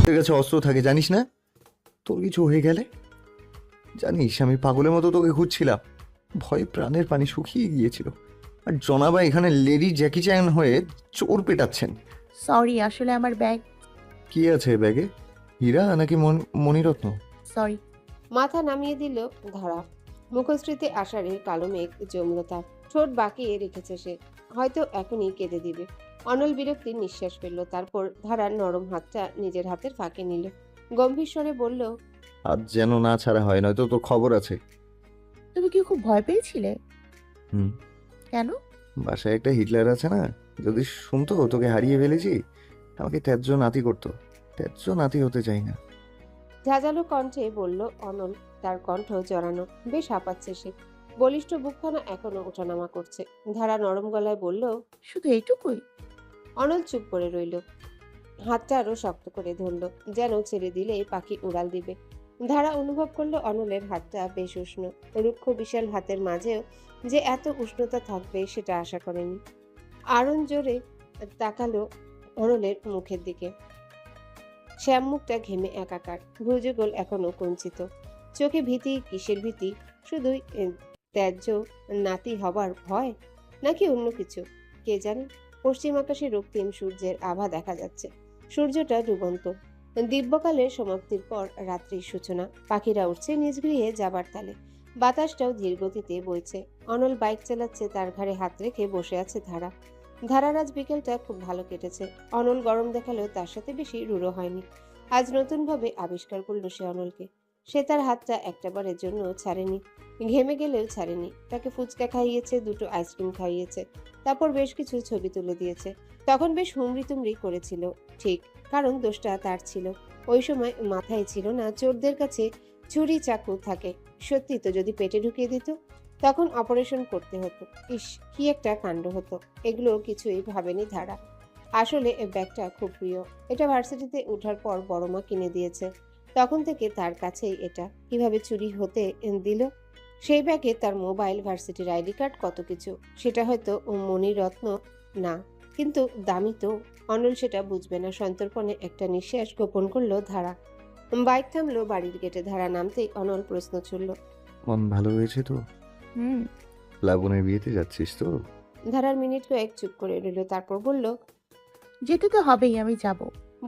তোর কাছে অস্ত্র থাকে জানিস না? তোর কিছু হয়ে গেলে জানিস আমি পাগলের মতো তোকে খুঁজছিলাম। ভয়ে প্রাণের পানি শুকিয়ে গিয়েছিল। আর জনাবা এখানে লেডি জ্যাকি চ্যান হয়ে চোর পেটাচ্ছেন। সরি, আসলে আমার ব্যাগ। কি আছে ব্যাগে? হীরা নাকি মণিরত্ন? সরি। মাথা নামিয়ে দিল ধারা। মুখশ্রীতে আষাঢ়ের কালো মেঘ জমল তার। ঠোঁট বাঁকিয়ে রেখেছে সে, হয়তো এখনই কেঁদে দিবে। অনল বিরক্তির নিঃশ্বাস ফেলল, তারপর ধারার নরম হাতটা নিজের হাতের ফাঁকে নিল। গম্ভীর স্বরে বলল, আজ যেন না ছাড়া হয়, নয়তো তোর খবর আছে। তুমি কি খুব ভয় পেয়েছিলে? হুম। কেন? বাসায় একটা হিটলার আছে না, যদি শুনতো তোকে হারিয়ে ফেলেছি আমাকে ত্যায্য নাতি করতো। ত্যায্য নাতি হতে চাই না। ঝাঁঝালো কণ্ঠে বলল অনল। তার কণ্ঠ জড়ানো, বেশ হাঁপাচ্ছে সে। বলিষ্ঠ বুকখানা এখনো ওঠানামা করছে। ধারা নরম গলায় বলল, শুধু এইটুকুই? অনল চুপ করে রইল। হাতটা আরো শক্ত করে ধরল, যেন ছেড়ে দিলে পাখি উড়াল দিবে। ধারা অনুভব করলো অনলের হাতটা বেশ উষ্ণ। রুক্ষ বিশাল হাতের মাঝেও যে এত উষ্ণতা থাকবে সেটা আশা করেনি। আরণ জোরে তাকালো অনলের মুখের দিকে। শ্যাম মুখটা ঘেমে একাকার, ভ্রুযুগল এখনো কুঞ্চিত। চোখে ভীতি, কিসের ভীতি? শুধুই ত্যায্য নাতি হবার ভয়, নাকি অন্য কিছু? কে জানে। পশ্চিম আকাশে রক্তিম সূর্যের আভা দেখা যাচ্ছে। সূর্যটা ডুবন্ত। দিব্যকালের সমাপ্তির পর রাত্রির সূচনা। পাখিরা উঠছে নিজ গৃহে যাবার তালে। বাতাসটাও ধীর গতিতে বইছে। অনল বাইক চালাচ্ছে, তার ঘাড়ে হাত রেখে বসে আছে ধারা। ধারার আজ বিকেলটা খুব ভালো কেটেছে। অনল গরম দেখালেও তার সাথে বেশি রূঢ় হয়নি। আজ নতুনভাবে আবিষ্কার করল সে অনলকে। সে তার হাতটা একটাবারের জন্য ছাড়েনি। ঘেমে গেলেও ছাড়েনি। তাকে ফুচকা খাইয়েছে, দুটো আইসক্রিম খাইয়েছে, তারপর বেশ কিছু ছবি তুলে দিয়েছে। তখন বেশ হুমড়ি তুমড়ি করেছিল, ঠিক, কারণ দোষটা তার ছিল। ওই সময় মাথায় ছিল না চোরদের কাছে ছুরি চাকু থাকে। সত্যি তো, যদি পেটে ঢুকিয়ে দিত তখন অপারেশন করতে হতো। ইস, কি একটা কাণ্ড হতো। এগুলো কিছুই ভাবেনি ধারা। আসলে এ ব্যাগটা খুব প্রিয়। এটা ভার্সিটিতে ওঠার পর বড় মা কিনে দিয়েছে। তখন থেকে তার কাছেই এটা। কিভাবে চুরি হতে দিল? সেই ব্যাগে তার মোবাইল, ভার্সিটির আইডি কার্ড, কত কিছু। সেটা হয়তো মণিরত্ন না, কিন্তু দামি তো। অনল সেটা বুঝবে না। সন্তর্পণে একটা নিঃশ্বাস গোপন করলো ধারা। বাইক থামলো বাড়ির গেটে। ধারা নামতেই অনল প্রশ্ন ছুড়ল, মন ভালো হয়েছে তো? হুম। প্লাবনের বিয়েতে যাচ্ছিস তো? ধারার মিনিট কয়েক চুপ করে রইল, তারপর বলল, যেতে তো হবেই, আমি যাব।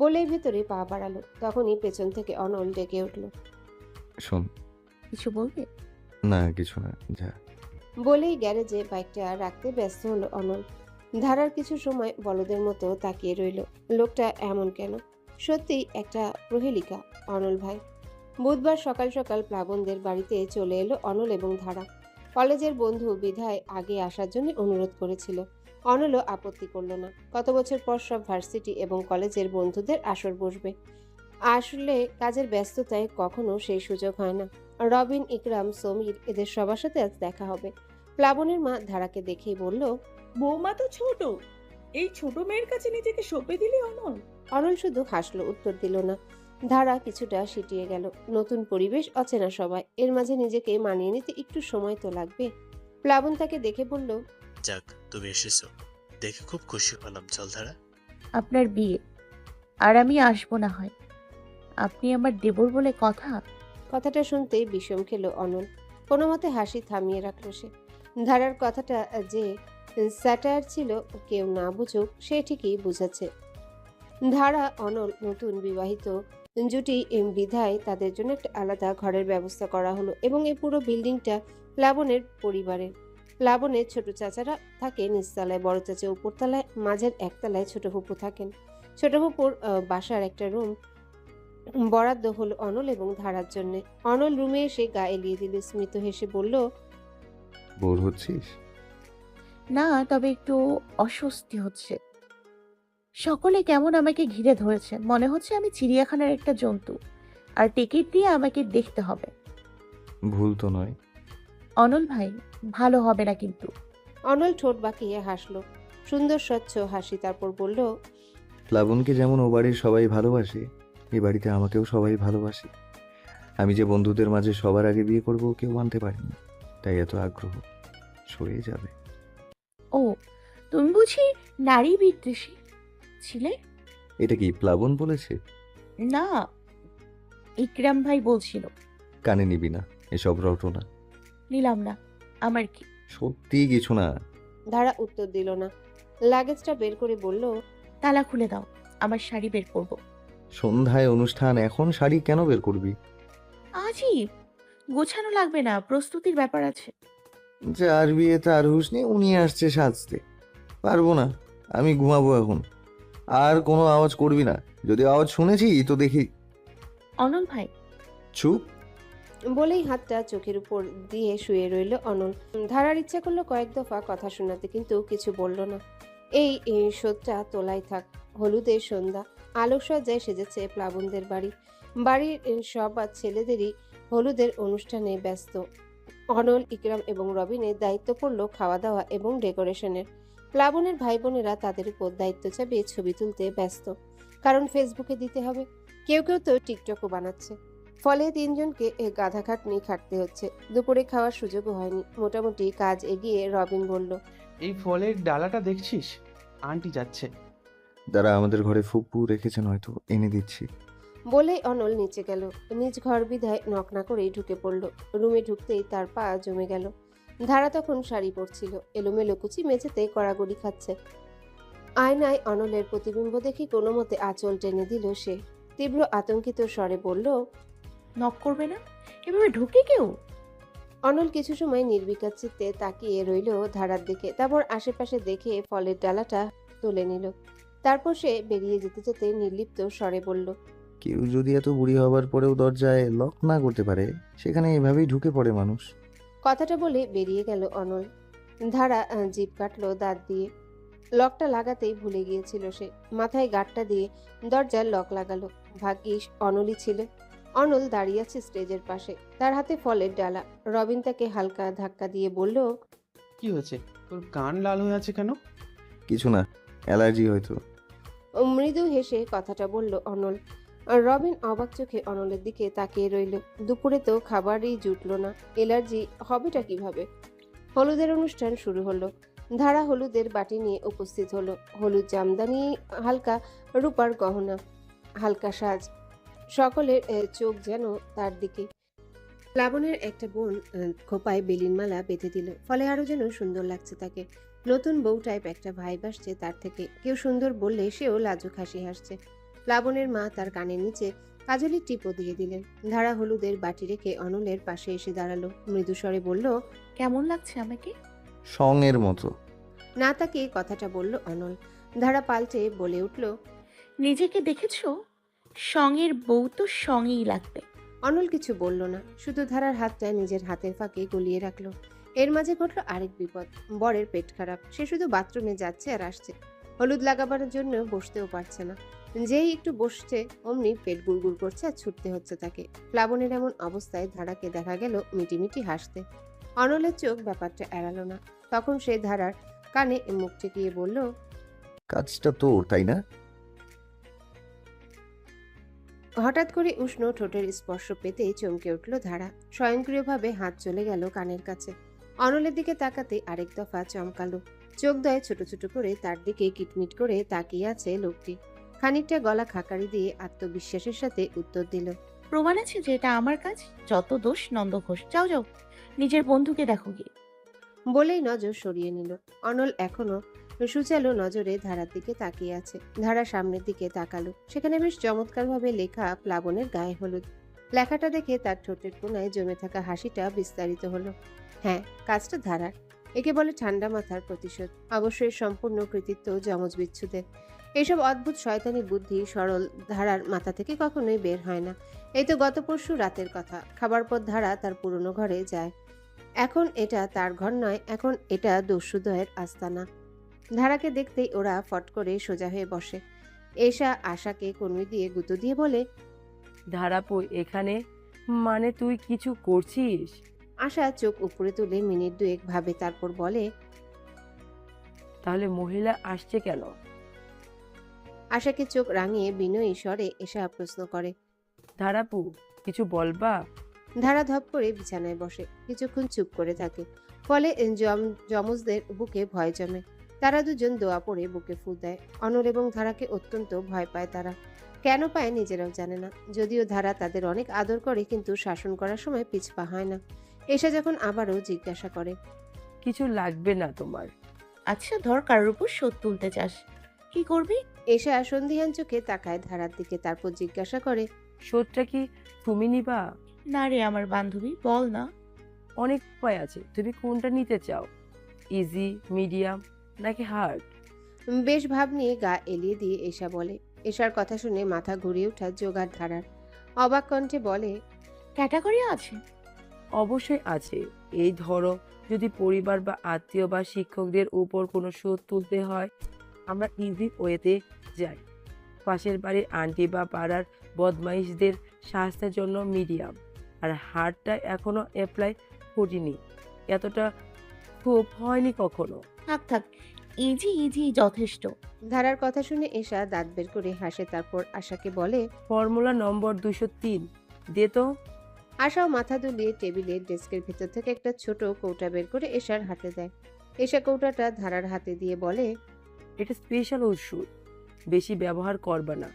বলেই ভেতরে পা বাড়ালো। তখনই পেছন থেকে অনল ডেকে উঠল। শোন। কিছু বলবে? না কিছু না, যা। বলেই গ্যারেজে বাইকটা রাখতে ব্যস্ত হলো অনল। ধারার কিছু সময় বলদের মতো তাকিয়ে রইল। লোকটা এমন কেন? সত্যিই একটা প্রহেলিকা অনল ভাই। বুধবার সকাল সকাল প্লাবনদের বাড়িতে চলে এলো অনল এবং ধারা। কলেজের বন্ধু বিধায় আগে আসার জন্য অনুরোধ করেছিল। অনলও আপত্তি করলো না। কত বছর পর সব ভার্সিটি এবং কলেজের বন্ধুদের আসর বসবে। আসলে কাজের ব্যস্ততায় কখনো সেই সুযোগ হয় না। রবিন, ইকরাম, সমীর এদের সবার সাথে আজ দেখা হবে। প্লাবনের মা ধারাকে দেখেই বলল, বৌমা তো ছোট, এই ছোট মেয়ের কাছে নিজেকে সঁপে দিলি অনল। অনল শুধু হাসলো, উত্তর দিল না। ধারা কিছুটা সিটিয়ে গেল। নতুন পরিবেশ, অচেনা সবাই, এর মাঝে নিজেকে মানিয়ে নিতে একটু সময় তো লাগবে। প্লাবন তাকে দেখে বলল, যাক, তুমি এসেছো দেখে খুব খুশি হলাম। চল ধারা। আপনার বিয়ে, আর আমি আসবো না হয়? আপনি আমার দেবর বলে কথা। কথাটা শুনতেই বিষম খেলো অনল। কোনো মতে হাসি থামিয়ে রাখলো সে। ধারার কথাটা যে স্যাটায়ার ছিল, কেউ না বুঝুক, সে ঠিকই বুঝাচ্ছে। ধারা অনল নতুন বিবাহিত জুটি বিধায় তাদের জন্য একটা আলাদা ঘরের ব্যবস্থা করা হলো, এবং এই পুরো বিল্ডিংটা প্লাবনের পরিবারের। প্লাবনের ছোট চাচারা থাকে নিচতলায়, বড় চাচা উপরতলায়, মাঝের একতলায় ছোট ফুপু থাকেন। ছোট ফুপুর বাসার একটা রুম বরাদ্দ হলো অনল এবং ধারার জন্য। অনল রুমে এসে গা এলিয়ে দিল, স্মিত হেসে বলল, বোর হচ্ছিস? না, তবে একটু অস্বস্তি হচ্ছে। সকলে কেমন আমাকে ঘিরে ধরেছে, মনে হচ্ছে আমি চিড়িয়াখানার একটা জন্তু, আর টিকিট দিয়ে আমাকে দেখতে হবে। ভুল তো নয়। অনল ভাই, ভালো হবে না কিন্তু। অনল ঠোঁট বাঁকিয়ে হাসলো, সুন্দর স্বচ্ছ হাসি। তারপর বলল, প্লাবনকে যেমন ও বাড়ির সবাই ভালোবাসে, এই বাড়িতে আমাকেও সবাই ভালোবাসে। আমি যে বন্ধুদের মাঝে সবার আগে বিয়ে করবো কেউ মানতে পারেনি, তাই এত আগ্রহ। সয়ে যাবে। ও, তুমি বুঝি নারী বিদ্বেষী ছিলে? এটা কি প্লাবন বলেছে? না, ইকরাম ভাই বলছিল। কানে নিবি না এসব রটনা। নিলাম না, আমার কি? সত্যি কিছু না। ধারা উত্তর দিল না। লাগেজটা বের করে বলল, তালা খুলে দাও, আমার শাড়ি বের করব। সন্ধ্যায় অনুষ্ঠান, এখন শাড়ি কেন বের করবি? আজই গোছানো লাগবে না, প্রস্তুতির ব্যাপার আছে। যার বিয়ে তার হুঁশ নেই, উনি আসছে সাজতে। পারবো না, আমি ঘুমাবো এখন। আর কোনো আওয়াজ করবি না, যদি আওয়াজ শুনেছি তো দেখি। অনল ভাই, চুপ বলেই হাতটা চোখের উপর দিয়ে শুয়ে রইল অনল। ধারার ইচ্ছা করলো কয়েক দফা কথা শোনাতে, কিন্তু কিছু বলল না। এই শোধটা তোলাই থাক। হলুদের সন্ধ্যা, আলোকসজ্জায় সেজেছে প্লাবনদের বাড়ি। বাড়ির সব ছেলেদেরই হলুদের অনুষ্ঠানে ব্যস্ত। অনল, ইকরাম এবং রবিনের দায়িত্ব পড়ল খাওয়া দাওয়া এবং ডেকোরেশনের। প্লাবনের ভাই বোনেরা তাদের উপর দায়িত্ব চাপিয়ে ছবি তুলতে ব্যস্ত, কারণ ফেসবুকে দিতে হবে। কেউ কেউ তো টিকটকও বানাচ্ছে। ফলে তিনজনকে গাধা খাটনি খাটতে হচ্ছে। দুপুরে খাওয়ার সুযোগও হয়নি। মোটামুটি কাজ এগিয়ে রবিন বলল, এই ফলের ডালাটা দেখছিস? আন্টি যাচ্ছে। যারা আমাদের ঘরে ফুপু রেখেছেন, হয়তো এনে দিচ্ছি। বলেই অনল নিচে গেল। নিজ ঘর বিধায় নক না করেই ঢুকে পড়ল। রুমে ঢুকতেই তার পা জমে গেল। ধারা তখন শাড়ি পরছিল, এলোমেলো কুচি মেঝেতে কড়াগড়ি খাচ্ছে। আয়নায় অনলের প্রতিবিম্ব দেখে কোনো মতে আঁচল টেনে দিল সে। তীব্র আতঙ্কিত স্বরে বলল, নক করবে না? এভাবে ঢুকে কেউ? অনল কিছু সময় নির্বিকার চিত্তে তাকিয়ে রইল ধারার দিকে, তারপর আশেপাশে দেখে ফলের ডালাটা তুলে নিল। তারপর সে বেরিয়ে যেতে যেতে নির্লিপ্ত স্বরে বলল, কেউ যদি এত বুড়ি হবার পরেও দরজায় লক না করতে পারে, সেখানে এভাবেই ঢুকে পড়ে মানুষ। কথাটা বলে বেরিয়ে গেল অনল। ধারা জিভ কাটলো দাঁত দিয়ে। লকটা লাগাতেই ভুলে গিয়েছিল সে। মাথায় গাঁটটা দিয়ে দরজার লক লাগালো। ভাগ্যিস অনলই ছিল। অনল দাঁড়িয়ে আছে স্টেজের পাশে, তার হাতে ফলের ডালা। রবিন তাকে হালকা ধাক্কা দিয়ে বলল, কি হয়েছে? তোর কান লাল হয়ে আছে কেন? কিছু না, অ্যালার্জি হয়তো। মৃদু হেসে কথাটা বলল অনল। রবিন অবাক চোখে অনলের দিকে তাকিয়ে রইল। দুপুরে তো খাবারই জুটলো না, এলার্জি হবেটা কিভাবে? হলুদের অনুষ্ঠান শুরু হলো। ধারা হলুদের বাটি নিয়ে উপস্থিত হলো। হলুদ জামদানি, হালকা রূপার গহনা, হালকা সাজ। সকলের চোখ যেন তার দিকে। প্লাবনের একটা বোন খোপায় বেলিন মালা বেঁধে দিল, ফলে আরো যেন সুন্দর লাগছে তাকে। নতুন বউ টাইপ একটা ভাইব আসছে তার থেকে। কেউ সুন্দর বললে সেও লাজুক হাসি হাসছে। প্লাবনের মা তার কানের নিচে কাজলের টিপও দিয়ে দিলেন। ধারা হলুদের বাটি রেখে অনলের পাশে এসে দাঁড়ালো। মৃদু স্বরে বলল, কেমন লাগছে আমাকে? সঙের মতো। না তাকে কথাটা বলল অনল। ধারা পাল্টে বলে উঠল, নিজেকে দেখেছো? সঙ্গের বউ তো সঙ্গেই লাগবে। অনল কিছু বলল না, শুধু ধারার হাতটা নিজের হাতের ফাঁকে গলিয়ে রাখলো। এর মাঝে ঘটল আরেক বিপদ। বরের পেট খারাপ, সে শুধু বাথরুমে যাচ্ছে আর আসছে। হলুদ লাগাবার জন্য বসতেও পারছে না। যেই একটু বসছে অমনি পেট গুড়গুড় করছে আর ছুটতে হচ্ছে তাকে। প্লাবনের এমন অবস্থায় ধারাকে দেখা গেল মিটিমিটি হাসতে। অনলের চোখ ব্যাপারটা এড়ালো না। তখন সে ধারার কানে মুখ ঠেকিয়ে বলল, কাজটা তোর, তাই না? হঠাৎ করে উষ্ণ ঠোঁটের স্পর্শ পেতেই চমকে উঠল ধারা। স্বয়ংক্রিয়ভাবে হাত চলে গেল কানের কাছে। অনলের দিকে তাকাতে আরেক দফা চমকালো। চোখ দয় ছোট ছোট করে তার দিকে কিটমিট করে তাকিয়ে আছে লোকটি। খানিকটা গলা খাকারি দিয়ে আত্মবিশ্বাসের সাথে উত্তর দিল, প্রমাণ আছে যে এটা আমার কাজ। যত দোষ নন্দ ঘোষ। যাও যাও, নিজের বন্ধুকে দেখো গিয়ে। বলেই নজর সরিয়ে নিল। অনল এখনো সুচালো নজরে ধারার দিকে তাকিয়ে আছে। ধারা সামনের দিকে তাকালো। সেখানে বেশ চমৎকারভাবে লেখা প্লাবনের গায়ে হলুদ। লেখাটা দেখে তার ঠোঁটের কোণায় জমে থাকা হাসিটা বিস্তারিত হলো। হ্যাঁ, কাজটা ধারার। একে বলে ঠান্ডা মাথার প্রতিশোধ। অবশ্যই সম্পূর্ণ কৃতিত্ব যমজ বিচ্ছুদের। এইসব অদ্ভুত শয়তানি বুদ্ধি সরল ধারার মাথা থেকে কখনোই বের হয় না। এই তো গত পরশু রাতের কথা। খাবার পর ধারা তার পুরনো ঘরে যায়। এখন এটা তার ঘর নয়, এখন এটা দস্যুদয়ের আস্তানা। ধারাকে দেখতেই ওরা ফট করে সোজা হয়ে বসে। এশা আশাকে কনুই দিয়ে গুঁতো দিয়ে বলে, ধারাপু এখানে? মানে তুই কিছু করছিস? আশা চোখ উপরে তুলে মিনিট দুয়েক ভাবে, তারপর বলে, তাহলে মহিলা আসছে কেন? আশাকে চোখ রাঙিয়ে বিনয়ী স্বরে এশা প্রশ্ন করে। ধারাপু কিছু বলবা? ধারা ধপ করে বিছানায় বসে কিছুক্ষণ চুপ করে থাকে। ফলে যমজদের বুকে ভয় জমে। তারা দুজন দোয়া পড়ে বুকে ফুঁ দেয়। অনল এবং ধারাকে অত্যন্ত ভয় পায় তারা। কেন পায় নিজেরাও জানে না। যদিও ধারা তাদের অনেক আদর করে, কিন্তু শাসন করার সময় পিছপা হয় না। এসা যখন আবারও জিজ্ঞাসা করে, কিছু লাগবে না তোমার। আচ্ছা ধর কারোর উপর শোধ তুলতে চাস, কি করবি? এসা সন্ধিহান চোখে তাকায় ধারার দিকে, তারপর জিজ্ঞাসা করে, শোধটা কি তুমি নিবা? না রে আমার বান্ধবী, বল না। অনেক উপায় আছে, তুমি কোনটা নিতে চাও? ইজি, মিডিয়াম নাকি হার্ড? বেশ ভাব নিয়ে গা এলিয়ে দিয়ে এসা বলে। এশার কথা শুনে মাথা ঘুরিয়ে ওঠা জোগাড় ধারার। অবাক কণ্ঠে বলে, ক্যাটাগরি আছে? অবশ্যই আছে। এই ধরো, যদি পরিবার বা আত্মীয় বা শিক্ষকদের উপর কোনো শোধ তুলতে হয়, আমরা ইজি ওয়েতে যাই। পাশের বাড়ির আন্টি বা পাড়ার বদমাইশদের শাস্তির জন্য মিডিয়াম। আর হার্ডটা এখনো অ্যাপ্লাই করিনি, এতটা খুব হয়নি কখনো। থাক থাক, ইজি ইজি যথেষ্ট। ধারার কথা শুনে এশা দাঁত বের করে হাসে, তারপর আশাকে বলে। ফর্মুলা নম্বর 203 দে তো। আশাও মাথা দুলিয়ে টেবিলের ডেস্কের ভেতর থেকে একটা ছোট কৌটা বের করে এশার হাতে দেয়। এশা কৌটাটা ধারার হাতে দিয়ে বলে, এটা স্পেশাল ওষুধ, বেশি ব্যবহার করবা না।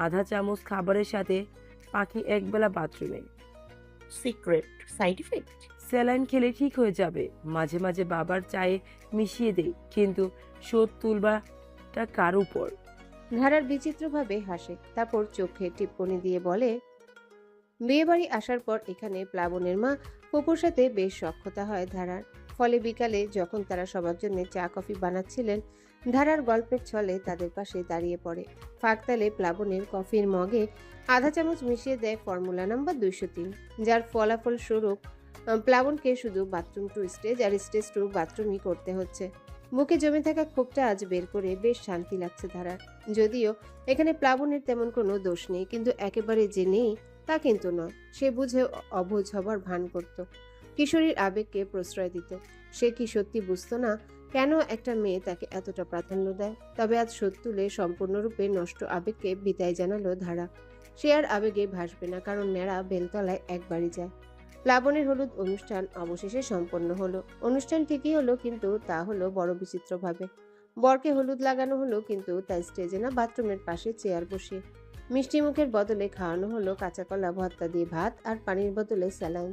আধা চামচ খাবারের সাথে, পাখি একবেলা বাথরুমে। Secret side effect? স্যালাইন খেলে ঠিক হয়ে যাবে। মাঝে মাঝে বাবার চায়ে মিশিয়ে দেই, কিন্তু শোধ তুলবাটা কার উপর? ধারার বিচিত্রভাবে হাসে, তারপর চোখে টিপ্পনি দিয়ে বলে, বিয়ে বাড়ি আসার পর এখানে প্লাবনের মা ফুপুর সাথে বেশ সখ্যতা হয় ধারার। ফলে বিকালে যখন তারা সবার জন্য চা কফি বানাচ্ছিলেন, ধারার গল্পের ছলে তাদের পাশে দাঁড়িয়ে পড়ে। ফাঁকতালে প্লাবনের কফির মগে আধা চামচ মিশিয়ে দেয় ফর্মুলা নাম্বার 203, যার ফলাফল স্বরূপ প্লাবনকে শুধু বাথরুম টু স্টেজ আর স্টেজ টু বাথরুমই করতে হচ্ছে। বুকে জমে থাকা ক্ষোভটা আজ বের করে বেশ শান্তি লাগছে ধারার। যদিও এখানে প্লাবনের তেমন কোনো দোষ নেই, কিন্তু একেবারে যে নেই তা কিন্তু নয়। সে বুঝে অবুঝ হবার ভান করত, কিশোরীর আবেগকে প্রশ্রয় দিত। সে কি সত্যি বুঝতো না কেন একটা মেয়ে তাকে এতটা প্রাধান্য দেয়? তবে আজ শোধ তুলে সম্পূর্ণরূপে নষ্ট আবেগকে বিদায় জানালো ধারা। সে আর আবেগে ভাসবে না, কারণ ন্যাড়া বেলতলায় একবারই যায়। প্লাবনের হলুদ অনুষ্ঠান অবশেষে সম্পন্ন হলো। অনুষ্ঠান ঠিকই হলো, কিন্তু তা হলো বড় বিচিত্রভাবে। বরকে হলুদ লাগানো হলো, কিন্তু তা স্টেজে না, বাথরুমের পাশে চেয়ার বসিয়ে। মিষ্টি মুখের বদলে খাওয়ানো হলো কাঁচা কলা ভর্তা দিয়ে ভাত, আর পানির বদলে স্যালাইন।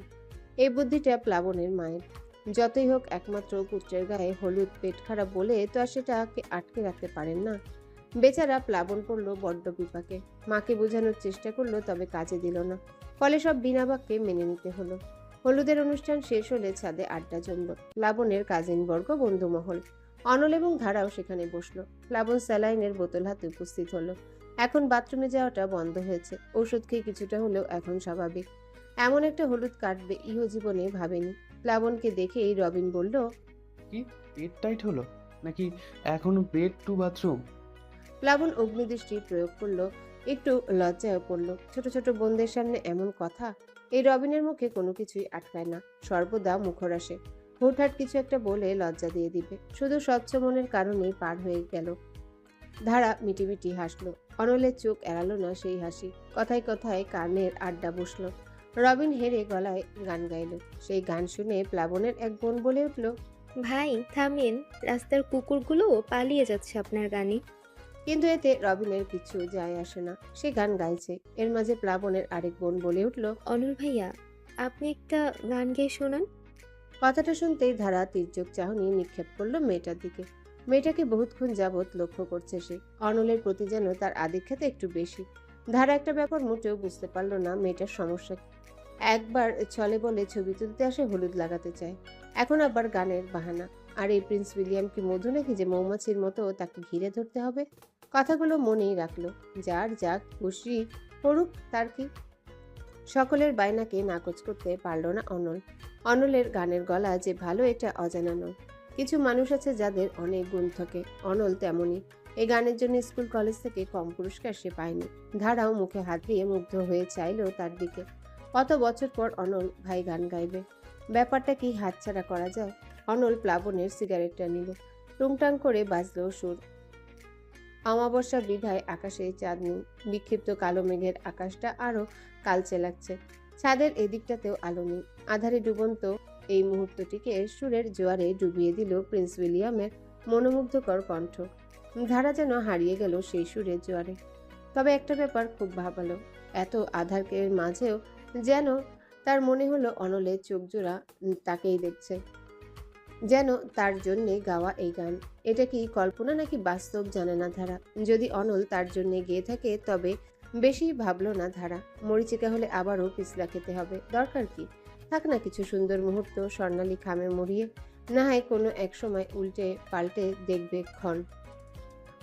এই বুদ্ধিটা প্লাবনের মায়ের। যতই হোক একমাত্র পুত্রের গায়ে হলুদ, পেট খারাপ বলে তো আর সেটাকে আটকে রাখতে পারেন না। বেচারা প্লাবন পড়ল বড্ড বিপাকে। মাকে বোঝানোর চেষ্টা করলো, তবে কাজে দিল না। ফলে সব বিনা বাক্যে মেনে নিতে হলো। হলুদের অনুষ্ঠান শেষ হলে ছাদে আড্ডা জমল। প্লাবনের কাজিন বর্গ, বন্ধুমহল, অনল এবং ধারাও সেখানে বসলো। প্লাবন স্যালাইনের বোতল হাতে উপস্থিত হলো। এখন বাথরুমে যাওয়াটা বন্ধ হয়েছে। ওষুধ খেয়ে কিছুটা হলেও এখন স্বাভাবিক। এমন একটা হলুদ কাটবে ইহ জীবনে ভাবেনি। প্লাবনকে দেখেই রবিন বলল, কি পেট টাইট হলো নাকি এখনো বেড টু বাথরুম? প্লাবন অগ্নিদৃষ্টি প্রয়োগ করলো, একটু লজ্জায় পড়ল। ছোট ছোট বোনদের সামনে এমন কথা। এই রবিনের মুখে কোনো কিছুই আটকায় না, সর্বদা মুখরাসে। হুটহাট কিছু একটা বলে লজ্জা দিয়ে দিবে। শুধু স্বচ্ছ মনের কারণেই পার হয়ে গেল। ধারা মিটিমিটি হাসলো। অনলের চোখ এড়ালো না সেই হাসি। কথায় কথায় কানের আড্ডা বসলো। রবিন হেরে গলায় গান গাইল। সেই গান শুনে প্লাবনের এক বোন বলে উঠল, ভাই থামেন, রাস্তার কুকুরগুলো পালিয়ে যাচ্ছে আপনার গানে। কিন্তু এতে রবিনের কিছু যায় আসে না। সে গান গাইছে। এর মাঝে প্লাবনের আরেক বোন বলে উঠল, অনল ভাইয়া, আপনি একটা গান গেয়ে শোনান। কথাটা শুনতেই ধারা তির্যক চাহনি নিক্ষেপ করলো মেয়েটার দিকে। মেয়েটাকে বহুতক্ষণ যাবৎ লক্ষ্য করছে সে। অনলের প্রতি যেন তার আদিক্ষেতা একটু বেশি। ধারা একটা ব্যাপার মোটেও বুঝতে পারলো না, মেয়েটার সমস্যা কি। একবার ছলে বলে ছবি তুলতে আসে, হলুদ লাগাতে চায়। এখন আবার গানের বাহানা। আর এই প্রিন্স উইলিয়াম কি মধু নাকি যে মৌমাছির মতো তাকে ঘিরে ধরতে হবে? কথাগুলো মনেই রাখলো। যার যাক খুশি করুক, তার কি। সকলের বায়নাকে নাকচ করতে পারল না অনল। অনলের গানের গলা যে ভালো এটা অজানা নয়। কিছু মানুষ আছে যাদের অনেক গুণ থাকে। অনল তেমনই। এই গানের জন্য স্কুল কলেজ থেকে কম পুরস্কার সে পায়নি। ধারাও মুখে হাত দিয়ে মুগ্ধ হয়ে চাইল তার দিকে। কত বছর পর অনল ভাই গান গাইবে। ব্যাপারটা কি হাতছাড়া করা যায়? অনল প্লাবনের সিগারেটটা নিল। টুংটাং করে বাজলো সুর। অমাবস্যা বিধায় আকাশে চাঁদ নেই। বিক্ষিপ্ত কালো মেঘের আকাশটা আরো কালচে লাগছে। ছাদের এদিকটাতেও আলো নেই। আধারে ডুবন্ত এই মুহূর্তটিকে সুরের জোয়ারে ডুবিয়ে দিল প্রিন্স উইলিয়ামের মনোমুগ্ধকর কণ্ঠ। ধারা যেন হারিয়ে গেল সেই সুরের জোয়ারে। তবে একটা ব্যাপার খুব ভাবালো, এত আধারকের মাঝেও যেন তার মনে হলো অনলের চোখ জোড়া তাকেই দেখছে, যেন তার জন্যে গাওয়া এই গান। এটা কি কল্পনা নাকি বাস্তব জানে না ধারা। যদি অনল তার জন্যে গেয়ে থাকে তবে বেশি ভাবলো না ধারা। মরিচিকা হলে আবারও পিছলা খেতে হবে, দরকার কি? থাক না কিছু সুন্দর মুহূর্ত স্বর্ণালী খামে মুড়িয়ে, না হয় কোনো এক সময় উল্টে পাল্টে দেখবে ক্ষণ।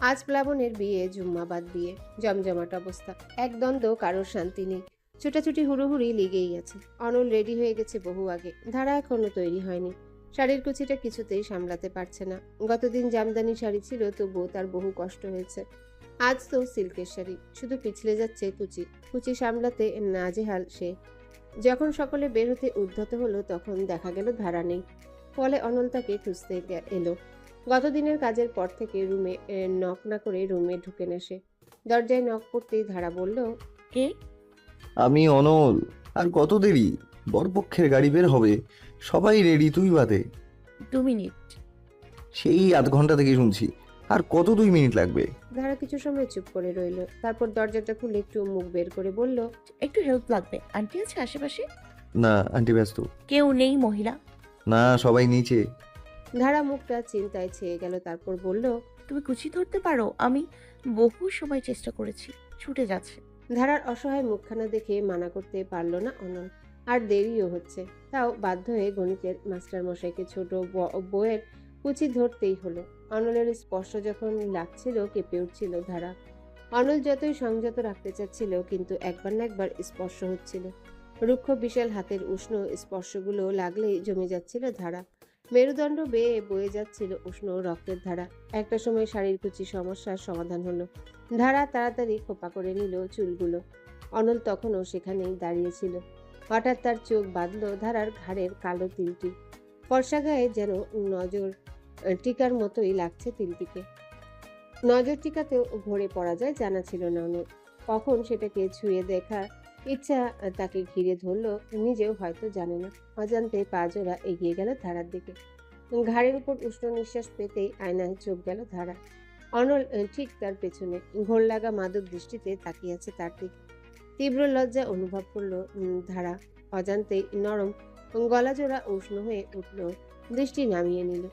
আজ প্লাবনের বিয়ে, জুম্মাবাদ বিয়ে, জমজমাট অবস্থা, এক দ্বন্দ্ব, কারোর শান্তি নেই। ছুটাছুটি হুড়োহুড়ি লেগেই আছে। অনল রেডি হয়ে গেছে বহু আগে, ধারা এখনো তৈরি হয়নি। শাড়ির কুচিটা কিছুতেই সামলাতে পারছে না। গতদিন জামদানি শাড়ি ছিল, তবুও তার বহু কষ্ট হয়েছে। আজ তো সিল্কের শাড়ি, শুধু পিছলে যাচ্ছে কুচি। কুচি সামলাতে নাজেহাল সে। যখন সকলে বের হতে উদ্ধত হলো তখন দেখা গেল ধারা নেই। ফলে অনল তাকে খুঁজতে এলো। গতদিনের কাজের পর থেকে রুমে নক না করে রুমে ঢুকে না সে। দরজায় নক করতেই ধারা বলল, কে? আমি অনল। আর কত দেরি? বরপক্ষের গাড়ি বের হবে, সবাই রেডি, তুই বাদে। 2 মিনিট। সেই আধ ঘন্টা থেকে শুনছি, আর কত 2 মিনিট লাগবে? ধারা কিছু সময় চুপ করে রইল, তারপর দরজাটা খুলে একটু মুখ বের করে বলল, একটু হেল্প লাগবে। আন্টি আছে আশেপাশে? না, আন্টি ব্যস্ত। কেউ নেই মহিলা? না, সবাই নিচে। ধারা মুখটা চিন্তায় ছেয়ে গেল, তারপর বলল, তুমি কুচি ধরতে পারো? আমি বহু সময় চেষ্টা করেছি, ছুটে যাচ্ছে। ধারার অসহায় মুখখানা দেখে মানা করতে পারল না অনল। আর দেরিও হচ্ছে, তাও বাধ্য হয়ে গণিতের মাস্টার মশাইকে ছোট বউয়ের কুচি ধরতেই হলো। অনলের স্পর্শ যখন লাগছিল কেঁপে উঠছিল ধারা। অনল যতই সংযত রাখতে চাচ্ছিল, কিন্তু একবার না একবার স্পর্শ হচ্ছিল। রুক্ষ বিশাল হাতের উষ্ণ স্পর্শগুলো লাগলেই জমে যাচ্ছিল ধারা। মেরুদণ্ড বেয়ে বয়ে যাচ্ছিল উষ্ণ রক্তের ধারা। একটা সময় শাড়ির কুচি সমস্যার সমাধান হলো। ধারা তাড়াতাড়ি খোপা করে নিল চুলগুলো। অনল তখনও সেখানেই দাঁড়িয়েছিল। হঠাৎ তার চোখ বাঁধল ধারার ঘাড়ের কালো তিলটি। ফর্সা গায়ে যেন নজর টিকার মতোই লাগছে তিলটিকে। নজর টিকাতেও ঘোরে পড়া যায় জানা ছিল না অনল। কখন সেটাকে ছুঁয়ে দেখার ইচ্ছা তাকে ঘিরে ধরলো নিজেও হয়তো জানে না। অজান্তে পা জোড়া এগিয়ে গেল ধারার দিকে। ঘাড়ের উপর উষ্ণ নিঃশ্বাস পেতেই আয়নায় চোখ গেল ধারা। অনল ঠিক তার পেছনে ঘোর লাগা মাদক দৃষ্টিতে তাকিয়ে আছে তার দিকে। তীব্র লজ্জা অনুভব করলো ধারা। অজান্তেই নরম গলা জোড়া উষ্ণ হয়ে উঠল, দৃষ্টি নামিয়ে নিল।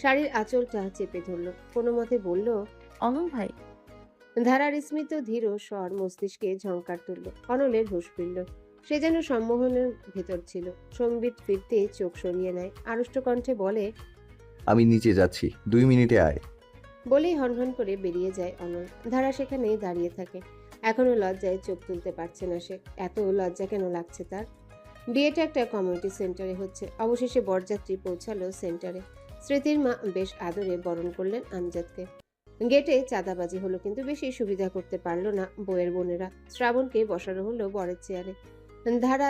শাড়ির আঁচলটা চেপে ধরল, কোনো মতে বলল, অনল ভাই। ধারার স্মিত ধীর স্বর মস্তিষ্কে ঝংকার তুলল। অনলের হুঁশ ফিরল। সে যেন সম্মোহনের ভেতর ছিল। সম্বিত ফিরতে চোখ সরিয়ে নেয়, আড়ষ্ট কণ্ঠে বলে, আমি নিচে যাচ্ছি, 2 মিনিটে আয়। বলেই হনহন করে বেরিয়ে যায় অনল। ধারা সেখানেই দাঁড়িয়ে থাকে। এখনো লজ্জায় চোখ তুলতে পারছে না সে। এত লজ্জা কেন লাগছে তার? বিয়েটা একটা কমিউনিটি সেন্টারে হচ্ছে। অবশেষে বরযাত্রী পৌঁছালো সেন্টারে। স্মৃতির মা বেশ আদরে বরণ করলেন আমজাদকে। গেটে চাঁদাবাজি হলো, কিন্তু বেশি সুবিধা করতে পারলো না বউয়ের বোনেরা। শ্রাবণকে বসানো হলো বরের চেয়ারে। ধারা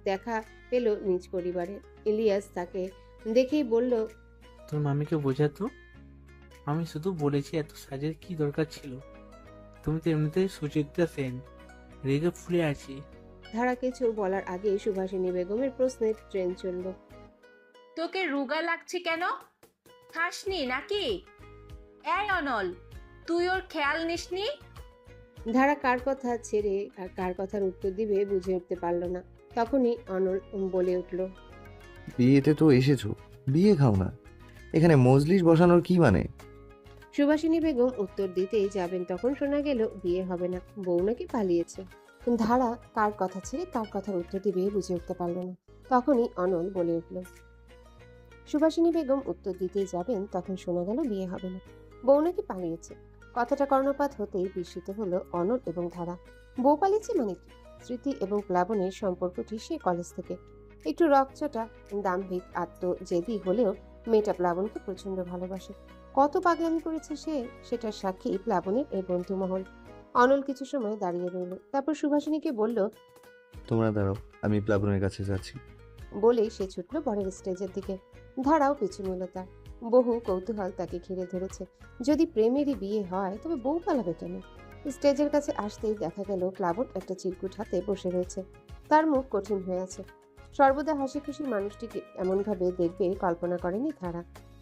দেখা পেল নিজ পরিবারে। ইলিয়াস তাকে দেখেই বলল, তোর মামিকে বোঝাতো, আমি শুধু বলেছি এত সাজের কি দরকার ছিল। তুমি তো এমনিতেই সুচিত্রা সেন, রেগে ফুলে আছি। ধারা কিছু বলার আগে সুভাষিনী বেগমের প্রশ্নে ট্রেন চলল। তোকে রোগা লাগছে কেন? খাসনি নাকি? এই অনল, তুই ওর খেয়াল নিসনি? ধারা কার কথা ছেড়ে আর কার কথার উত্তর দিবে বুঝে উঠতে পারল না। তখনই অনল বলে উঠল, বিয়েতে তো এসেছো, বিয়ে খাও না। এখানে মজলিস বসানোর কি মানে? সুভাষিনী বেগম উত্তর দিতেই যাবেন তখন শোনা গেল বিয়ে হবে না, বউ নাকি পালিয়েছে। ধারা কার কথা ছেড়ে কার কথার উত্তর দিবে বুঝে উঠতে পারল না। তখনই অনল বলে উঠল, সুভাষিনী বেগম উত্তর দিতেই যাবেন তখন শোনা গেল বিয়ে হবে না, বউ নাকি পালিয়েছে। কথাটা কর্ণপাত হতেই বিস্মিত হলো অনল এবং ধারা। বউ পালিয়েছে মানে কি? স্মৃতি এবং প্লাবনের সম্পর্কটি সে কলেজ থেকে। একটু রকচটা, দাম্ভিক, আত্মজেদি হলেও মেয়েটা প্লাবনকে প্রচন্ড ভালোবাসে। কত পাগলামি করেছে সে, সেটার সাক্ষী প্লাবনের এই বন্ধুমহল। অনল কিছু সময় দাঁড়িয়ে রইল, তারপর সুভাষিনীকে বলল, তোমরা দাঁড়াও, আমি প্লাবনের কাছে যাচ্ছি। বলেই সে ছুটল বরের স্টেজের দিকে। ধারাও পিছু নিল তার। বহু কৌতূহল তাকে ঘিরে ধরেছে। যদি প্রেমেরই বিয়ে হয় তবে বউ পালাবে কেন? স্টেজের কাছে আসতেই দেখা গেল প্লাবন একটা চিরকুট হাতে বসে রয়েছে। তার মুখ কঠিন হয়ে আছে। সর্বদা হাসি খুশি মানুষটিকে এমনভাবে দেখবে কল্পনা করেনি ধারা।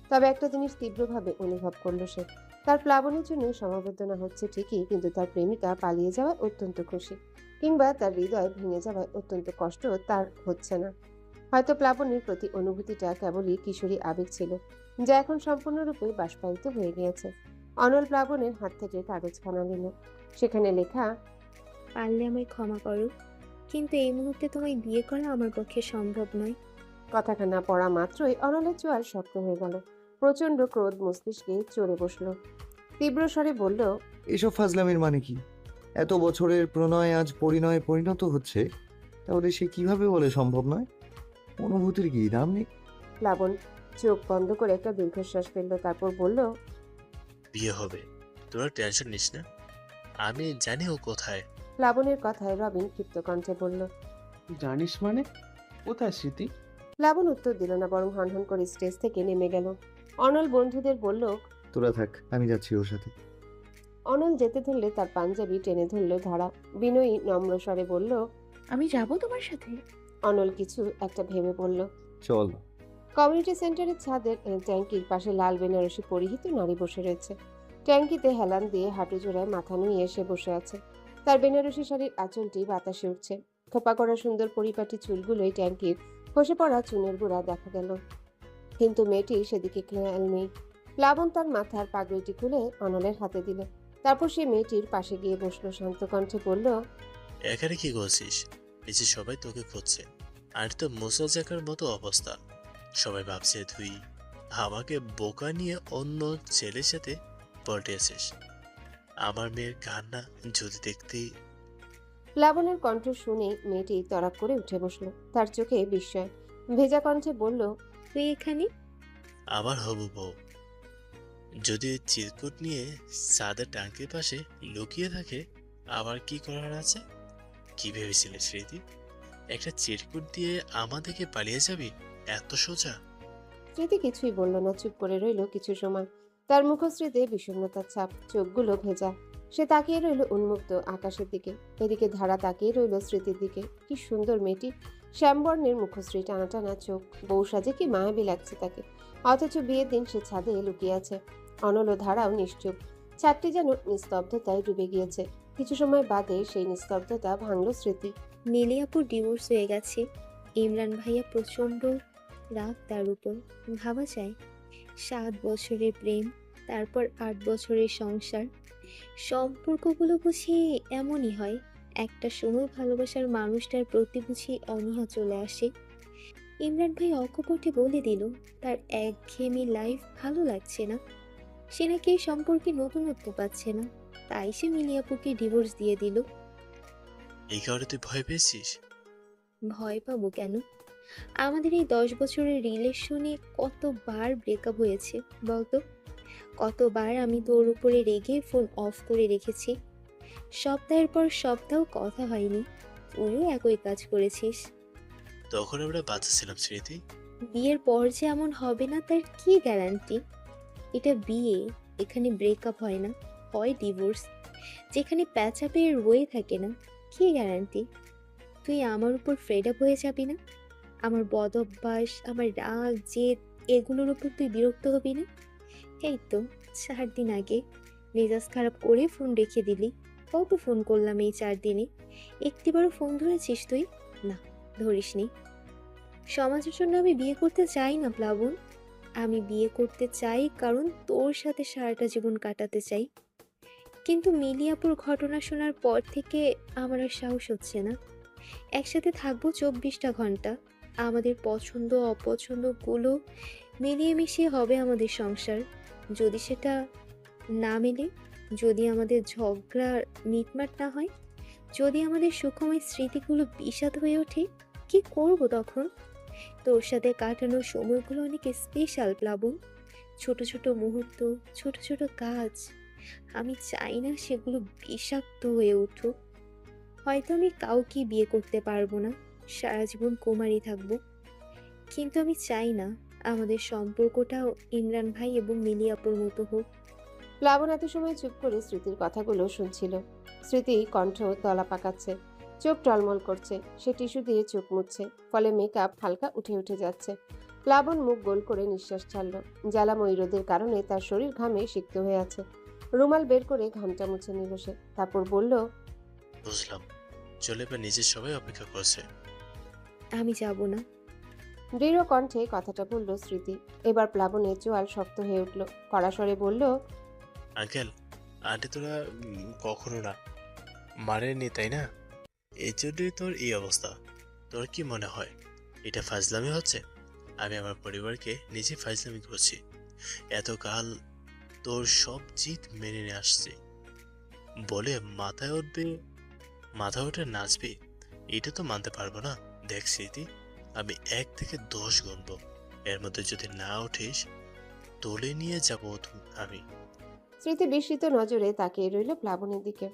তবে একটা জিনিস তীব্রভাবে অনুভব করলো সে, তার প্লাবনের জন্য সমবেদনা হচ্ছে ঠিকই, কিন্তু তার প্রেমিকা পালিয়ে যাওয়ায় অত্যন্ত খুশি, কিংবা তার হৃদয় ভেঙে যাওয়ায় অত্যন্ত কষ্ট তার হচ্ছে না। হয়তো প্লাবনের প্রতি অনুভূতিটা কেবলই কিশোরী আবেগ ছিল, যা এখন সম্পূর্ণরূপে বাষ্পায়িত হয়ে গিয়েছে। অনল প্লাবনের হাত থেকে কাগজখানা নিল। সেখানে লেখা, পারলে আমায় ক্ষমা করো, কিন্তু এই মুহূর্তে তোমায় বিয়ে করা আমার পক্ষে সম্ভব নয়। কথাখানা পড়া মাত্রই অনলের চোয়াল শক্ত হয়ে গেল। প্রচন্ড ক্রোধ মস্তিষ্কে চড়ে বসলো। তীব্র স্বরে বলল, এসব ফাজলামির মানে কি? এত বছরের প্রণয় আজ পরিণয়ে পরিণত হচ্ছে, তাহলে সে কিভাবে বলে সম্ভব নয়? অনুভূতির কি দাম নেই? প্লাবন চোখ বন্ধ করে একটা দীর্ঘশ্বাস ফেললো, তারপর বলল, বিয়ে হবে, তোরা টেনশন নিস না, আমি জানি ও কোথায়। প্লাবনের কথায় রবিন ক্ষিপ্ত কণ্ঠে বলল। জানিস মানে? কোথায় স্মৃতি? প্লাবন উত্তর দিল না, বরং হনহন করে স্টেজ থেকে নেমে গেল। অনল বন্ধুদের বলল। তোরা থাক, আমি যাচ্ছি ওর সাথে। অনল যেতে ধরলে তার পাঞ্জাবি টেনে ধরল ধারা। বিনয়ী নম্র স্বরে বলল, আমি যাব তোমার সাথে? অনল কিছু একটা ভেবে বলল। চল। কমিউনিটি সেন্টারের ছাদের ট্যাঙ্কির পাশে লাল বেনারসি পরিহিত নারী বসে রয়েছে। ট্যাঙ্কিতে হেলান দিয়ে হাঁটু জোড়ায় মাথা নুয়ে সে বসে আছে। তার বেনারসি শাড়ির আঁচলটি বাতাসে উঠছে। খোপা করা সুন্দর পরিপাটি চুলগুলোই ট্যাঙ্কির খসে পড়া চুনের গুঁড়া দেখা গেল, কিন্তু মেয়েটি সেদিকে খেয়াল নেই। প্লাবন তার মাথার পাগড়িটি খুলে অনলের হাতে দিল। তারপর সে মেয়েটির পাশে গিয়ে বসলো। শান্ত কণ্ঠে বলল, এখানে কি করছিস? নিচে সবাই তোকে খুঁজছে, আর তো মোসাজাকার মতো অবস্থা। সবাই ভাবছে তুই আমাকে বোকা নিয়ে অন্য ছেলের সাথে পল্টিয়েছিস। আমার মেয়ের কান্না যদি দেখতেই। প্লাবনের কণ্ঠ শুনে মেয়েটি তড়াক করে উঠে বসলো। তার চোখে বিস্ময়। ভেজা কণ্ঠে বলল, তুই এখানে? আমার হবু বউ যদি ওই চিরকুট নিয়ে সাদা ট্যাঙ্কির পাশে লুকিয়ে থাকে, আবার কি করার আছে? কি ভেবেছিলে স্মৃতি? একটা চিরকুট দিয়ে আমাদেরকে পালিয়ে যাবি এত সোজা? স্মৃতি কিছুই বলল না, চুপ করে রইল কিছু সময়। তার মুখশ্রীতে বিষণ্ণতার ছাপ, চোখগুলো ভেজা। সে তাকিয়ে রইল উন্মুক্ত আকাশের দিকে। এদিকে ধারা তাকিয়ে রইল স্মৃতির দিকে। কি সুন্দর মেয়েটি, শ্যামবর্ণের মুখশ্রী, টানা টানা চোখ, বউ সাজে কি মায়াবী লাগছে তাকে। অথচ বিয়ের দিন সে ছাদে লুকিয়ে আছে। অনল ও ধারাও নিশ্চুপ। ছাদটি যেন নিস্তব্ধতায় ডুবে গিয়েছে। কিছু সময় বাদে সেই নিস্তব্ধতা ভাঙল স্মৃতি। মিলিয়াপুর ডিভোর্স হয়ে গেছে। ইমরান ভাইয়া প্রচন্ড রাগ তার উপর। ভাবা যায়, 7 বছরের প্রেম, তারপর 8 বছরের সংসার। সম্পর্কগুলো বুঝি এমনই হয়। একটা সময় ভালোবাসার মানুষটার প্রতি বুঝি অনীহা চলে আসে। ইমরান ভাই অকপটে বলে দিল তার একঘেয়েমি লাইফ ভালো লাগছে না। সে নাকি এই সম্পর্কে নতুনত্ব পাচ্ছে না, তাই সে মিলিয়াপুকে ডিভোর্স দিয়ে দিল। এই কারণে তুই ভয় পেয়েছিস? ভয় পাবো কেন? আমাদের এই 10 বছরের রিলেশনে কতবার ব্রেকআপ হয়েছে বলতো? কতবার আমি তোর উপরে রেগে ফোন অফ করে রেখেছি। সপ্তাহের পর সপ্তাহ কথা হয়নি। তুইও একই কাজ করেছিস। তখন আমরা বাচ্চা ছিলাম স্মৃতি। বিয়ের পর যে এমন হবে না তার কি গ্যারান্টি? এটা বিয়ে, এখানে ব্রেকআপ হয় না, হয় ডিভোর্স, যেখানে প্যাচাপের রয়ে থাকে না। কি গ্যারান্টি তুই আমার উপর ফেড আপ হয়ে যাবি না? আমার বদ অভ্যাস, আমার রাগ, জেদ, এগুলোর উপর তুই বিরক্ত হবি না? এই তো 4 দিন আগে মেজাজ খারাপ করে ফোন রেখে দিলি। কত ফোন করলাম এই 4 দিনে, একটিবারও ফোন ধরেছিস তুই? না, ধরিসনি। সমাজের জন্য আমি বিয়ে করতে চাই না প্লাবন। আমি বিয়ে করতে চাই কারণ তোর সাথে সারাটা জীবন কাটাতে চাই। কিন্তু মিলিয়াপুর ঘটনা শোনার পর থেকে আমার আর সাহস হচ্ছে না। একসাথে থাকবো 24টা ঘন্টা। আমাদের পছন্দ অপছন্দগুলো মিলিয়ে মিশিয়ে হবে আমাদের সংসার। যদি সেটা না মেলে, যদি আমাদের ঝগড়া মিটমাট না হয়, যদি আমাদের সুখময় স্মৃতিগুলো বিষাদ হয়ে ওঠে, কি করব তখন? তোর সাথে কাটানোর সময়গুলো অনেক স্পেশাল প্লাবন। ছোট ছোট মুহূর্ত, ছোট ছোট কাজ, আমি চাই না সেগুলো বিষাক্ত হয়ে উঠুক। হয়তো আমি কাউকে বিয়ে করতে পারবো না, সারা জীবন কুমারী থাকবো, কিন্তু আমি চাই না আমাদের সম্পর্কটাও ইমরান ভাই এবং মিলিয়াপুর মতো হোক। প্লাবন এত সময় চুপ করে স্মৃতির কথাগুলো শুনছিল। স্মৃতি কণ্ঠ দলা পাকাচ্ছে, চোখ টলমল করছে। সে টিস্যু দিয়ে চোখ মুছছে, ফলে মেকআপ হালকা উঠে উঠে যাচ্ছে। প্লাবন মুখ গোল করে নিঃশ্বাস ছাড়ল। জ্বালাময়ী রোদের কারণে তার শরীর ঘামে সিক্ত হয়ে আছে। রুমাল বের করে ঘামটা মুছে নিল সে। তারপর বলল, বুঝলাম, চলে বা নিজের সবাই অপেক্ষা করছে। আমি যাব না। দৃঢ় কণ্ঠে কথাটা বলল স্মৃতি। এবার প্লাবনের চোয়াল শক্ত হয়ে উঠল। কড়া স্বরে বলল, আঙ্কেল আন্টি তোরা কখনো না মারেনি তাই না? এই জন্যই তোর এই অবস্থা। তোর কি মনে হয় এটা ফাজলামি হচ্ছে? আমি আমার পরিবারকে নিজে ফাজলামি করছি। এতকাল তোর সব জিত মেনে নিয়ে আসছি বলে মাথা উঠে নাচবি, এটা তো মানতে পারবো না। দেখ স্মৃতি, আমি 1 থেকে 10 গুনবো, এর মধ্যে যদি না উঠিস তোলে নিয়ে যাবো আমি। স্মৃতি বিস্মিত নজরে তাকিয়ে রইল প্লাবনের দিকে।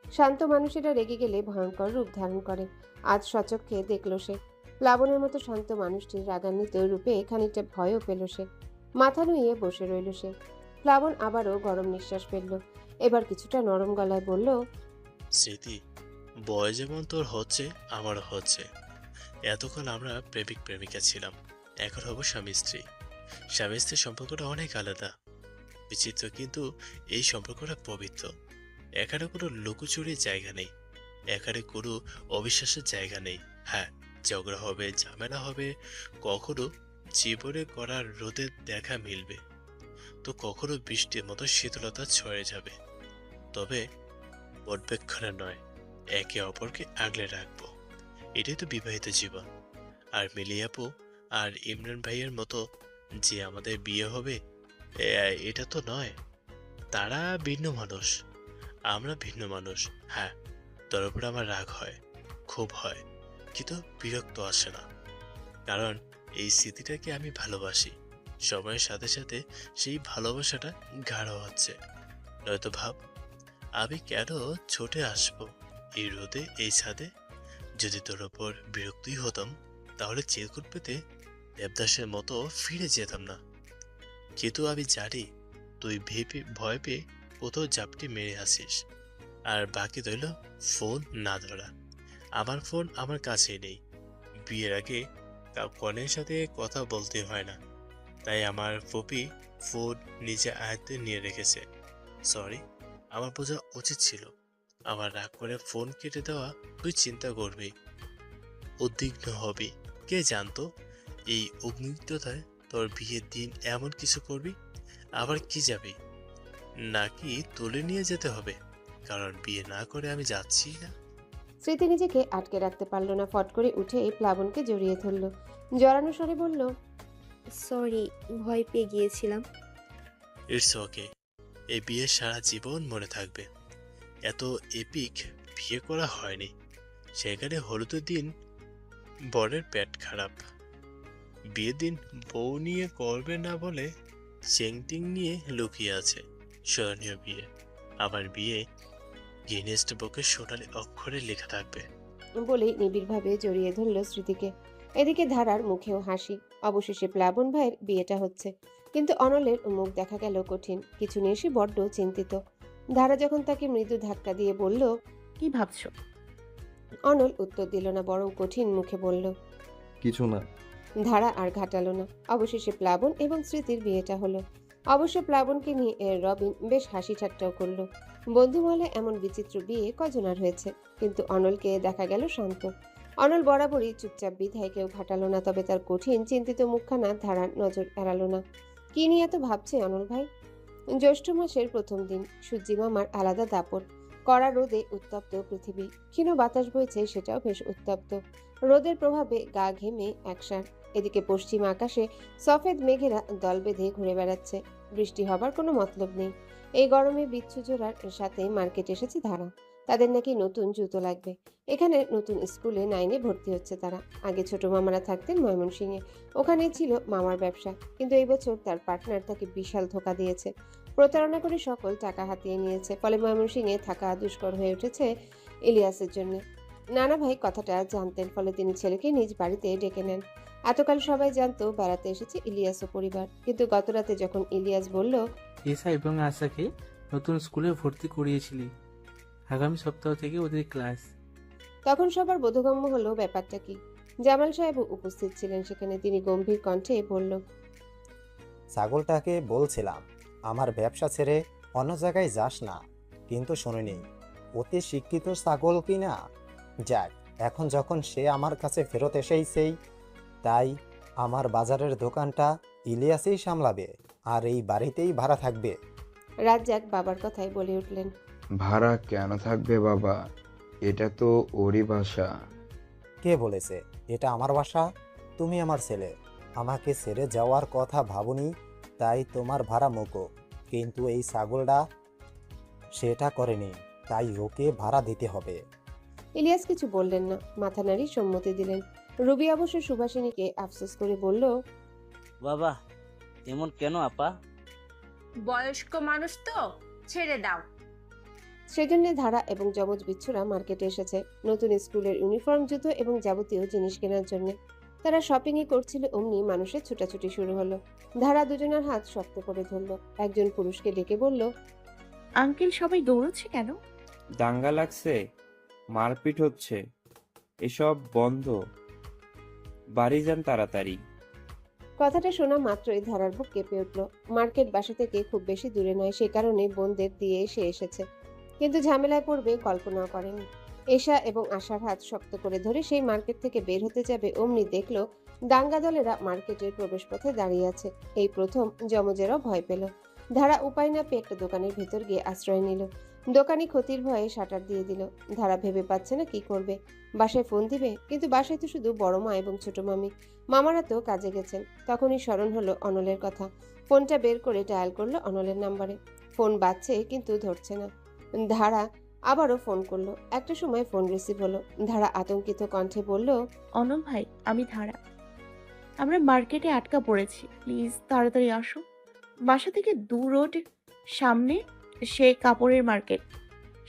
শান্ত মানুষেরা রেগে গেলে ভয়ঙ্কর রূপ ধারণ করে। আজ সচক্ষে দেখল সে। প্লাবনের মতো শান্ত মানুষটির রাগান্বিত রূপে খানিকটা ভয়ও পেল সে। মাথা নুইয়ে বসে রইল সে। প্লাবন আবারও গরম নিঃশ্বাস ফেলল। এবার কিছুটা নরম গলায় বলল, স্মৃতি, বয় যেমন তোর হচ্ছে আমারও হচ্ছে। এতকাল আমরা প্রেমিক প্রেমিকা ছিলাম, এখন হবো স্বামী স্ত্রী। স্বামী স্ত্রীর সম্পর্কটা অনেক আলাদা, বিচিত্র, কিন্তু এই সম্পর্কটা পবিত্র। এখানে কোনো লুকোচুরির জায়গা নেই, এখানে কোনো অবিশ্বাসের জায়গা নেই। হ্যাঁ, ঝগড়া হবে, ঝামেলা হবে, কখনো জীবনে করার রোদের দেখা মিলবে, তো কখনো বৃষ্টির মতো শীতলতা ছড়ে যাবে। তবে পর্যবেক্ষণে নয়, একে অপরকে আগলে রাখবো। এটাই তো বিবাহিত জীবন। আর মিলি আপু আর ইমরান ভাইয়ের মতো যে আমাদের বিয়ে হবে, এটা তো নয়। তারা ভিন্ন মানুষ, আমরা ভিন্ন মানুষ। হ্যাঁ, তোর উপর আমার রাগ হয়, খুব হয়, কিন্তু বিরক্ত আসে না, কারণ এই স্মৃতিটাকে আমি ভালোবাসি। সময়ের সাথে সাথে সেই ভালোবাসাটা গাঢ় হচ্ছে। নয়তো ভাব, আমি কেন ছুটে আসবো এই রোদে, এই ছাদে? যদি তোর ওপর বিরক্তই হতাম, তাহলে চিরকুট পেতে দেবদাসের মতো ফিরে যেতাম না। কিন্তু আমি জানি তুই ভয় পেয়ে কোথাও জাপটি মেরে আসিস। আর বাকি রইল ফোন না ধরা। আমার ফোন আমার কাছেই নেই। বিয়ের আগে কনের সাথে কথা বলতে হয় না, তাই আমার ফুপি ফোন নিজে আয়ত্তে নিয়ে রেখেছে। সরি, আমার বোঝা উচিত ছিল। আমার রাগ করে ফোন কেটে দেওয়া তুই চিন্তা করবি, উদ্বিগ্ন হবি। কে জানতো এই উদ্বিগ্নতায় তোর বিয়ের দিন এমন কিছু করবি। আবার কি যাবি নাকি তুলে নিয়ে যেতে হবে? কারণ বিয়ে না করে আমি যাচ্ছি না। স্মৃতি নিজেকে আটকে রাখতে পারল না। ফট করে উঠে প্লাবনকে জড়িয়ে ধরল। জড়ানো স্বরে বলল, সরি, ভয় পেয়ে গিয়েছিলাম। ইটস ওকে, এই বিয়ে সারা জীবন মনে থাকবে। এত এপিক বিয়ে করা হয়নি। সেখানে হলুদের দিন বরের পেট খারাপ, বিয়ের দিন বউ নিয়ে করবে না বলে চেংটিং নিয়ে লুকিয়ে আছে। স্মরণীয় বিয়ে, আমার বিয়ে গিনেস্ট বুকে সোনালি অক্ষরে লেখা থাকবে। বলেই নিবিড়ভাবে জড়িয়ে ধরল স্মৃতিকে। এদিকে ধারার মুখেও হাসি। অবশেষে প্লাবন ভাইয়ের বিয়েটা হচ্ছে। কিন্তু অনলের মুখ দেখা গেল কঠিন। কিছু নিয়ে সে বড্ড চিন্তিত। ধারা যখন তাকে মৃদু ধাক্কা দিয়ে বলল, কি ভাবছো? অনল উত্তর দিল না, বরং কঠিন মুখে বলল, কিছু না। ধারা আর ঘাটালো না। অবশেষে প্লাবন এবং স্মৃতির বিয়েটা হলো। অবশ্য প্লাবনকে নিয়ে রবিন বেশ হাসি ঠাট্টাও করলো। বন্ধু মহলে এমন বিচিত্র বিয়ে কজন আর হয়েছে। কিন্তু অনলকে দেখা গেল শান্ত। অনল বরাবরই চুপচাপ, বিধায় কেউ ঘাটালো না। তবে তার কঠিন চিন্তিত মুখখানা ধারার নজর এড়ালো না। কি নিয়ে এত ভাবছে অনল ভাই? জ্যৈষ্ঠ মাসের প্রথম দিন, সূর্যি মামার আলাদা দাপট। কড়া রোদে উত্তপ্ত পৃথিবী, ক্ষীণ বাতাস বইছে, সেটাও বেশ উত্তপ্ত। রোদের প্রভাবে গা ঘেমে একসার। এদিকে পশ্চিম আকাশে সফেদ মেঘেরা দল বেঁধে ঘুরে বেড়াচ্ছে। বৃষ্টি হবার কোনো মতলব নেই। এই গরমে বিচ্ছু জোড়ার সাথে মার্কেট এসেছে ধারা। তাদের নাকি নতুন জুতো লাগবে। এখানে নতুন স্কুলে 9-এ ভর্তি হচ্ছে তারা। আগে ছোট মামারা থাকতেন ময়মনসিংহে, ওখানেই ছিল মামার ব্যবসা। কিন্তু এই বছর তার পার্টনার তাকে বিশাল ধোঁকা দিয়েছে। প্রতারণা করে সকল টাকা হাতিয়ে নিয়েছে। ফলে ময়মনসিংহে থাকা দুষ্কর হয়ে উঠেছে ইলিয়াসের জন্য। নানা ভাই কথাটা জানতেন, ফলে তিনি ছেলেকে নিজ বাড়িতে ডেকে নেন। এতকাল সবাই জানতো বেড়াতে এসেছে ইলিয়াস ও পরিবার। কিন্তু গতরাতে যখন ইলিয়াস বলল, এসা এবং আশাকে নতুন স্কুলে ভর্তি করিয়েছিলি, আগামী সপ্তাহ থেকে ওদের ক্লাস। তখন সবার বোধগম্য হলো ব্যাপারটা কি। জামাল সাহেব উপস্থিত ছিলেন সেখানে। তিনি গম্ভীর কণ্ঠে বলল, ছাগলটাকে বলছিলাম আমার ব্যবসা ছেড়ে অন্য জায়গায় যাস না, কিন্তু শুনিনি। অতি শিক্ষিত ছাগল কিনা। যাক, এখন যখন সে আমার কাছে ফেরত এসেইছেই, তাই আমার বাজারের দোকানটা ইলিয়াসই সামলাবে, আর এই বাড়িতেই ভাড়া থাকবে। রাজ্জাক বাবার কথায় বলে উঠলেন, ভাড়া কেন থাকবে বাবা? এটা তো ওরই বাসা। কে বলেছে এটা আমার বাসা? তুমি আমার ছেলে, আমাকে ছেড়ে যাওয়ার কথা ভাবুনি, তাই তোমার ভাড়া মুকো। কিন্তু এই ছাগলটা সেটা করেনি, তাই ওকে ভাড়া দিতে হবে। ইলিয়াস কিছু বললেন না, মাথা নাড়ি সম্মতি দিলেন। রবি অবশ্য সুভাষিনীকে আফসোস করে বলল, বাবা এমন কেন আপা? বয়স্ক মানুষ তো, ছেড়ে দাও। সেজন্য ধারা এবং যমজ বিচ্ছুরা মার্কেটে এসেছে নতুন স্কুলের ইউনিফর্ম, জুতো এবং যাবতীয় জিনিস কেনার জন্য। তারা শপিংই করছিল, অমনি মানুষের ছুটাছুটি শুরু হলো। ধারা দুজনের হাত শক্ত করে ধরল। একজন পুরুষকে ডেকে বলল, আঙ্কেল, সবাই দৌড়চ্ছে কেন? দাঙ্গা লাগছে, মারপিট হচ্ছে, এসব বন্ধ, বাড়ি যান তাড়াতাড়ি। কথাটা শোনা মাত্রই ধারার বুক কেঁপে উঠল। মার্কেট বাসা থেকে খুব বেশি দূরে নয়, সে কারণে বোনদের দিয়ে সে এসেছে, কিন্তু ঝামেলায় পড়বে কল্পনাও করেনি। এশা এবং আশার হাত শক্ত করে ধরে সেই মার্কেট থেকে বের হতে যাবে, অমনি দেখলো দাঙ্গা দলেরা মার্কেটের প্রবেশপথে দাঁড়িয়ে আছে। এই প্রথম যমজেরাও ভয় পেল। ধারা উপায় না পেয়ে একটা দোকানের ভেতর গিয়ে আশ্রয় নিল। দোকানি ক্ষতির ভয়ে শাটার দিয়ে দিল। ধারা ভেবে পাচ্ছে না কি করবে। বাসায় ফোন দিবে, কিন্তু বাসায় তো শুধু বড় মা এবং ছোট মামি, মামারা তো কাজে গেছেন। তখনই স্মরণ হলো অনলের কথা। ফোনটা বের করে ডায়াল করলো অনলের নাম্বারে। ফোন বাজছে কিন্তু ধরছে না। ধারা আবারও ফোন করলো। একটা সময় ফোন রিসিভ হলো। ধারা আতঙ্কিত কণ্ঠে বলল, অনল ভাই, আমি ধারা। আমরা মার্কেটে আটকা পড়েছি, প্লিজ তাড়াতাড়ি আসো। বাসা থেকে 2 রোড সামনে সে কাপড়ের মার্কেট,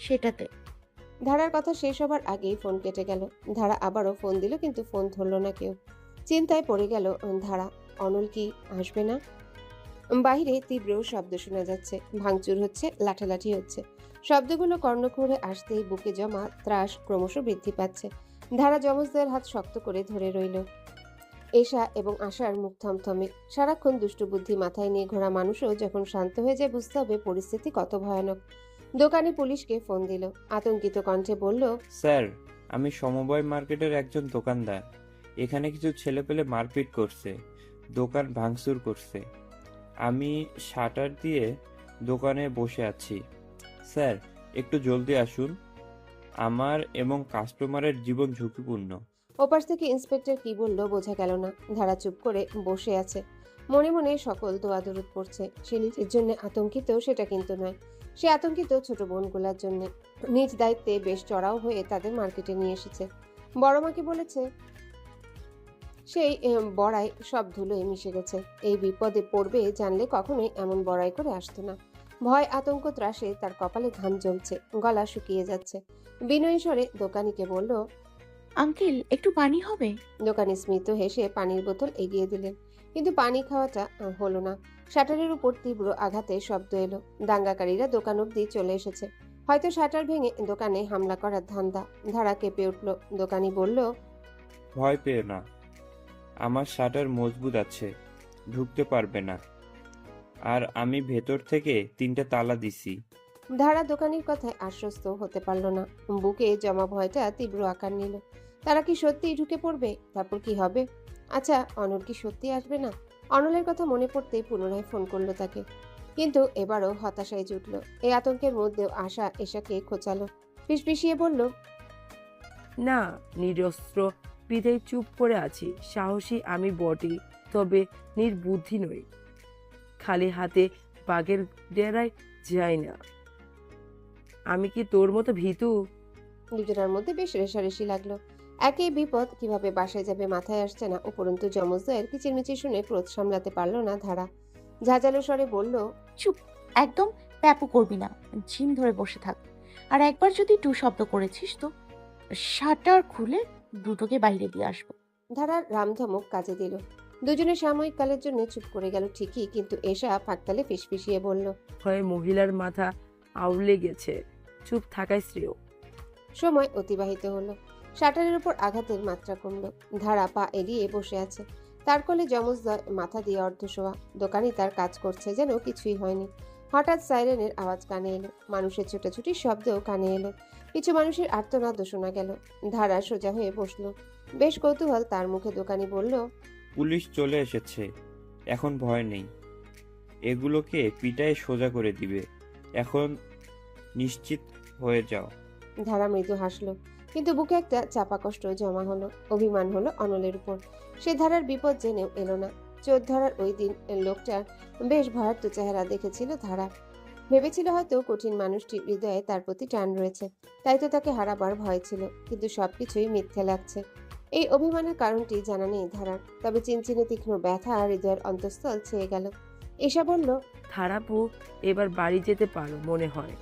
সেটাতে। ধারার কথা শেষ হবার আগেই ফোন কেটে গেল। ধারা আবারও ফোন দিল, কিন্তু ফোন ধরলো না কেউ। চিন্তায় পড়ে গেল ধারা। অনল কি আসবে না? বাইরে তীব্র শব্দ শোনা যাচ্ছে, ভাঙচুর হচ্ছে, লাঠালাঠি হচ্ছে। শব্দগুলো কর্ণকুহরে আসতেই বুকে জমা ত্রাস ক্রমশ বৃদ্ধি পাচ্ছে। ধারা যমজদের হাত শক্ত করে ধরে রইল। এশা এবং আশার মুখ থমথমে। সারাক্ষণ দুষ্টবুদ্ধি মাথায় নিয়ে ঘোরা মানুষও যখন শান্ত হয়ে যায়, বুঝতে হবে পরিস্থিতি কত ভয়ানক। দোকানি পুলিশকে ফোন দিল। আতঙ্কিত কণ্ঠে বলল, স্যার, আমি সমবায় মার্কেটের একজন দোকানদার। এখানে কিছু ছেলেপেলে মারপিট করছে, দোকান ভাঙচুর করছে। আমি শাটার দিয়ে দোকানে বসে আছি। স্যার, একটু জলদি আসুন, আমার এবং কাস্টমারের জীবন ঝুঁকিপূর্ণ। ওপাশ থেকে ইন্সপেক্টর কি বলল বোঝা গেল না। ধারা চুপ করে বসে আছে। মনে মনে সকল দোয়া দরুদ পড়ছে। সে নিজের জন্য আতঙ্কিত সেটা কিন্তু নয়, সে আতঙ্কিত ছোট বোনগুলার জন্য। নিজ দায়িত্বে বেশ চড়াও হয়ে তাদের মার্কেটে নিয়ে এসেছে। বড় মাকে বলেছে সেই বড়াই সব ধুলোয় মিশে গেছে। এই বিপদে পড়বে জানলে কখনোই এমন বড়াই করে আসতো না। ভয় আতঙ্ক ত্রাসে তার কপালে ঘাম জমছে, গলা শুকিয়ে যাচ্ছে। বিনয়ী স্বরে দোকানিকে বলল, আঙ্কেল, একটু পানি হবে? দোকানি স্মিত হেসে পানির বোতল এগিয়ে দিলেন, কিন্তু পানি খাওয়াটা হলো না। শাটারের উপর তীব্র আঘাতে শব্দ এলো। দাঙ্গাকারীরা দোকান অব্দি চলে এসেছে। হয়তো শাটার ভেঙে দোকানে হামলা করার ধান্দা। ধারা কেঁপে উঠল। দোকানি বলল, ভয় পেও না, আমার শাটার মজবুত আছে, ঢুকতে পারবে না। আর আমি ভেতর থেকে 3টা তালা দিছি। ধারা দোকানির কথায় আশ্বস্ত হতে পারল না। বুকে জমা ভয়টা তীব্র আকার নিল। তারা কি সত্যিই ঢুকে পড়বে? তারপর কি হবে? আচ্ছা, অনল কি সত্যি আসবে না? অনলের কথা মনে পড়তেই পুনরায় ফোন করলো তাকে, কিন্তু এবারও হতাশায় জুটল। এই আতঙ্কের মধ্যেও আশা এশাকে খোঁচালো, ফিসফিসিয়ে বলল, না, নিরস্ত্র বিধায় চুপ করে আছি। সাহসী আমি বটে, তবে নির্বুদ্ধি নই। খালি হাতে বাঘের ডেরায় যাই না। আমি কি তোর মতো ভীতু? দুজনের মধ্যে বেশ রেশারেশি লাগলো। একই বিপদ, কিভাবে বাসায় যাবে মাথায় আসছে না। উপরন্তু যমজদের কিচিরমিচির শুনে ক্রোধ সামলাতে পারলো না ধারা। ঝাঁঝালো স্বরে বলল, চুপ, একদম প্যাপু করবি না, ঝিম ধরে বসে থাক। আর একবার যদি টু শব্দ করেছিস তো শাটার খুলে দুটোকে বাইরে দিয়ে আসবো। ধারার রামধমক কাজে দিল। দুজনে সাময়িক কালের জন্য চুপ করে গেল ঠিকই, কিন্তু এশা ফাঁকতালে ফিসফিসিয়ে বলল, ভয়ে মহিলার মাথা আউলে গেছে, চুপ থাকাই শ্রেয়। সময় অতিবাহিত হলো। শাটারের উপর আঘাতের মাত্রা কমল। ধারা পা এড়িয়ে বসে আছে। তার কোলে যমজদ্বয় মাথা দিয়ে অর্ধশোয়া। দোকানি তার কাজ করছে যেন কিছুই হয়নি। হঠাৎ সাইরেনের আওয়াজ কানে এলো। মানুষের ছোটাছুটির শব্দও কানে এলো। কিছু মানুষের আর্তনাদও শোনা গেল। ধারা সোজা হয়ে বসলো। বেশ কৌতূহল তার মুখে। দোকানি বলল, পুলিশ চলে এসেছে, এখন ভয় নেই। এগুলোকে পিটায় সোজা করে দিবে। এখন নিশ্চিত হয়ে যাও। ধারা মৃদু হাসলো, কিন্তু বুকে একটা চাপা কষ্ট জমা হলো। অভিমান হলো অনলের উপর। সে ধারার বিপদ জেনেও এলো না। চোর ধরার ওই দিন লোকটার বেশ ভয়ার্ত চেহারা দেখেছিল ধারা। ভেবেছিল হয়তো কঠিন মানুষটির হৃদয়ে তার প্রতি টান রয়েছে, তাই তো তাকে হারাবার ভয় ছিল। কিন্তু সবকিছুই মিথ্যে লাগছে। এই অভিমানের কারণটি জানা নেই ধারার, তবে চিনচিনে তীক্ষ্ণ ব্যথা হৃদয়ের অন্তঃস্থল ছেয়ে গেল। এসা বলল, ধারাপু, এবার বাড়ি যেতে পারো মনে হয়।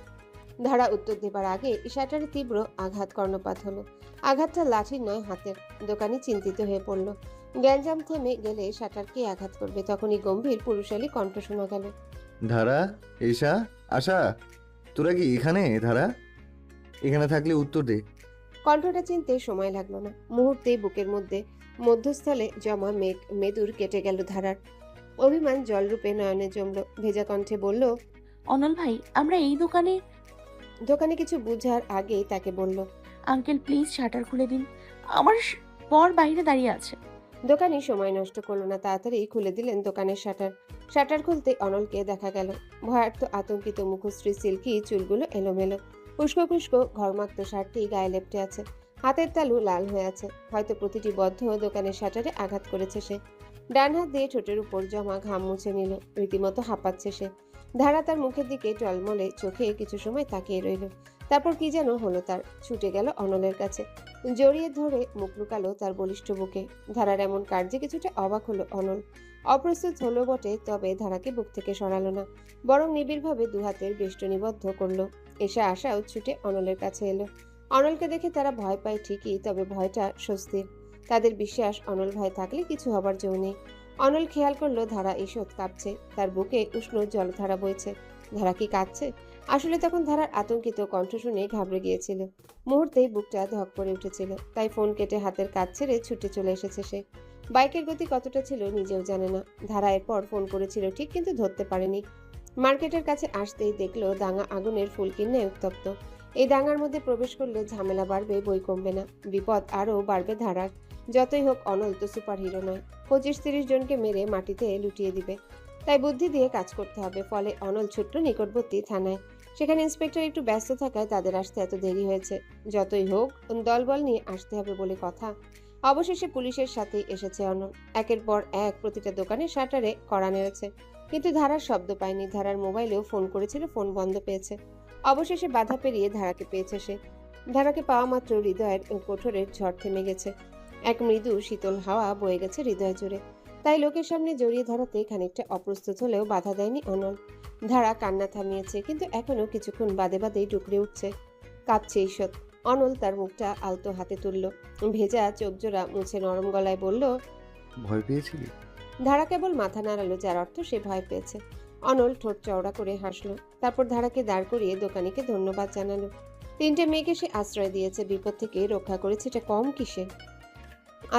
ধারা উত্তর দেবার আগে শাটারে তীব্র আঘাত কর্ণপাত হলো। আঘাতটা লাঠির নয়, হাতের। দোকানি চিন্তিত হয়ে পড়ল। গ্যাঞ্জাম থেমে গেলে শাটার কে আঘাত করবে? তখনই গম্ভীর পুরুষালী কণ্ঠ শোনা গেল। ধারা, এসা, আশা, তোরা কি এখানে? ধারা, এখানে থাকলে উত্তর দে। কণ্ঠটা চিনতে সময় লাগলো না। মুহূর্তেই বুকের মধ্যে মধ্যস্থলে জমা মেঘ মেদুর কেটে গেল ধারার। অভিমান জলরূপে নয়নে জমল। ভেজা কণ্ঠে বলল, অনল ভাই, আমরা এই দোকানে। দোকানে কিছু বুঝার আগেই তাকে বলল, আঙ্কেল প্লিজ শাটার খুলে দিন, আমার বর বাইরে দাঁড়িয়ে আছে। দোকানি সময় নষ্ট করলো না, তাড়াতাড়ি খুলে দিলেন দোকানের শাটার। শাটার খুলতে অনলকে দেখা গেল। ভয়ার্থ আতঙ্কিত মুখশ্রী, সিল্কি চুলগুলো এলোমেলো। উস্কো খুস্কো ঘরমাক্ত শার্টটি গায়ে লেপটে আছে। হাতের তালু লাল হয়ে আছে। হয়তো প্রতিটি বদ্ধ দোকানের শাটারে আঘাত করেছে সে। ডান হাত দিয়ে ঠোঁটের উপর জমা ঘাম মুছে নিল। রীতিমতো হাঁপাচ্ছে সে। ধারা তার মুখের দিকে টলমলে চোখে কিছু সময় তাকিয়ে রইল। তারপর কি যেন হলো তার। ছুটে গেল অনলের কাছে, জড়িয়ে ধরে মুখ লুকালো তার বলিষ্ঠ বুকে। ধারার এমন কার্যে কিছুটা অবাক হলো অনল। অপ্রস্তুত হলো বটে, তবে ধারাকে বুক থেকে সরালো না, বরং নিবিড়ভাবে দুহাতের বেষ্টনীবদ্ধ করলো। এসে আশাও ছুটে অনলের কাছে এলো। অনলকে দেখে তারা ভয় পায় ঠিকই, তবে ভয়টা স্বস্তির। তাদের বিশ্বাস অনল ভাই থাকলে কিছু হবার জো নেই। অনল খেয়াল করলো ধারা ঈষৎ কাঁপছে। তার বুকে উষ্ণ জলধারা বইছে। ধারা কি কাঁদছে? আসলে তখন ধারার আতঙ্কিত কণ্ঠ শুনে ঘাবড়ে গিয়েছিল। মুহূর্তেই বুকটা ধক করে উঠেছিল। তাই ফোন কেটে হাতের কাজ ছেড়ে ছুটে চলে এসেছে সে। বাইকের গতি কতটা ছিল নিজেও জানে না। ধারা এরপর ফোন করেছিল ঠিক, কিন্তু ধরতে পারেনি। মার্কেটের কাছে আসতেই দেখলো দাঙ্গা আগুনের ফুলকিন্নে উত্তপ্ত। এই দাঙ্গার মধ্যে প্রবেশ করলে ঝামেলা বাড়বে, বই কমবে না। বিপদ আরও বাড়বে ধারার। যতই হোক অনল তো সুপার হিরো নয়। 25-30 জনকে মেরে মাটিতে লুটিয়ে দিবে। তাই বুদ্ধি দিয়ে কাজ করতে হবে। ফলে অনল ছুটল নিকটবর্তী থানায়। সেখানে ইন্সপেক্টর একটু ব্যস্ত থাকায় তাদের আসতে এত দেরি হয়েছে। যতই হোক দলবল নিয়ে আসতে হবে বলে কথা। অবশেষে পুলিশের সাথেই এসেছে অনল। একের পর এক প্রতিটা দোকানে শাটারে কড়া নেড়েছে, কিন্তু ধারার শব্দ পায়নি। ধারার মোবাইলেও ফোন করেছিল, ফোন বন্ধ পেয়েছে। অবশেষে বাধা পেরিয়ে ধারাকে পেয়েছে সে। ধারাকে পাওয়া মাত্র হৃদয়ের কোঠরের ঝড় থেমে গেছে। এক মৃদু শীতল হাওয়া বয়ে গেছে হৃদয় জুড়ে। তাই লোকের সামনে জড়িয়ে ধরাতে খানিকটা অপ্রস্তুত হলেও বাধা দেয়নি অনল। ধারা কান্না থামিয়েছে, কিন্তু এখনো কিছুক্ষণ বাদে বাদেই টুকরে উঠছে, কাঁপছে ঈষৎ। অনল তার মুখটা আলতো হাতে তুলল। ভেজা চোখ জোড়া মুছে নরম গলায় বলল, ভয় পেয়েছিলি? ধারা কেবল মাথা নাড়ালো, যার অর্থ সে ভয় পেয়েছে। অনল ঠোঁট চওড়া করে হাসলো। তারপর ধারাকে দাঁড় করিয়ে দোকানিকে ধন্যবাদ জানালো। 3টে মেয়েকে সে আশ্রয় দিয়েছে, বিপদ থেকে রক্ষা করেছে, এটা কম কিসে?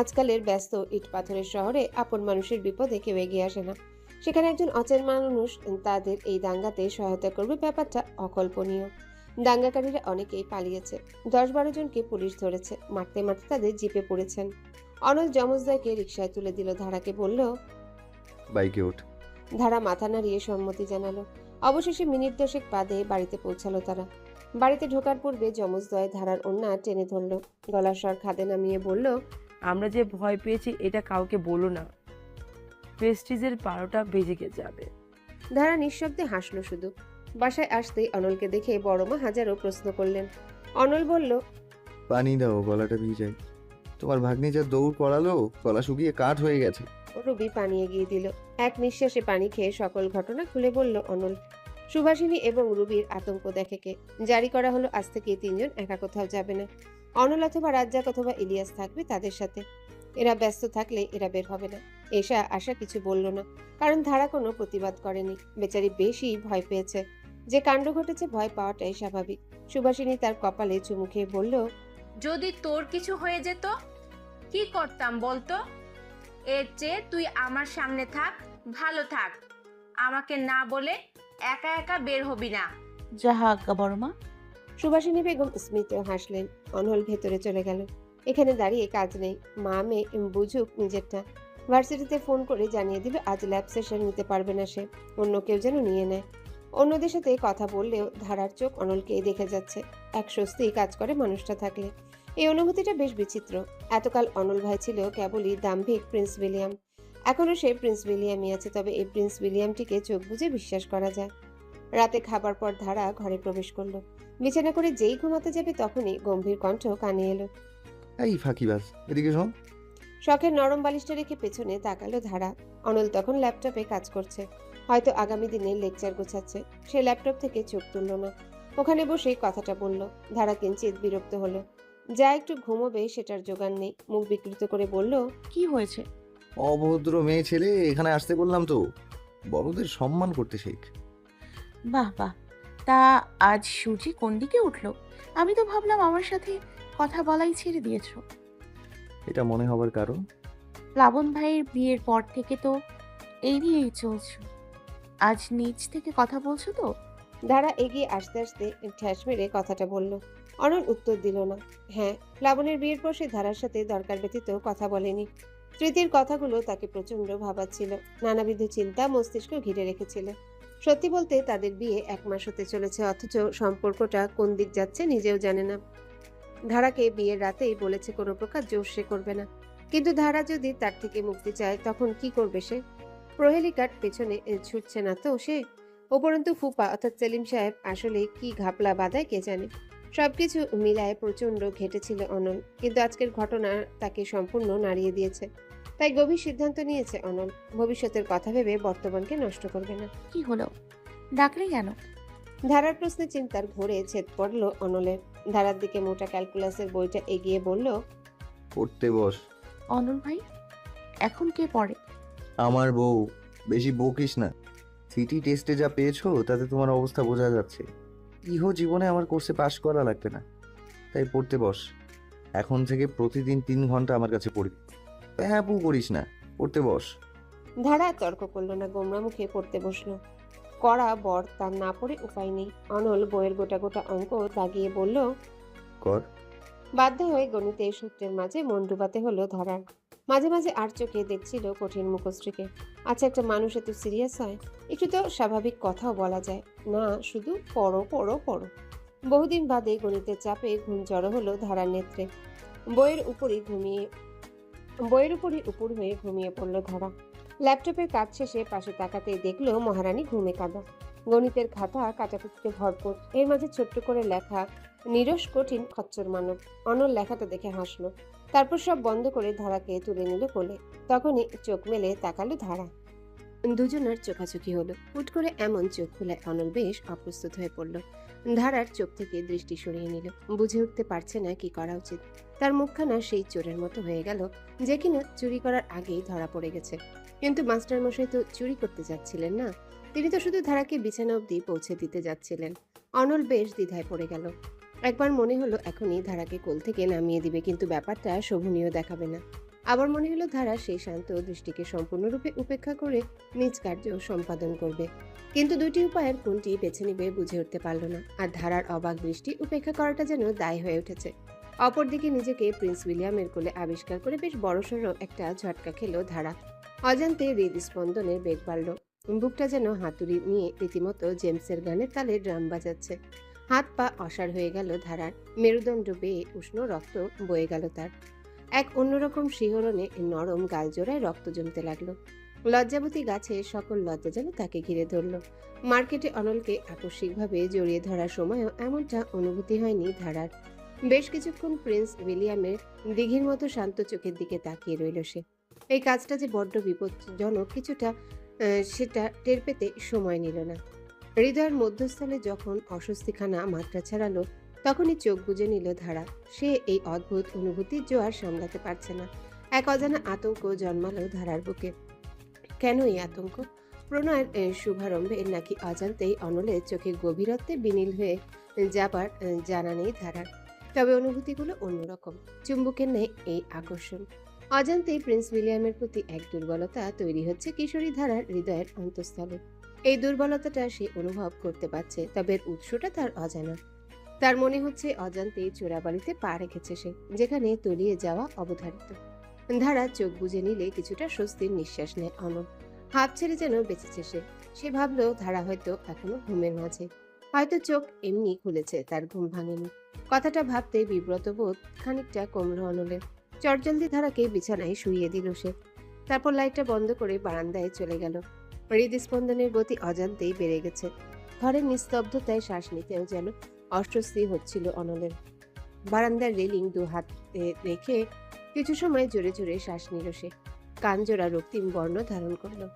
আজকালের ব্যস্ত ইট পাথরের শহরে আপন মানুষের বিপদে কেউ এগিয়ে আসে না। সেখানে একজন অচেনা মানুষ তাদের এই দাঙ্গাতে সহায়তা করবে, ব্যাপারটা অকল্পনীয়। দাঙ্গাকারীরা অনেকেই পালিয়েছে। 10-12 জনকে পুলিশ ধরেছে। মারতে মারতে তাদের জিপে পড়েছেন। অনল যমজদাকে রিকশায় তুলে দিল। ধারাকে বলল, বাইকে ওঠ। ধারা মাথা নাড়িয়ে সম্মতি জানালো। অবশেষে মিনিট 10 বাদে বাড়িতে পৌঁছালো তারা। বাড়িতে ঢোকার পূর্বে যমজদয় ধারার ওন্না টেনে ধরল। গলার স্বর খাদে নামিয়ে বলল, আমরা যে ভয় পেয়েছি এটা কাউকে বলো না, প্রেস্টিজের 12টা বেজে যাবে। ধারা নিঃশব্দে হাসলো শুধু। বাসায় আসতেই অনলকে দেখে বড়মা হাজারো প্রশ্ন করলেন। অনল বলল, পানি দাও, গলাটা ভিজাই। তোমার ভাগ্নি যা দৌড় করালো, গলা শুকিয়ে কাঠ হয়ে গেছে। রুবি পানি এগিয়ে দিল। এক নিঃশ্বাসে পানি খেয়ে সকল ঘটনা খুলে বলল অনল। সুভাষিনী এবং রুবির আতঙ্ক দেখে কে। জারি করা হলো আজ থেকে 3 জন একা কোথাও যাবে না। অনল অথবা রাজ্জাক অথবা ইলিয়াস থাকবে তাদের সাথে। এরা ব্যস্ত থাকলে এরা বের হবে না। এসা আশা কিছু বলল না, কারণ ধারা কোনো প্রতিবাদ করেনি। বেচারি বেশি ভয় পেয়েছে। যে কাণ্ড ঘটেছে ভয় পাওয়াটাই স্বাভাবিক। সুভাষিনী তার কপালে চুমু খেয়ে বলল, যদি তোর কিছু হয়ে যেত কি করতাম বলতো? এর চেয়ে তুই আমার সামনে থাক, ভালো থাক। আমাকে না বলে একা একা বের হবি না। যাহা আজ্ঞা বড়মা। সুভাষিনী বেগম স্মিত হাসলেন। অনল ভেতরে চলে গেল। এখানে দাঁড়িয়ে কাজ নেই, মা মেয়ে বুঝুক নিজেরটা। ভার্সিটিতে ফোন করে জানিয়ে দিল আজ ল্যাব সেশন নিতে পারবে না সে, অন্য কেউ যেন নিয়ে নেয়। অন্যদের সাথে কথা বললেও ধারার চোখ অনলকে দেখে যাচ্ছে। এক স্বস্তি কাজ করে মানুষটা থাকলে। এই অনুভূতিটা বেশ বিচিত্র। এতকাল অনল ভাই ছিল কেবলই দাম্ভিক প্রিন্স উইলিয়াম। এখনও সে প্রিন্স উইলিয়ামই আছে, তবে এই প্রিন্স উইলিয়ামটিকে চোখ বুজে বিশ্বাস করা যায়। রাতে খাবার পর ধারা ঘরে প্রবেশ করলো। বিছানা করে যেই ঘুমাতে যাবে তখনই গম্ভীর কণ্ঠ কানে এলো। এই ফাঁকিবাজ, এদিকে শোন। শখের নরম বালিশটা রেখে পেছনে তাকালো ধারা। অনল তখন ল্যাপটপে কাজ করছে, হয়তো আগামী দিনের লেকচার গোছাচ্ছে। সে ল্যাপটপ থেকে চোখ তুলল না, ওখানে বসেই কথাটা বলল। ধারা কিঞ্চিত বিরক্ত হলো। যা একটু ঘুমোবে সেটার জোগান নেই। মুখ বিকৃত করে বলল, কি হয়েছে? অভদ্র মেয়ে ছেলে, এখানে আসতে বললাম তো। বড়দের সম্মান করতে শেখ। বাহ বাহ, তা আজ সূর্যি কোন দিকে উঠলো? আমি তো ভাবলাম আমার সাথে কথা বলাই ছেড়ে দিয়েছো। এটা মনে হবার কারণ? প্লাবন ভাইয়ের বিয়ের পর থেকে তো এই নিয়েই চলছো। আজ নিজ থেকে কথা বলছো তো? ধারা এগিয়ে আসতে আসতে ঠ্যাস মেরে কথাটা বলল। অনল উত্তর দিল না। হ্যাঁ, প্লাবনের বিয়ের পর সে ধারার সাথে দরকার ব্যতীত কথা বলেনি। স্মৃতির কথাগুলো তাকে প্রচন্ড ভাবাচ্ছিল। নানাবিধ চিন্তা মস্তিষ্ক ঘিরে রেখেছিল। সত্যি বলতে তাদের বিয়ে 1 মাস হতে চলেছে, অথচ সম্পর্কটা কোন দিক যাচ্ছে নিজেও জানে না। ধারাকে বিয়ের রাতেই বলেছে কোনো প্রকার জোর সে করবে না, কিন্তু ধারা যদি তার থেকে মুক্তি চায় তখন কি করবে সে? প্রহেলিকার পেছনে ছুটছে না তো সে? উপরন্তু ফুপা অর্থাৎ সেলিম সাহেব আসলে কি ঘাপলা বাঁধায় কে জানে। সবকিছু মিলায় প্রচন্ড ঘেটেছিল অনল, কিন্তু আজকের ঘটনা তাকে সম্পূর্ণ নাড়িয়ে দিয়েছে। তাই গভীর সিদ্ধান্ত নিয়েছে অনল, ভবিষ্যতের কথা ভেবে বর্তমানকে নষ্ট করবে না। কি হলো, ডাকলে কেন? ধারার প্রশ্নে চিন্তার ঘোরে ছেদ পড়ল অনলের। ধারার দিকে মোটা ক্যালকুলাসের বইটা এগিয়ে বলল, পড়তে বস। অনল ভাই, এখন কে পড়ে? আমার বউ। বেশি বকিস না। সিটি টেস্টে যা পেয়েছো তাতে তোমার অবস্থা বোঝা যাচ্ছে। ইহ জীবনে আমার কোর্সে পাশ করা লাগবে না, তাই পড়তে বস। এখন থেকে প্রতিদিন 3 ঘন্টা আমার কাছে পড়বি। প্যাপু করিস না, পড়তে বস। ধারা তর্ক করলো না, গোমরা মুখে পড়তে বসলো। কড়া বর, তার না পড়ে উপায় নেই। অনল বইয়ের গোটা গোটা অঙ্ক দাগিয়ে বলল, কর। বাধ্য হয়ে গণিতের সূত্রের মাঝে মন ডুবাতে হলো ধারার। মাঝে মাঝে আর চোখে দেখছিল কঠিন মুখশ্রীকে। আচ্ছা, একটা মানুষ এত সিরিয়াস হয়? একটু তো স্বাভাবিক কথাও বলা যায় না, শুধু পড়ো পড়ো পড়ো। বহুদিন বাদে গণিতের চাপে ঘুম জড়ো হলো ধারার নেত্রে। বইয়ের উপরই উপর হয়ে ঘুমিয়ে পড়ল ধারা। ল্যাপটপের কাজ শেষে পাশে তাকাতেই দেখলো মহারানী ঘুমে কাঁদা। গণিতের খাতা কাটাকুটিতে ভরপুর, এর মাঝে ছোট্ট করে লেখা নিরস কঠিন খচ্চর মানব। অনল লেখাটা দেখে হাসলো, তারপর সব বন্ধ করে ধারাকে তুলে নিল কোলে। তখনই চোখ মেলে তাকালো ধারা। দুজনের চোখাচোখি হলো। হুট করে এমন চোখ খোলায় অনল বেশ অপ্রস্তুত হয়ে পড়ল। ধারার চোখ থেকে দৃষ্টি সরিয়ে নিল, বুঝে উঠতে পারছে না কি করা উচিত। তার মুখখানা সেই চোরের মতো হয়ে গেল যে কিনা চুরি করার আগেই ধরা পড়ে গেছে। কিন্তু মাস্টার মশাই তো চুরি করতে যাচ্ছিলেন না, তিনি তো শুধু ধারাকে বিছানা অবধি পৌঁছে দিতে যাচ্ছিলেন। অনল বেশ দ্বিধায় পড়ে গেল। একবার মনে হলো এখনই ধারাকে কোল থেকে নামিয়ে দিবে, কিন্তু ব্যাপারটা শোভনীয় দেখাবে না। আবার মনে হলো ধারা সেই শান্ত দৃষ্টিকে সম্পূর্ণরূপে উপেক্ষা করে নিজ কার্য সম্পাদন করবে। কিন্তু দুটি উপায়ের কোনটি বেছে নিবে বুঝে উঠতে পারল না। আর ধারার অবাক দৃষ্টি উপেক্ষা করাটা যেন দায় হয়ে উঠেছে। অপরদিকে নিজেকে প্রিন্স উইলিয়ামের কোলে আবিষ্কার করে বেশ বড়সড় একটা ঝটকা খেল ধারা। অজান্তে হৃদস্পন্দনের বেগ বাড়ল। বুকটা যেন হাতুড়ি নিয়ে রীতিমতো জেমসের গানের তালে ড্রাম বাজাচ্ছে। হাত পা অসাড় হয়ে গেল ধারার, মেরুদণ্ড বেয়ে উষ্ণ রক্ত বয়ে গেল তার। এক অন্যরকম শিহরণে নরম গালজোড়ায় রক্ত জমতে লাগলো। লজ্জাবতী গাছে সকল লজ্জা যেন তাকে ঘিরে ধরল। মার্কেটে অনলকে আকস্মিকভাবে জড়িয়ে ধরার সময়ও এমনটা অনুভূতি হয়নি ধারার। বেশ কিছুক্ষণ প্রিন্স উইলিয়ামের দিঘির মতো শান্ত চোখের দিকে তাকিয়ে রইল সে। এই কাজটা যে বড্ড বিপজ্জনক কিছুটা সেটা টের পেতে সময় নিল না। হৃদয়ের মধ্যস্থলে যখন অস্বস্তিখানা মাত্রা ছাড়ালো, তখনই চোখ বুজে নিল ধারা। সে এই অদ্ভুত অনুভূতির জোয়ার সামলাতে পারছে না। এক অজানা আতঙ্ক জন্মালো ধারার বুকে। কেন এই আতঙ্ক? প্রণয়ের শুভারম্ভে নাকি অজান্তেই অনলের চোখে গভীরত্বে বিনীল হয়ে যাবার জানা নেই ধারার। তবে অনুভূতিগুলো অন্যরকম, চুম্বকের ন্যায় এই আকর্ষণ। অজান্তেই প্রিন্স উইলিয়ামের প্রতি এক দুর্বলতা তৈরি হচ্ছে কিশোরী ধারার হৃদয়ের অন্তঃস্থলে। এই দুর্বলতাটা সে অনুভব করতে পারছে, তবে এর উৎসটা তার অজানা। তার মনে হচ্ছে অজান্তেই চোরাবালিতে পা রেখেছে সে, যেখানে তলিয়ে যাওয়া অবধারিত। ধারা চোখ বুজে নিলে কিছুটা স্বস্তির নিঃশ্বাস নেয় অনল। হাত ছেড়ে যেন বেঁচেছে সে। সে ভাবলো ধারা হয়তো এখনো ঘুমের মাঝে, হয়তো চোখ এমনি খুলেছে, তার ঘুম ভাঙেনি। কথাটা ভাবতে বিব্রত বোধ খানিকটা কমলো অনলের। চটজলদি ধারাকে বিছানায় শুইয়ে দিল সে। তারপর লাইটটা বন্ধ করে বারান্দায় চলে গেল। হৃদস্পন্দনের গতি অজান্তেই বেড়ে গেছে। ঘরের নিস্তব্ধতায় শ্বাস নিতেও যেন অস্বস্তি হচ্ছিল অনলের। বারান্দার রেলিং দু হাতে রেখে কিছু সময় জোরে জোরে শ্বাস নিল সে। কানজোড়া রক্তিম বর্ণ ধারণ করলো।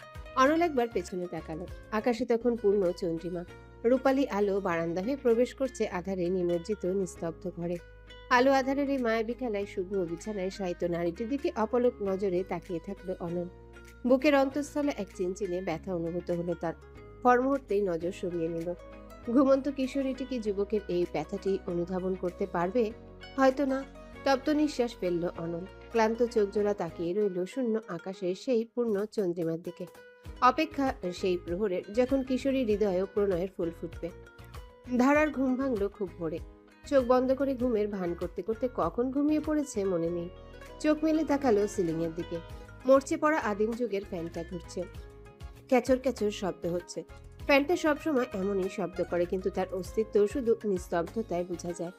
অনল একবার পেছনে তাকালো। আকাশে তখন পূর্ণ চন্দ্রিমা। রূপালী আলো বারান্দা হয়ে প্রবেশ করছে আধারে নিমজ্জিত নিস্তব্ধ ঘরে। আলো আধারের এই মায়াবী খেলায় শুভ্র বিছানায় শায়িত নারীটির দিকে অপলক নজরে তাকিয়ে থাকলো অনল। বুকের অন্তঃস্থলে এক চিনচিনে ব্যথা অনুভূত হলো তার। পর মুহূর্তেই নজর সরিয়ে নিল। ঘুমন্ত কিশোরীটি কি যুবকের এই ব্যথাটি অনুধাবন করতে পারবে? হয়তো না। তপ্ত নিঃশ্বাস ফেলল অনল। ক্লান্ত চোখ জোড়া তাকিয়ে রইল শূন্য আকাশের সেই পূর্ণ চন্দ্রিমার দিকে। অপেক্ষা সেই প্রহরের, যখন কিশোরী হৃদয়েও প্রণয়ের ফুল ফুটবে। ধারার ঘুম ভাঙল খুব ভোরে। চোখ বন্ধ করে ঘুমের ভান করতে করতে কখন ঘুমিয়ে পড়েছে মনে নেই। চোখ মেলে তাকালো সিলিং এর দিকে। মরচে পড়া আদিম যুগের ফ্যানটা ঘুরছে। ক্যাচর ক্যাচর শব্দ হচ্ছে। ফ্যানটা সবসময় এমনই শব্দ করে, কিন্তু তার অস্তিত্ব শুধু নিস্তব্ধতায় বোঝা যায়।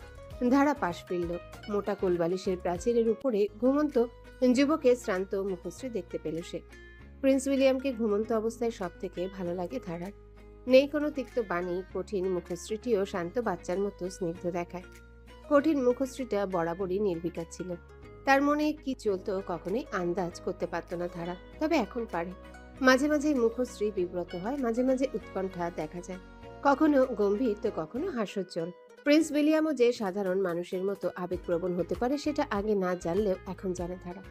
ধারা পাশ ফিরল। মোটা কোলবালিশের প্রাচীরের উপরে ঘুমন্ত যুবকের শ্রান্ত মুখশ্রী দেখতে পেল সে। প্রিন্স উইলিয়ামকে ঘুমন্ত অবস্থায় সব থেকে ভালো লাগে ধারার। নেই কোনো তিক্ত বাণী, কঠিন মুখশ্রীটিও শান্ত বাচ্চার মতো স্নিগ্ধ দেখায়। কঠিন মুখশ্রীটা বরাবরই নির্বিকার ছিল। তার মনে কি চলতো কখনোই আন্দাজ করতে পারত না ধারা, তবে এখন পারে। মাঝে মাঝে মুখশ্রী বিব্রত হয়, মাঝে মাঝে উৎকণ্ঠা দেখা যায়, কখনো গম্ভীর তো কখনো হাস্যোজ্জ্বল। প্রিন্স উইলিয়ামও যে সাধারণ মানুষের মতো আবেগপ্রবণ হতে পারে সেটা আগে না জানলেও এখন জানে ধারা।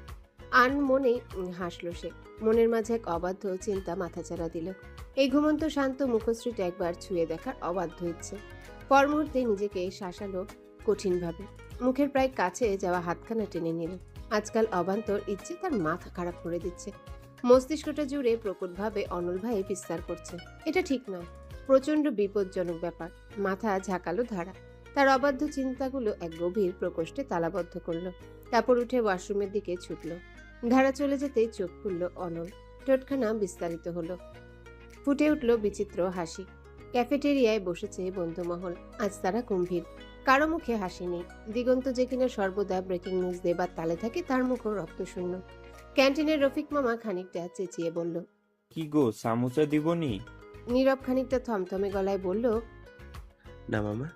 আন মনে হাসল সে। মনের মাঝে এক অবাধ্য চিন্তা মাথাচাড়া দিল। এই ঘুমন্ত শান্ত মুখশ্রীটা একবার ছুঁয়ে দেখার অবাধ্য ইচ্ছে। পর মুহূর্তে নিজেকে শাসালো কঠিনভাবে। মুখের প্রায় কাছে যাওয়া হাতখানা টেনে নিল। আজকাল অবান্তর ইচ্ছে তার মাথা খারাপ করে দিচ্ছে। মস্তিষ্কটা জুড়ে প্রকটভাবে অনল ভাই বিস্তার করছে। এটা ঠিক নয়, প্রচন্ড বিপজ্জনক ব্যাপার। মাথা ঝাঁকালো ধারা। তার অবাধ্য চিন্তাগুলো এক গভীর প্রকোষ্ঠে তালাবদ্ধ করলো। তারপর উঠে ওয়াশরুমের দিকে ছুটল। ধারা চলে যেতেই চোখ খুলল অনল। ঠোঁটখানা বিস্তারিত হলো। ফুটে উঠল বিচিত্র হাসি। ক্যাফেটেরিয়ায় বসেছে বন্ধুমহল। আজ তারা গম্ভীর। কারো মুখে হাসি নেই। দিগন্ত যে কিনা সর্বদা ব্রেকিং নিউজ দেবার তালে থাকে, তার মুখও রক্তশূন্য। ক্যান্টিনের রফিক মামা খানিকটা চেঁচিয়ে বলল, কি গো, সামোসা দিবনি? নীরব খানিকটা থমথমে গলায় বলল, না মামা,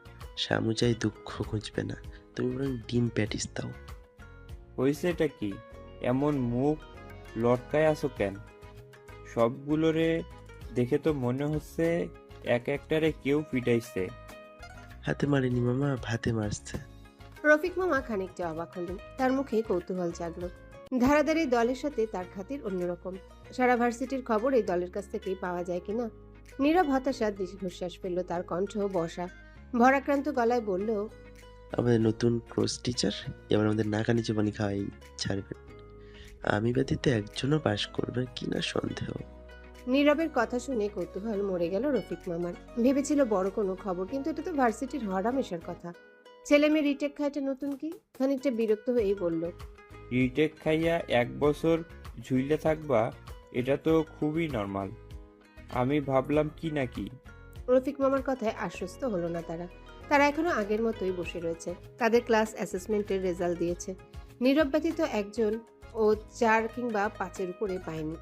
সামুচাই দুঃখ খুঁজবে না, তুমি বরং ডিম প্যাটিস দাও। হয়েছেটা কি? এমন মুখ লটকায় আসো কেন? সবগুলোরে দেখে তো মনে হচ্ছে এক একটারে কেউ পিটাইছে। হাতে মারিনি মামা, ভাতে মারছে। রফিক মামা খানিকটা অবাক হলেন। তার মুখে কৌতূহল জাগলো। ধারাধারি দলের সাথে তার খাতির অন্যরকম। সারা ভার্সিটির খবর এই দলের কাছ থেকেই পাওয়া যায় কিনা। নীরব হতাশা দীর্ঘশ্বাস ফেলল। তার কণ্ঠ বসা, ভরাক্রান্ত গলায় বলল, আমাদের নতুন কোর্স টিচার এবার আমাদের নাকানি চুবানি খাওয়াই ছাড়বেন। আমি ব্যতীত একজনও পাশ করবে কিনা সন্দেহ। নীরবের কথা শুনে কৌতূহল মরে গেল রফিক মামার। ভেবেছিল বড় কোনো খবর, কিন্তু এটা তো ভার্সিটির হরামেশার কথা। ছেলে মেয়ে রিটেক খাইটা নতুন কি? খানিকটা বিরক্ত হয়েই বলল, রিটেক খাইয়া 1 বছর ঝুইলে থাকবা, এটা তো খুবই নর্মাল। আমি ভাবলাম কি নাকি। রফিক মামার কথায় আশ্বস্ত হলো না তারা। তারা এখনো আগের মতোই বসে রয়েছে। তাদের ক্লাস অ্যাসেসমেন্টের রেজাল্ট দিয়েছে। নীরব ব্যতীত একজন ও 4 কিংবা 5-এর উপরে পায়নি।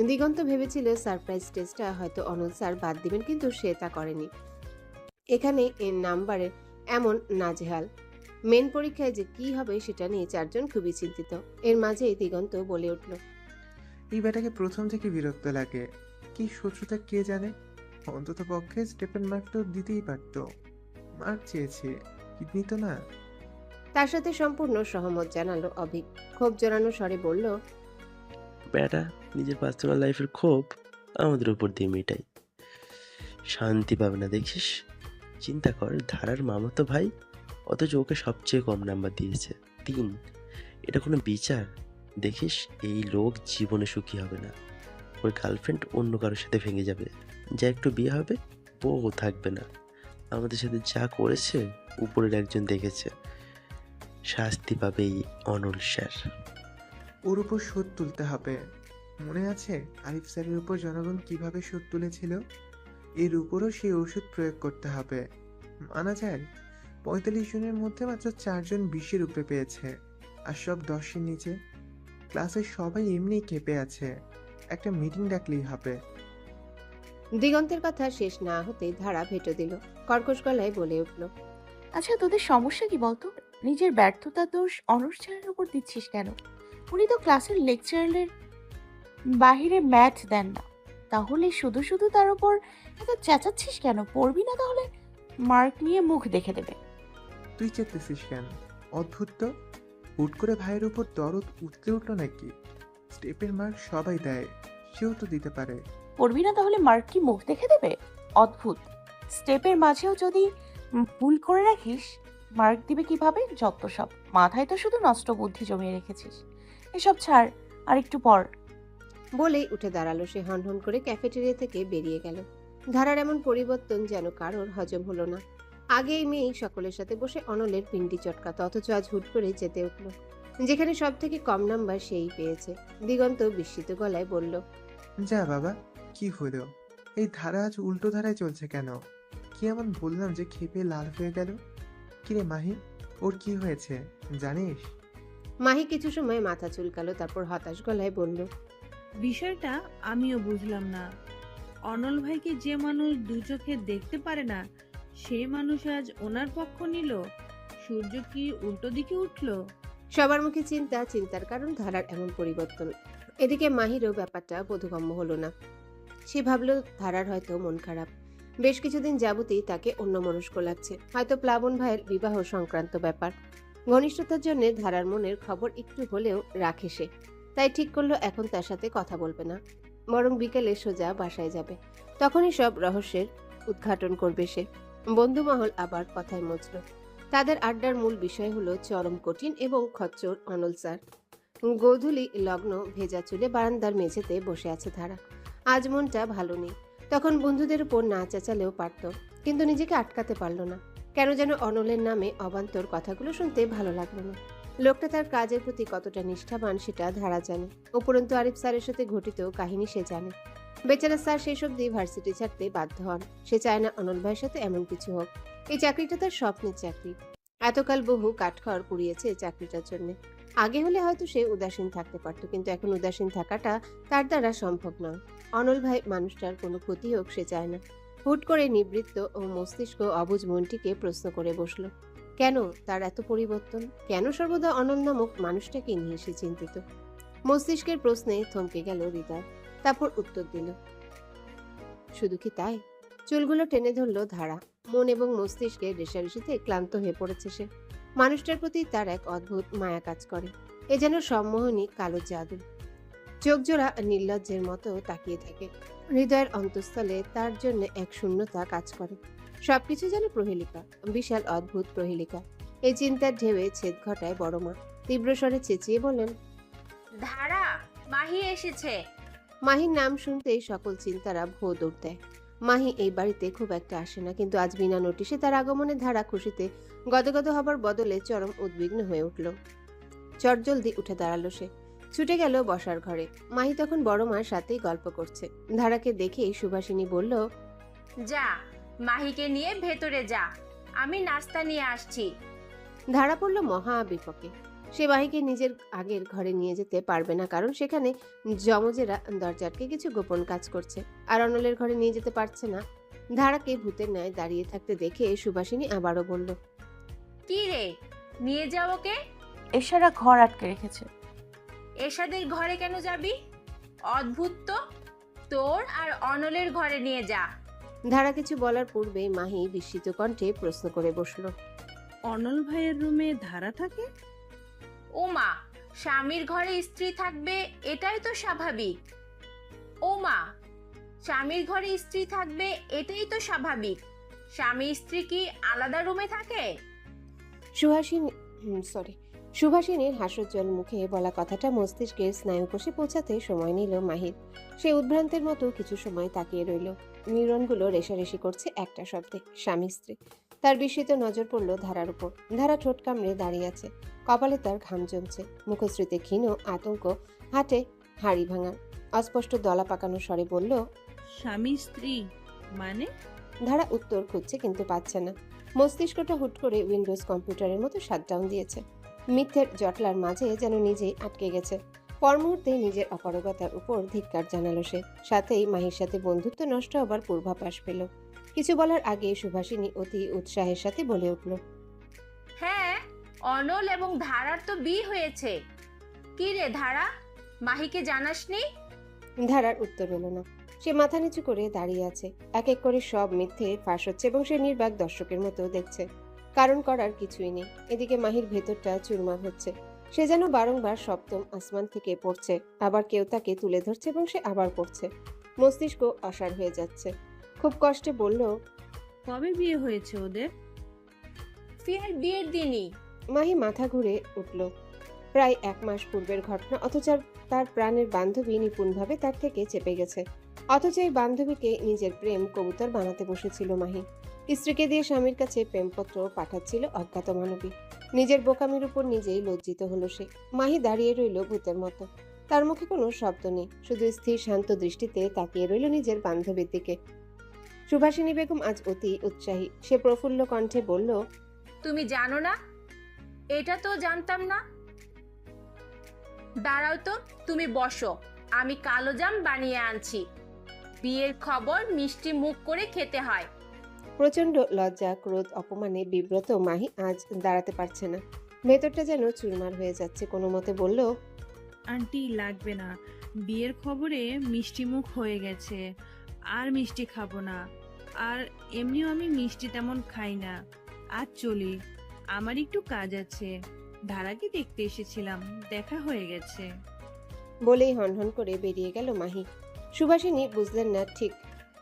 দিগন্ত ভেবেছিল সারপ্রাইজ টেস্টটা হয়তো অনল স্যার বাদ দিবেন, কিন্তু সে তা করেনি। এখানে এর নাম্বারে এমন নাজেহাল। মেন পরীক্ষায় যে কি হবে সেটা নিয়ে 4 জন খুবই চিন্তিত। এর মাঝে দিগন্ত বলে উঠল, এই ব্যাটাকে প্রথম থেকে বিরক্ত লাগে। কি শত্রুতা কে জানে। অন্তত পক্ষে স্টেপেন মার্ক তো দিতেই পারত। মার্ক চেয়েছে, কিডনি তো না। তার সাথে সম্পূর্ণ সহমত জানালো অভিক। ক্ষোভ জড়ানো স্বরে বলল, বেটা নিজের পার্সোনাল লাইফের ক্ষোভ আমাদের উপর দিয়ে মেটাই, শান্তি পাবে না দেখিস। চিন্তা কর, ধারার মামাতো ভাই অথচ ওকে সবচেয়ে কম নাম্বার দিয়েছে 3। এটা কোনো বিচার? দেখিস এই লোক জীবনে সুখী হবে না। ওর গার্লফ্রেন্ড অন্য কারোর সাথে ভেঙে যাবে, যা একটু বিয়ে হবে বউ থাকবে না। আমাদের সাথে যা করেছে উপরের একজন দেখেছে, শাস্তি পাবে এই অনল স্যার। ওর উপর শোধ তুলতে হবে। মনে আছে আরিফ স্যারের উপর জনগণ কিভাবে শোধ তুলেছিল? এর উপরও সেই ওষুধ প্রয়োগ করতে হবে। মানা যায় 45 জনের মধ্যে মাত্র 4 জন 20-এর উপরে পেয়েছে, আর সব 10-এর নিচে। ক্লাসের সবাই এমনিই ক্ষেপে আছে। একটা মিটিং ডাকলেই হবে। দিগন্তের কথা শেষ না হতেই ধারা ভেটো দিল, কর্কশ গলায় বলে উঠল, আচ্ছা তোদের সমস্যা কি বলতো? নিজের ব্যর্থতা দোষ অনুষ্ঠানের উপর দিচ্ছিস কেন? উনি তো ক্লাসের লেকচারের বাহিরে ম্যাথ দেন না, তাহলে শুধু শুধু তার উপর এত চেঁচাচ্ছিস কেন? পড়বি না তাহলে মার্ক নিয়ে মুখ দেখে দেবে। তুই চেতেছিস কেন? অদ্ভুত তো, হুট করে ভাইয়ের উপর দরদ উঠতে উঠলো নাকি? স্টেপের মার্ক সবাই দেয়, সেও তো দিতে পারে। পড়বি না তাহলে মার্ক কি মুখ দেখে দেবে? অদ্ভুত। স্টেপের মাঝেও যদি ভুল করে রাখিস মার্ক দিবে কিভাবে? যত সব, মাথায় তো শুধু নষ্ট বুদ্ধি জমিয়ে রেখেছিস। এসব ছাড়, আর একটু পর। বলেই উঠে দাঁড়ালো সে। হনহন করে ক্যাফেটেরিয়া থেকে বেরিয়ে গেল। ধারার এমন পরিবর্তন যেন কারোর হজম হলো না। আগে এই মেয়েই সকলের সাথে বসে অনলের পিন্ডি চটকাত, অথচ আজ হুট করে যেতে উঠল যেখানে সব থেকে কম নাম্বার সেই পেয়েছে। দিগন্ত বিস্মিত গলায় বলল, যা বাবা, কি হলো? এই ধারা আজ উল্টো ধারায় চলছে কেন? কি এমন বললাম যে ক্ষেপে লাল হয়ে গেল? কিরে মাহি, ওর কি হয়েছে জানিস? মাহি কিছু সময় মাথা চুলকালো, তারপর হতাশ গলায় বলল, বিষয়টা আমিও বুঝলাম না। অনল ভাইকে যে মানুষ দু চোখে দেখতে পারে না, সে মানুষ আজ ওনার পক্ষ নিল। সূর্য কি উল্টো দিকে উঠলো? সবার মুখে চিন্তা, চিন্তার কারণ ধারার এমন পরিবর্তন। এদিকে মাহিরও ব্যাপারটা বোধগম্য হলো না। সে ভাবলো ধারার হয়তো মন খারাপ, বেশ কিছুদিন যাবতই তাকে অন্যমনস্ক লাগছে, হয়তো প্লাবন ভাইয়ের বিবাহ সংক্রান্ত ব্যাপার। ঘনিষ্ঠতার জন্য ধারার মনের খবর একটু হলেও রাখে সে, তাই ঠিক করলো এখন তার সাথে কথা বলবে না, বরং বিকেলে সোজা বাসায় যাবে। তখনই সব রহস্যের উদ্ঘাটন করবে সে। বন্ধুমহল আবার কথায় মজল। তাদের আড্ডার মূল বিষয় হলো চরম কঠিন এবং খচ্চর অনল স্যার। গোধূলি লগ্ন ভেজা চুলে বারান্দার মেঝেতে বসে আছে ধারা। আজ মনটা ভালো নেই। তখন বন্ধুদের উপর না চেঁচালেও পারত, কিন্তু নিজেকে আটকাতে পারল না। কেন যেন অনলের নামে অবান্তর কথাগুলো শুনতে ভালো লাগলো না। লোকটা তার কাজের প্রতি কতটা নিষ্ঠাবান সেটা ধারা জানে। উপরন্তু আরিফ স্যারের সাথে ঘটিত কাহিনী সে জানে। বেচারা স্যার শেষ অবধি ভার্সিটি ছাড়তে বাধ্য হন। সে চায় না অনল ভাইয়ের সাথে এমন কিছু হোক। এই চাকরিটা তার স্বপ্নের চাকরি। এতকাল বহু কাঠখড় পুড়িয়েছে এই চাকরিটার জন্য। আগে হলে হয়তো সে উদাসীন থাকতে পারত, কিন্তু এখন উদাসীন থাকাটা তার দ্বারা সম্ভব নয়। অনল ভাই মানুষটার কোনো ক্ষতি হোক সে চায় না। হুট করে নিবৃত্ত ও মস্তিষ্ক অবুঝ মনটিকে প্রশ্ন করে বসল, কেন তার এত পরিবর্তন? কেন সর্বদা অনল নামক মানুষটাকে নিয়ে সে চিন্তিত? মস্তিষ্কের প্রশ্নে থমকে গেল হৃদয়, তারপর উত্তর দিল, শুধু কি তাই? চুলগুলো টেনে ধরল ধারা। মন এবং মস্তিষ্কে রেশারেশিতে ক্লান্ত হয়ে পড়েছে সে। মানুষটার প্রতি তার এক অদ্ভুত মায়া কাজ করে। এ যেন সম্মোহনী কালো জাদু। চোখ জোড়া নির্লজ্জের মতো তাকিয়ে থাকে। হৃদয়ের অন্তঃস্থলে তার জন্য এক শূন্যতা কাজ করে। সবকিছু যেন প্রহেলিকা, বিশাল অদ্ভুত প্রহেলিকা। এই চিন্তার ঢেউয়ে ছেদ ঘটায় বড় মা। তীব্র স্বরে চেঁচিয়ে বলেন, ধারা, মাহি এসেছে। মাহির নাম শুনতেই সকল চিন্তারা ভো দৌড় দেয়। মাহি এই বাড়িতে খুব একটা আসে না, কিন্তু আজ বিনা নোটিশে তার আগমনে ধারা খুশিতে গদগদ হবার বদলে চরম উদ্বিগ্ন হয়ে উঠল। চটজলদি উঠে দাঁড়ালো সে, ছুটে গেল বসার ঘরে। মাহি তখন বড় মার সাথেই গল্প করছে। ধারাকে দেখেই সুভাষিনী বলল, যা, মাহিকে নিয়ে ভেতরে যা, আমি নাস্তা নিয়ে আসছি। ধারা পড়ল মহা বিপকে। সে মাহিকে নিজের আগের ঘরে নিয়ে যেতে পারবে না, কারণ সেখানে যমজেরা দরজাটকে কিছু গোপন কাজ করছে। আর অনলের ঘরে নিয়ে যেতে পারছে না। ধারাকে ভূতের ন্যায় দাঁড়িয়ে থাকতে দেখে সুভাষিনী আবারও বলল, কি রে, নিয়ে যাও ওকে। এশারা ঘর আটকে রেখেছে। এরশাদের ঘরে কেন যাবি? অদ্ভুত তো, তোর আর অনলের ঘরে নিয়ে যা। ধারা কিছু বলার পূর্বে মাহি বিস্মিত কণ্ঠে প্রশ্ন করে বসল, অনল ভাইয়ের রুমে ধারা থাকে? ওমা, স্বামীর ঘরে স্ত্রী থাকবে এটাই তো স্বাভাবিক। ওমা, স্বামীর ঘরে স্ত্রী থাকবে এটাই তো স্বাভাবিক। স্বামী স্ত্রী কি আলাদা রুমে থাকে? সুভাষিনীর হাস্যোজ্জ্বল মুখে বলা কথাটা মস্তিষ্কের স্নায়ুকোষে পৌঁছাতে সময় নিল মাহির। সে উদ্ভ্রান্তের মতো কিছু সময় তাকিয়ে রইল। নিউরনগুলো রেশারেশি করছে একটা শব্দে, স্বামী স্ত্রী। তার বিস্মিত নজর পড়ল ধারার উপর। ধারা ঠোঁট কামড়ে দাঁড়িয়ে আছে, কপালে তার ঘাম জমছে, মুখশ্রীতে ক্ষীণ আতঙ্ক, হাটে হাড়ি ভাঙা। অস্পষ্ট দলা পাকানো স্বরে বলল, স্বামী স্ত্রী মানে? ধারা উত্তর খুঁজছে কিন্তু পাচ্ছে না। মস্তিষ্কটা হুট করে উইন্ডোজ কম্পিউটারের মতো শাটডাউন দিয়েছে। মিথ্যের জটলার মাঝে যেন নিজেই আটকে গেছে। পর মুহূর্তে নিজের অপারগতার উপর ধিক্কার জানালো সে। সাথেই মাহির সাথে বন্ধুত্ব নষ্ট হবার পূর্বাভাস পেল। কিছু বলার আগে সুভাষিনী অতি উৎসাহের সাথে বলে উঠল, হ্যাঁ, অনল এবং ধারার তো বিয়ে হয়েছে। কি রে ধারা, মাহিকে জানাসনি? ধারার উত্তর এলো না। সে মাথা নিচু করে দাঁড়িয়ে আছে। এক এক করে সব মিথ্যে ফাঁস হচ্ছে এবং সে নির্বাক দর্শকের মতো দেখছে। কারণ করার কিছুই নেই। এদিকে মাহির ভেতরটা চুরমার হচ্ছে। সে যেন বারংবার সপ্তম আসমান থেকে পড়ছে, আবার কেউ তাকে তুলে ধরছে এবং সে আবার পড়ছে। মস্তিষ্ক অসাড় হয়ে যাচ্ছে। খুব কষ্টে বলল, কবে বিয়ে হয়েছে ওদের? ফিয়ার বিয়ের দিনই। মাহি মাথা ঘুরে উঠল। প্রায় 1 মাস পূর্বের ঘটনা, অথচ তার প্রাণের বান্ধবী নিপুণভাবে তার থেকে চেপে গেছে। অথচ এই বান্ধবীকে নিজের প্রেম কবুতর বানাতে বসেছিল মাহি। স্ত্রীকে দিয়ে স্বামীর কাছে প্রেমপত্র পাঠাচ্ছিল অজ্ঞাত মানবী। নিজের বোকামির উপর নিজেই লজ্জিত হলো সে। মাহি দাঁড়িয়ে রইল ভূতের মতো। তার মুখে কোনো শব্দ নেই, শুধু স্থির শান্ত দৃষ্টিতে তাকিয়ে রইল নিজের বান্ধবীর দিকে। সুভাষিনী বেগম আজ অতি উৎসাহী। সে প্রফুল্ল কণ্ঠে বলল, তুমি জানো না? এটা তো জানতাম না। দাঁড়াও তো, তুমি বসো, আমি কালো জাম বানিয়ে আনছি। বিয়ের খবর মিষ্টি মুখ করে খেতে হয়। প্রচন্ড লজ্জা, ক্রোধ, অপমানে বিব্রত মাহি আজ দাঁড়াতে পারছে না। ভেতরটা যেন চুরমার হয়ে যাচ্ছে। কোনো মতে বলল, আন্টি লাগবে না, বিয়ের খবরে মিষ্টি মুখ হয়ে গেছে, আর মিষ্টি খাবো না। আর এমনিও আমি মিষ্টি তেমন খাই না। আজ চলি, আমার একটু কাজ আছে। ধারাকে দেখতে এসেছিলাম, দেখা হয়ে গেছে। বলেই হনহন করে বেরিয়ে গেল মাহি। সুভাষিনী বুঝলেন না ঠিক।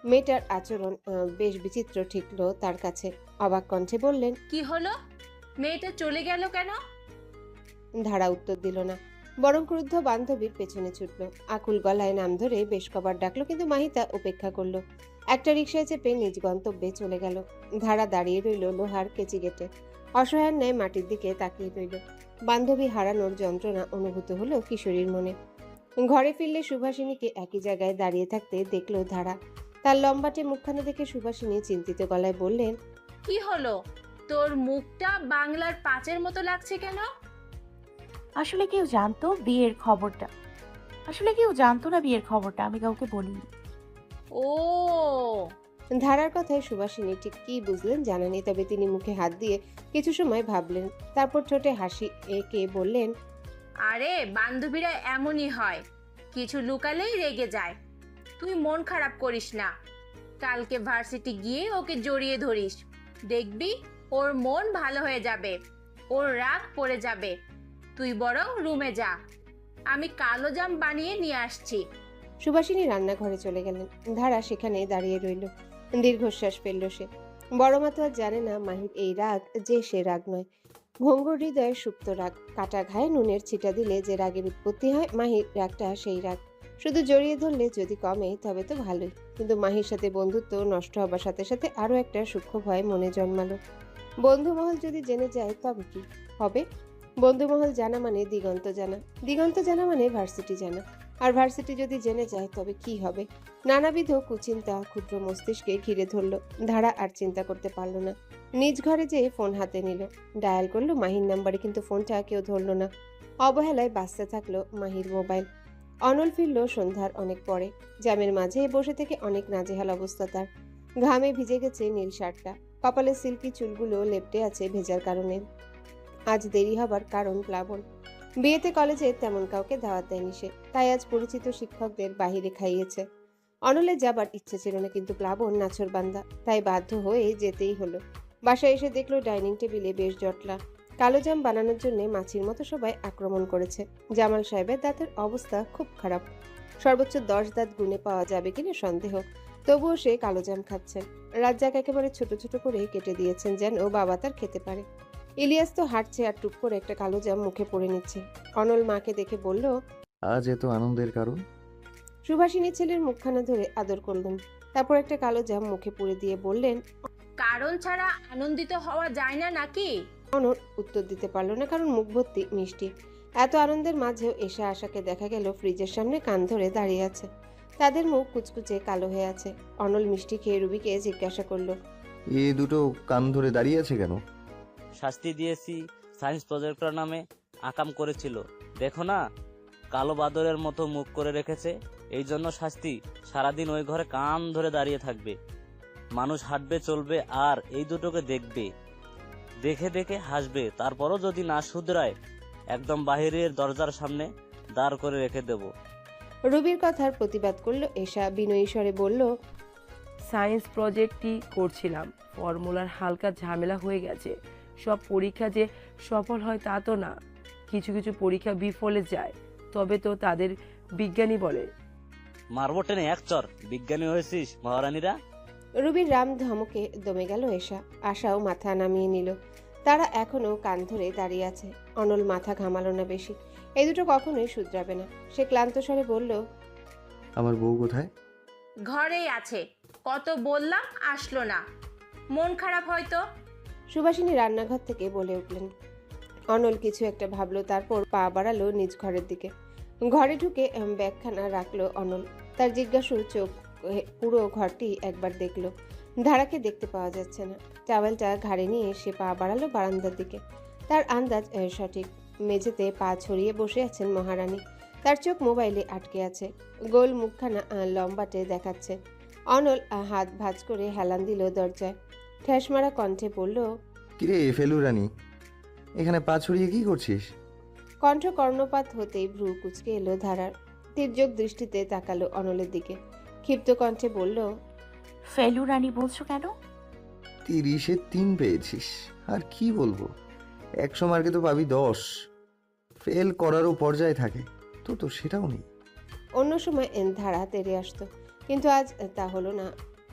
মেয়েটার আচরণ বেশ বিচিত্র ঠেকলো তার কাছে। অবাক কণ্ঠে বললেন, কি হলো? মেয়েটা চলে গেল কেন? ধারা উত্তর দিল না, বরং ক্রুদ্ধ বান্ধবীর পেছনে ছুটল। আকুল গলায় নাম ধরে বেশ কবার ডাকলো, কিন্তু মাহি তা উপেক্ষা করলো। একটা রিকশায় চেপে নিজ গন্তব্যে চলে গেল। ধারা দাঁড়িয়ে রইল লোহার কেচি গেটে, অসহায়ের ন্যায় মাটির দিকে তাকিয়ে রইল। বান্ধবী হারানোর যন্ত্রণা অনুভূত হলো কিশোরীর মনে। ঘরে ফিরলে সুভাষিনীকে একই জায়গায় দাঁড়িয়ে থাকতে দেখল ধারা। তার লম্বাটে মুখখানা দেখে সুভাষিনী চিন্তিত গলায় বললেন, কি হলো? তোর মুখটা বাংলার পাঁচের মতো লাগছে কেন? আসলে কেউ জানতো না বিয়ের খবরটা, আমি কাউকে বলিনি। ও, ধারার কথায় সুভাষিনী ঠিক কি বুঝলেন জানা নেই, তবে তিনি মুখে হাত দিয়ে কিছু সময় ভাবলেন। তারপর ঠোঁটে হাসি এঁকে বললেন, আরে বান্ধবীরা এমনই হয়, কিছু লুকালেই রেগে যায়। তুই মন খারাপ করিস না, কালকে ভার্সিটি গিয়ে ওকে জড়িয়ে ধরিস, দেখবি ওর মন ভালো হয়ে যাবে, ওর রাগ পড়ে যাবে। তুই বরং রুমে যা, আমি কালো জাম বানিয়ে নিয়ে আসছি। সুভাষিনী রান্নাঘরে চলে গেলেন। ধারা সেখানে দাঁড়িয়ে রইল। দীর্ঘশ্বাস ফেলল সে। বড় মা তো আর জানে না মাহির এই রাগ যে সে রাগ নয়, ভঙ্গুর হৃদয়ের সুপ্ত রাগ। কাটা ঘায়ে নুনের ছিটা দিলে যে রাগের উৎপত্তি হয়, মাহির রাগটা সেই রাগ। শুধু জড়িয়ে ধরলে যদি কমে তবে তো ভালোই, কিন্তু মাহির সাথে বন্ধুত্ব নষ্ট হবার সাথে সাথে আরো একটা সূক্ষ্ম ভয় মনে জন্মালো। বন্ধুমহল যদি জেনে যায় তবে কি হবে? বন্ধুমহল জানা মানে দিগন্ত জানা, দিগন্ত জানা মানে ভার্সিটি জানা, আর ভার্সিটি যদি জেনে যায় তবে কি হবে? নানাবিধ কুচিন্তা ক্ষুদ্র মস্তিষ্কে ঘিরে ধরল। ধারা আর চিন্তা করতে পারল না। নিজ ঘরে যেয়ে ফোন হাতে নিল, ডায়াল করলো মাহির নাম্বারে, কিন্তু ফোনটা কেউ ধরল না। অবহেলায় বাজতে থাকলো মাহির মোবাইল। অনল ফিরল সন্ধ্যার অনেক পরে। জ্যামের মাঝে বসে থেকে অনেক নাজেহাল অবস্থা তার। ঘামে ভিজে গেছে নীল শার্টটা, কপালে সিল্কি চুলগুলো লেপ্টে আছে ভেজার কারণে। আজ দেরি হবার কারণ প্লাবন। বিয়েতে কলেজে তেমন কাউকে দাওয়াত দেয়নি সে, তাই আজ পরিচিত শিক্ষকদের বাহিরে খাইয়েছে। অনলের যাবার ইচ্ছে ছিল না, কিন্তু প্লাবন নাছোড়বান্দা, তাই বাধ্য হয়ে যেতেই হলো। বাসায় এসে দেখলো ডাইনিং টেবিলে বেশ জটলা। কালো জাম বানানোর জন্য মাছির মতো সবাই আক্রমণ করেছে। জামাল সাহেবের দাঁতের অবস্থা খুব খারাপ, সর্বোচ্চ 10 দাঁত গুনে পাওয়া যাবে কিনা সন্দেহ। তবুও সে কালো জাম খাচ্ছেন। রাজ্জাক একেবারে ছোট ছোট করে কেটে দিয়েছেন যেন বাবা তার খেতে পারে। ইলিয়াস তো হাঁটছে আর টুক করে একটা কালো জাম মুখে পড়ে নিচ্ছে। অনল মাকে দেখে বলল, আজ এত আনন্দের কারণ? সুভাষিনী ছেলের মুখখানা ধরে আদর করলেন। তারপর একটা কালো জাম মুখে পুরে দিয়ে বললেন, কারণ ছাড়া আনন্দিত হওয়া যায় না নাকি? অনল উত্তর দিতে পারল না, কারণ মুখ ভর্তি মিষ্টি। এত আনন্দের মাঝেও এসা আশাকে দেখা গেল ফ্রিজের সামনে কান ধরে দাঁড়িয়ে আছে। তাদের মুখ কুচকুচে কালো হয়ে আছে। অনল মিষ্টি খেয়ে রুবিকে জিজ্ঞাসা করলো, এ দুটো কান ধরে দাঁড়িয়ে আছে কেন? শাস্তি দিয়েছি, সায়েন্স প্রজেক্টর নামে আকাম করেছিল, দেখো না কালো বাদরের মতো মুখ করে রেখেছে। এই জন্য শাস্তি, সারাদিন ওই ঘরে কান ধরে দাঁড়িয়ে থাকবে। মানুষ হাঁটবে চলবে আর এই দুটোকে দেখবে, দেখে দেখে হাসবে। তারপরও যদি না শুধরায় একদম বাহিরের দরজার সামনে দাঁড় করে রেখে দেব। রুবির কথার প্রতিবাদ করলো এশা। বিনয়ী স্বরে বলল, সায়েন্স প্রজেক্টই করছিলাম, ফর্মুলার হালকা ঝামেলা হয়ে গেছে। সব পরীক্ষা যে সফল হয় তা তো না, কিছু কিছু পরীক্ষা বিফলে যায়, তবে তো তাদের বিজ্ঞানী বলে। মারবো টেনে এক চর, বিজ্ঞানী হয়েছিস মহারানীরা। রুবির রাম ধমকে দমে গেল এশা। আশাও মাথা নামিয়ে নিল। তারা এখনো কান ধরে দাঁড়িয়ে আছে। অনল মাথা ঘামালো না বেশি। এই দুটো কখনোই শুধরাবে না। সে ক্লান্ত স্বরে বলল, আমার বউ কোথায়? ঘরেই আছে, কত বললাম আসলো না, মন খারাপ হয়তো। সুভাষিনী রান্নাঘর থেকে বলে উঠলেন। অনল কিছু একটা ভাবলো, তারপর পা বাড়ালো নিজ ঘরের দিকে। ঘরে ঢুকে ব্যাগখানা রাখলো অনল। তার জিজ্ঞাসু চোখ পুরো ঘরটি একবার দেখলো। ধারাকে দেখতে পাওয়া যাচ্ছে না। টাওয়েলটা ঘাড়ে নিয়ে সে পা বাড়ালো বারান্দার দিকে। তার আন্দাজ সঠিক। মেঝেতে পা ছড়িয়ে বসে আছেন মহারানী। তার চোখ মোবাইলে আটকে আছে। গোল মুখখানা লম্বাটে দেখাচ্ছে। অনল হাত ভাঁজ করে হেলান দিল দরজায়। ঠ্যাস মারা কণ্ঠে বলল, কিরে ফেলুরানি, এখানে পা ছড়িয়ে কি করছিস? কণ্ঠ কর্ণপাত হতেই ভ্রু কুচকে এলো ধারার। তির্যক দৃষ্টিতে তাকালো অনলের দিকে। ক্ষিপ্ত কণ্ঠে বলল, ফেলু রানী বলছো কেন? 30-এ 3 পেয়েছিস, আর কি বলবো? 100 মার্কে তো পাবি 10। ফেল করারও পর্যায়ে থাকে, তো সেটাও নেই। অন্য সময় ধারা তেড়ে আসতো, কিন্তু আজ তা হলো না।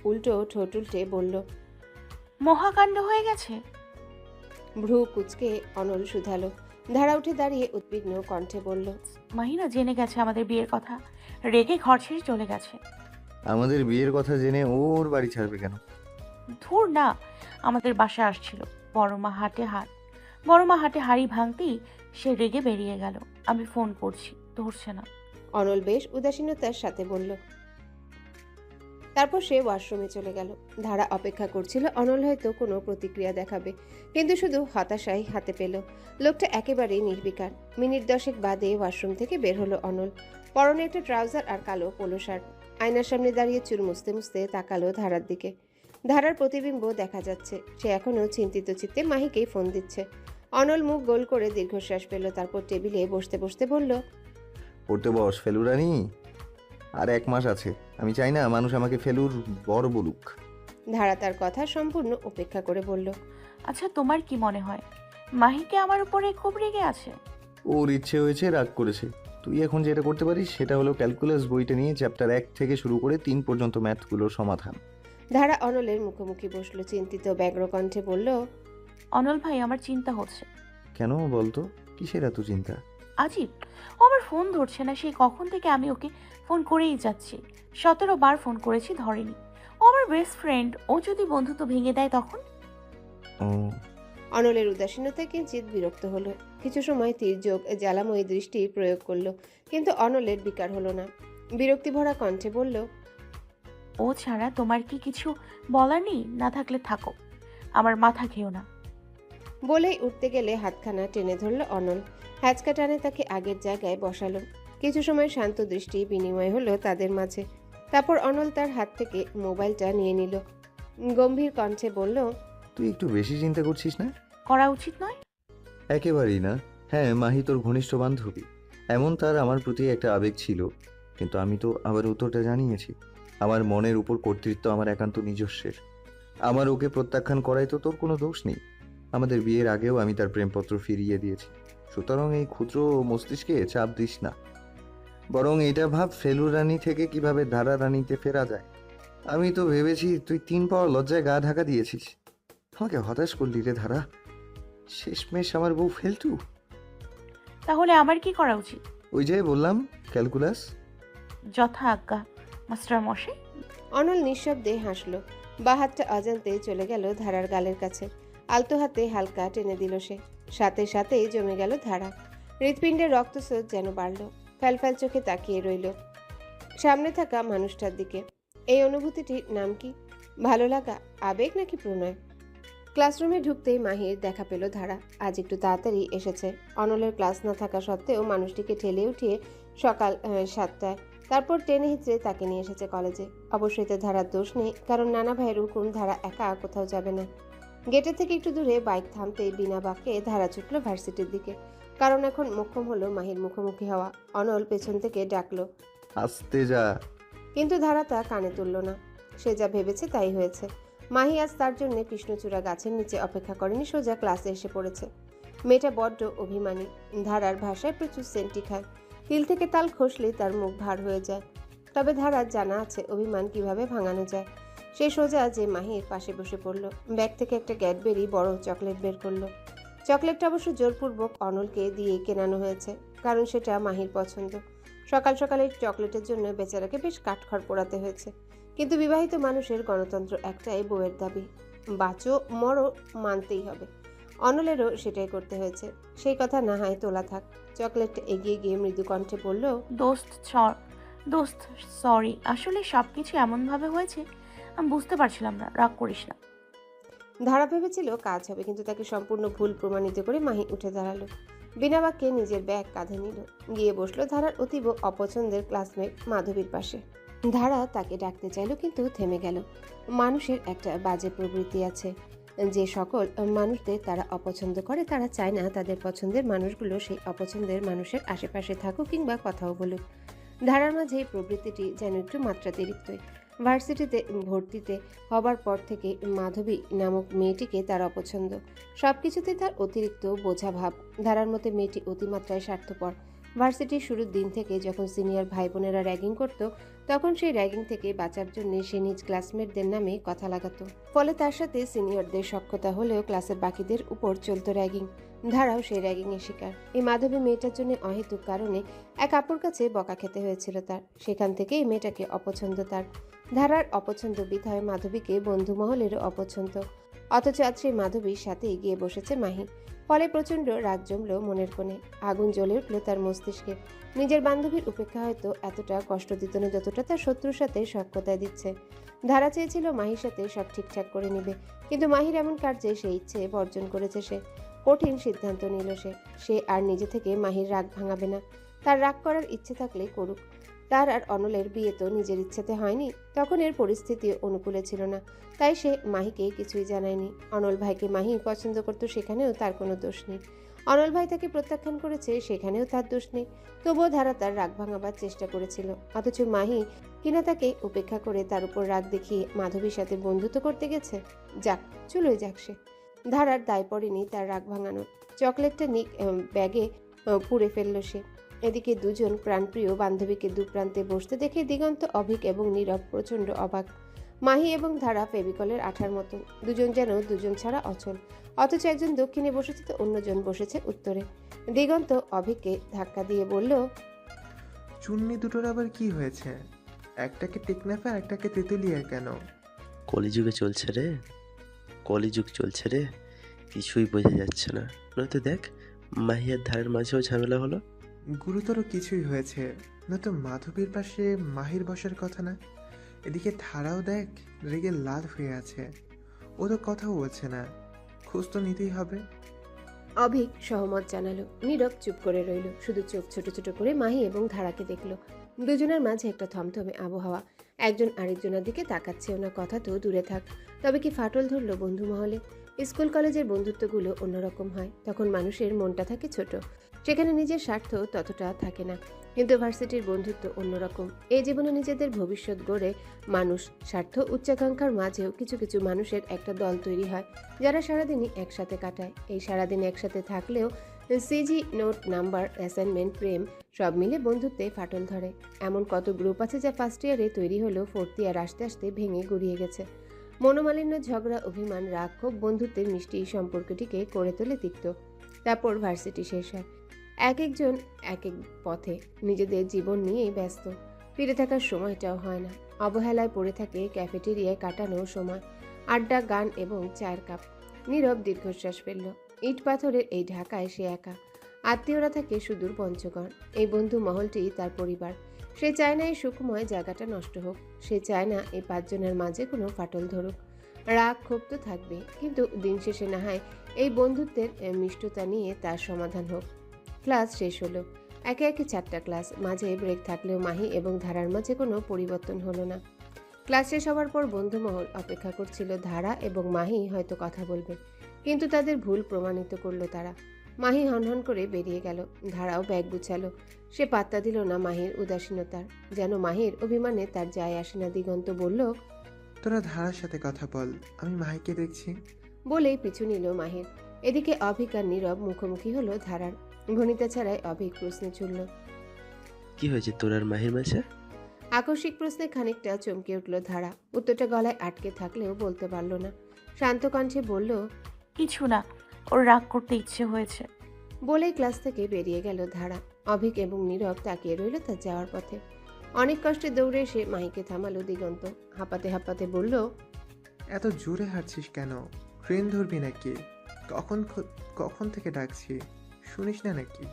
উল্টো ঠোঁট উল্টে বলল, মহাকাণ্ড হয়ে গেছে। ভ্রু কুচকে অনল শুধালো। ধারা উঠে দাঁড়িয়ে উদ্বিগ্ন কণ্ঠে বলল, মাহিনা জেনে গেছে আমাদের বিয়ের কথা, রেগে ঘর ছেড়ে চলে গেছে। আমাদের বিয়ের কথা জেনে ওর বাড়ি ছাড়বে কেন? ধুর না, আমাদের বাসায় আসছিল। বড়মা হাটে হাড়ি ভাঙতেই সে রেগে বেরিয়ে গেল। আমি ফোন করছি, ধরছে না। অনল বেশ উদাসীনতার সাথে বলল। তারপর সে ওয়াশরুমে চলে গেল। ধারা অপেক্ষা করছিল অনল হয়তো কোনো প্রতিক্রিয়া দেখাবে, কিন্তু শুধু হতাশাই হাতে পেল। লোকটা একেবারেই নির্বিকার। মিনিট 10 বাদে ওয়াশরুম থেকে বের হলো অনল। পরনে একটা ট্রাউজার আর কালো পোলো শার্ট। আয়নার সামনে দাঁড়িয়ে চুল মুছতে মুছতে তাকালো ধারার দিকে। ধারার প্রতিবিম্ব দেখা যাচ্ছে। সে এখনো চিন্তিত চিত্তে মাহিকেই ফোন দিচ্ছে। অনল মুখ গোল করে দীর্ঘশ্বাস পেল। তারপর টেবিলে বসতে বসতে বলল, পড়তে বস ফেলুরানি, আর 1 মাস আছে। আমি চাই না মানুষ আমাকে ফেলুর বর বলুক। ধারা তার কথা সম্পূর্ণ উপেক্ষা করে বলল, আচ্ছা তোমার কি মনে হয় মাহিকে আমার উপরে খুব রেগে আছে? ওর ইচ্ছে হয়েছে, রাগ করেছে। তুই এখন যেটা করতে পারিস সেটা হলো ক্যালকুলাস বইটা নিয়ে চ্যাপ্টার 1 থেকে শুরু করে 3 পর্যন্ত ম্যাথগুলোর সমাধান। ধারা অনলের মুখোমুখি বসলো। চিন্তিত ব্যগ্র কণ্ঠে বলল, অনল ভাই, আমার চিন্তা হচ্ছে। কেন বলতো, কিসের এত চিন্তা? আজিব, ও আমার ফোন ধরছে না। সেই কখন থেকে আমি ওকে ফোন করেই যাচ্ছি। 17 বার ফোন করেছি, ধরেনি। ও আমার বেস্ট ফ্রেন্ড, ও যদি বন্ধুত্ব ভেঙে দেয় তখন? ও, অনলের উদাসীনতায় কিঞ্চিত বিরক্ত হলো। কিছু সময় তির্যক জ্বালাময়ী দৃষ্টি প্রয়োগ করলো, কিন্তু অনলের বিকার হলো না। বিরক্তি ভরা কণ্ঠে বলল, ও ছাড়া তোমার কি কিছু বলার নেই? না থাকলে থাকো, আমার মাথা খেও না। বলেই উঠতে গেলে হাতখানা টেনে ধরল অনল। হ্যাচকা টানে তাকে আগের জায়গায় বসালো। কিছু সময় শান্ত দৃষ্টি বিনিময় হলো তাদের মাঝে। তারপর অনল তার হাত থেকে মোবাইলটা নিয়ে নিল। গম্ভীর কণ্ঠে বলল, তুই একটু বেশি চিন্তা করছিস না? করা উচিত নয়। একেবারেই না। হ্যাঁ, মাহি তোর ঘনিষ্ঠ বান্ধবী, এমন তার আমার প্রতি একটা আবেগ ছিল, কিন্তু আমি তো আবার উত্তরটা জানিয়েছি। আমার মনের উপর কর্তৃত্ব আমার একান্ত নিজস্বের। আমার ওকে প্রত্যাখ্যান করাই তো তোর কোনো দোষ নেই। আমাদের বিয়ের আগেও আমি তার প্রেমপত্র ফিরিয়ে দিয়েছি। সুতরাং এই ক্ষুদ্র মস্তিষ্কে চাপ দিস না, বরং এটা ভাব ফেলুরানি থেকে কিভাবে ধারা রানীতে ফেরা যায়। আমি তো ভেবেছি তুই 3 পাওয়ার লজ্জায় গা ঢাকা দিয়েছিস। আমাকে হতাশ করলি রে ধারা। শেষমেশ আমার বউ ফেলটু। তাহলে আমার কি করা উচিত? ওই যে বললাম, ক্যালকুলাস। যথা আজ্ঞা মাস্টার মশাই। অনল নিঃশব্দে হাসল। বাঁ হাতটা অজান্তে চলে গেল ধারার গালের কাছে। আলতো হাতে হালকা টেনে দিল সে। সাথে সাথেই জমে গেল ধারা। হৃৎপিণ্ডের রক্তস্রোত যেন বাড়ল। ফ্যালফ্যাল চোখে তাকিয়ে রইল সামনে থাকা মানুষটার দিকে। এই অনুভূতিটির নাম কি? ভালো লাগা, আবেগ নাকি প্রণয়? ক্লাসরুমে ঢুকতেই মাহির দেখা পেল ধারা। আজ একটু তাড়াতাড়ি এসেছে। অনলের ক্লাস না থাকা সত্ত্বেও মানুষটিকে ঠেলে উঠিয়ে সকাল 7টায়, তারপর টেনে হিচড়ে তাকে নিয়ে এসেছে কলেজে। অবশ্যই এতে ধারার দোষ নেই, কারণ নানা ভাইয়ের হুকুম ধারা একা কোথাও যাবে না। গেটের থেকে একটু দূরে বাইক থামতেই বিনা বাক্যে ধারা ছুটল ভার্সিটির দিকে, কারণ এখন মোক্ষম হলো মাহির মুখোমুখি হওয়া। অনল পেছন থেকে ডাকলো, আসতে যা। কিন্তু ধারা তা কানে তুলল না। সে যা ভেবেছে তাই হয়েছে। মাহি আজ তার জন্য কৃষ্ণচূড়া গাছের নিচে অপেক্ষা করেনি, সোজা ক্লাসে এসে পড়েছে। মেয়েটা বড্ড অভিমানী। ধারার ভাষায় প্রচুর সেন্টি খায়। তিল থেকে তাল খসলেই তার মুখ ভার হয়ে যায়। তবে ধারার জানা আছে অভিমান কিভাবে ভাঙানো যায়। সে সোজা যে মাহির পাশে বসে পড়ল। ব্যাগ থেকে একটা ক্যাডবেরি বড় চকলেট বের করলো। চকলেটটা অবশ্য জোরপূর্বক অনলকে দিয়ে কেনানো হয়েছে, কারণ সেটা মাহির পছন্দ। সকাল সকালে চকলেটের জন্য বেচারাকে বেশ কাঠখড় পোড়াতে হয়েছে। কিন্তু বিবাহিত মানুষের গণতন্ত্র একটাই, বউয়ের দাবি। বাঁচো মরো মানতেই হবে। অনলেরও সেটাই করতে হয়েছে। সেই কথা না হয় তোলা থাক। চকলেটটা এগিয়ে গিয়ে মৃদু কণ্ঠে বলল, দোস্ত সরি, আসলে সবকিছু এমনভাবে হয়েছে আমি বুঝতে পারছিলাম না, রাগ করিস না। ধারা ভেবেছিল কাজ হবে, কিন্তু তাকে সম্পূর্ণ ভুল প্রমাণিত করে মাহি উঠে দাঁড়ালো। বিনা বাক্যে নিজের ব্যাগ কাঁধে নিল, গিয়ে বসলো ধারার অতীব অপছন্দের ক্লাসমেট মাধবীর পাশে। ধারা তাকে ডাকতে চাইল, কিন্তু থেমে গেল। মানুষের একটা বাজে প্রবৃত্তি আছে, যে সকল মানুষদের তারা অপছন্দ করে তারা চায় না তাদের পছন্দের মানুষগুলো সেই অপছন্দের মানুষের আশেপাশে থাকুক কিংবা কথাও বলুক। ধারার মাঝে এই প্রবৃত্তিটি যেন একটু মাত্রাতিরিক্তই। ভার্সিটিতে ভর্তিতে হবার পর থেকে মাধবী নামক মেয়েটিকে তার অপছন্দ। সব কিছুতে তার অতিরিক্ত বোঝা ভাব। ধারার মতে মেয়েটি অতিমাত্রায় স্বার্থপর। ভার্সিটির শুরুর দিন থেকে যখন সিনিয়র ভাই বোনেরা র্যাগিং করত, তখন সেই র্যাগিং থেকে বাঁচার জন্য সে নিজ ক্লাসমেটদের নামে কথা লাগাতো। ফলে তার সাথে সিনিয়রদের সখ্যতা হলেও ক্লাসের বাকিদের উপর চলত র্যাগিং। ধারাও সেই র্যাগিংয়ের শিকার। এই মাধবী মেয়েটার জন্য অহেতুক কারণে এক আপুর কাছে বকা খেতে হয়েছিল তার। সেখান থেকে এই মেয়েটাকে অপছন্দ তার। ধারার অপছন্দ বিধায় মাধবীকে বন্ধু মহলেরও অপছন্দ। অথচ আজ সেই মাধবীর সাথেই গিয়ে বসেছে মাহি। ফলে প্রচণ্ড রাগ জমল মনের কোণে। আগুন জ্বলে উঠল তার মস্তিষ্কে। নিজের বান্ধবীর উপেক্ষা হয়তো এতটা কষ্ট দিত না যতটা তার শত্রুর সাথে সখ্যতায় দিচ্ছে। ধারা চেয়েছিল মাহির সাথে সব ঠিকঠাক করে নিবে, কিন্তু মাহির এমন কার্যে সেই ইচ্ছে বর্জন করেছে সে। কঠিন সিদ্ধান্ত নিল সে আর নিজে থেকে মাহির রাগ ভাঙাবে না। তার রাগ করার ইচ্ছে থাকলে করুক। তার আর অনলের বিয়ে তো নিজের ইচ্ছেতে হয়নি, তখন এর পরিস্থিতি অনুকূলে ছিল না, তাই সে মাহিকে কিছুই জানায়নি। অনল ভাইকে মাহি পছন্দ করত, সেখানেও তার কোনো দোষ নেই। অনল ভাই তাকে প্রত্যাখ্যান করেছে, সেখানেও তার দোষ নেই। তবুও ধারা তার রাগ ভাঙাবার চেষ্টা করেছিল, অথচ মাহি কিনা তাকে উপেক্ষা করে তার উপর রাগ দেখিয়ে মাধবীর সাথে বন্ধুত্ব করতে গেছে। যাক, চুলোই যাক সে। ধারার দায় পড়েনি তার রাগ ভাঙানোর। চকলেটটা ব্যাগে পুড়ে ফেলল সে। এদিকে দুজন প্রাণপ্রিয় বান্ধবীকে দুপ্রান্তে বসতে দেখে দিগন্ত, অভিক এবং নীরব প্রচণ্ড অবাক। মাহি এবং ধারা ফেভিকলের আঠার মতো, দুজন যেন দুজন ছাড়া অচল। অথচ একজন দক্ষিণে বসেছে তো অন্যজন বসেছে উত্তরে। দিগন্ত অভিককে ধাক্কা দিয়ে বলল, চুন্নি দুটোর আবার কি হয়েছে? একটাকে টেকনাফে আর একটাকে তেতুলিয়া কেন? কলিযুগে চলছে রে, কলিযুগ চলছে রে, কিছুই বোঝা যাচ্ছে না। নয়তো দেখ, মাহিয়ার ধারের মাঝেও ঝামেলা হলো। গুরুতর কিছুই হয়েছে, নয়তো মাধবীর পাশে মাহির বসার কথা না। এদিকে ধারাও দেখ, রেগে লাল হয়ে আছে। ও তো কথাও বলছে না, খোঁজ তো নিতেই হবে। অভিক সহমত জানালো। নীরব চুপ করে রইল, শুধু চোখ ছোট ছোট করে মাহি এবং ধারাকে দেখল। দুজনের মাঝে একটা থমথমে আবহাওয়া। একজন আরেকজনের দিকে তাকাচ্ছেও না, কথা তো দূরে থাক। তবে কি ফাটল ধরল বন্ধু মহলে? স্কুল কলেজের বন্ধুত্বগুলো অন্যরকম হয়। তখন মানুষের মনটা থাকে ছোট, সেখানে নিজের স্বার্থ ততটা থাকে না। কিন্তু ভার্সিটির বন্ধুত্ব অন্যরকম। এই জীবনে নিজেদের ভবিষ্যৎ গড়ে মানুষ স্বার্থ উচ্চাকাঙ্ক্ষার মাঝেও কিছু কিছু মানুষের একটা দল তৈরি হয়, যারা সারাদিনই একসাথে কাটায়। এই সারাদিন একসাথে থাকলেও সিজি, নোট, নাম্বার, অ্যাসাইনমেন্ট, প্রেম সব মিলে বন্ধুত্বে ফাটল ধরে। এমন কত গ্রুপ আছে যা ফার্স্ট ইয়ারে তৈরি হলেও ফোর্থ ইয়ার আসতে আসতে ভেঙে গুড়িয়ে গেছে। মনোমালিন্য, ঝগড়া, অভিমান, রাগ, ক্ষোভ, বন্ধুত্বের মিষ্টি এই সম্পর্কটিকে করে তোলে তিক্ত। তারপর ভার্সিটি শেষ হয়। এক একজন এক এক পথে, নিজেদের জীবন নিয়েই ব্যস্ত। ফিরে থাকার সময়টাও হয় না। অবহেলায় পড়ে থাকে ক্যাফেটেরিয়ায় কাটানো সময়, আড্ডা, গান এবং চায়ের কাপ। নীরব দীর্ঘশ্বাস ফেলল। ইট পাথরের এই ঢাকায় সে একা। আত্মীয়রা থাকে সুদূর পঞ্চগড়। এই বন্ধু মহলটি তার পরিবার। সে চায় না এই সুখময় জায়গাটা নষ্ট হোক। সে চায় না এই 5 জনের মাঝে কোনো ফাটল ধরুক। রাগ, ক্ষোভ তো থাকবে, কিন্তু দিন শেষে না হয় এই বন্ধুত্বের মিষ্টতা নিয়ে তার সমাধান হোক। ক্লাস শেষ হলো। একে একে 4টা ক্লাস। মাঝে ব্রেক থাকলেও মাহি এবং ধারার মাঝে কোনো পরিবর্তন হলো না। ক্লাস শেষ হওয়ার পর বন্ধুমহল অপেক্ষা করছিল ধারা এবং মাহি হয়তো কথা বলবে, কিন্তু তাদের ভুল প্রমাণিত করলো তারা। মাহি হনহন করে বেরিয়ে গেল। ধারাও ব্যাগ গুছালো। সে পাত্তা দিল না মাহির উদাসীনতার। যেন মাহির অভিমানে তার যায় আসে না। দিগন্ত বলল, তোরা ধারার সাথে কথা বল, আমি মাহিকে দেখছি। বলেই পিছু নিল মাহির। এদিকে অভিক আর নীরব মুখোমুখি হলো ধারার। ভনিতা ছাড়াই অভিক প্রশ্নে ছুড়ল। কি হয়েছে তোর আর মাহির মাঝে? আকস্মিক প্রশ্নে খানিকটা চমকে উঠল ধারা। উত্তরটা গলায় আটকে থাকলেও বলতে পারল না। শান্ত কণ্ঠে বলল, কিছু না, ওর রাগ করতে ইচ্ছে হয়েছে। বলেই ক্লাস থেকে বেরিয়ে গেল ধারা। অভিক এবং নীরব তাকিয়ে রইল তার যাওয়ার পথে। অনেক কষ্টে দৌড়ে এসে মাহিকে থামালো দিগন্ত। হাঁপাতে হাঁপাতে বলল, এত জোরে হাঁটছিস কেন? ট্রেন ধরবি নাকি? কখন থেকে ডাকছি, শুনিস না নাকি?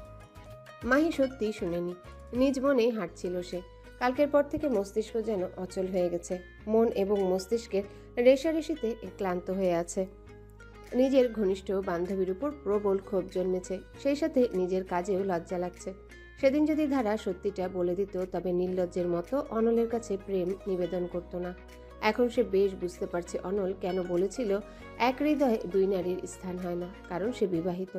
মাহি সত্যি শুনেনি। নিজ মনে হাঁটছিল সে। কালকের পর থেকে মস্তিষ্ক যেন অচল হয়ে গেছে। মন এবং মস্তিষ্কের রেশারেশিতে ক্লান্ত হয়ে আছে। নিজের ঘনিষ্ঠ বান্ধবীর উপর প্রবল ক্ষোভ জন্মেছে। সেই সাথে নিজের কাজেও লজ্জা লাগছে। সেদিন যদি ধারা সত্যিটা বলে দিত, তবে নির্লজ্জের মতো অনলের কাছে প্রেম নিবেদন করত না। এখন সে বেশ বুঝতে পারছে অনল কেন বলেছিল এক হৃদয়ে 2 নারীর স্থান হয় না, কারণ সে বিবাহিত।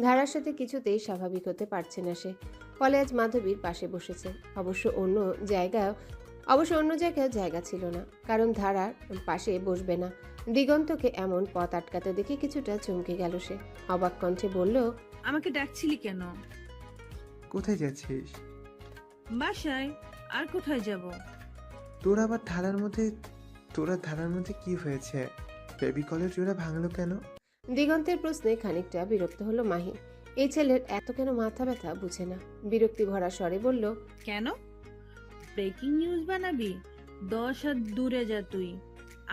ধারার সাথে কিছুতেই স্বাভাবিক হতে পারছে না সে। ফলে আজ মাধবীর পাশে বসেছে। অবশ্য অন্য জায়গায় জায়গা ছিল না, কারণ ধারার পাশে বসবে না। দিগন্তকে এমন পথ আটকাতে দেখে কিছুটা চমকে গেল সে। অবাক কণ্ঠে বলল, আমাকে ডাকছিলি কেন? কোথায় যাচ্ছিস? বাসায়। আর কোথায় যাব? তোরা ধারার মধ্যে কি হয়েছে? ফেভিকলের জোড়া ভাঙলো কেন? দিগন্তের প্রশ্নে খানিকটা বিরক্ত হলো মাহি। এই ছেলের এত কেন মাথা ব্যথা বুঝে না। বিরক্তি ভরা স্বরে বলল, কেন? ব্রেকিং নিউজ বানাবি? 10 হাত দূরে যা তুই।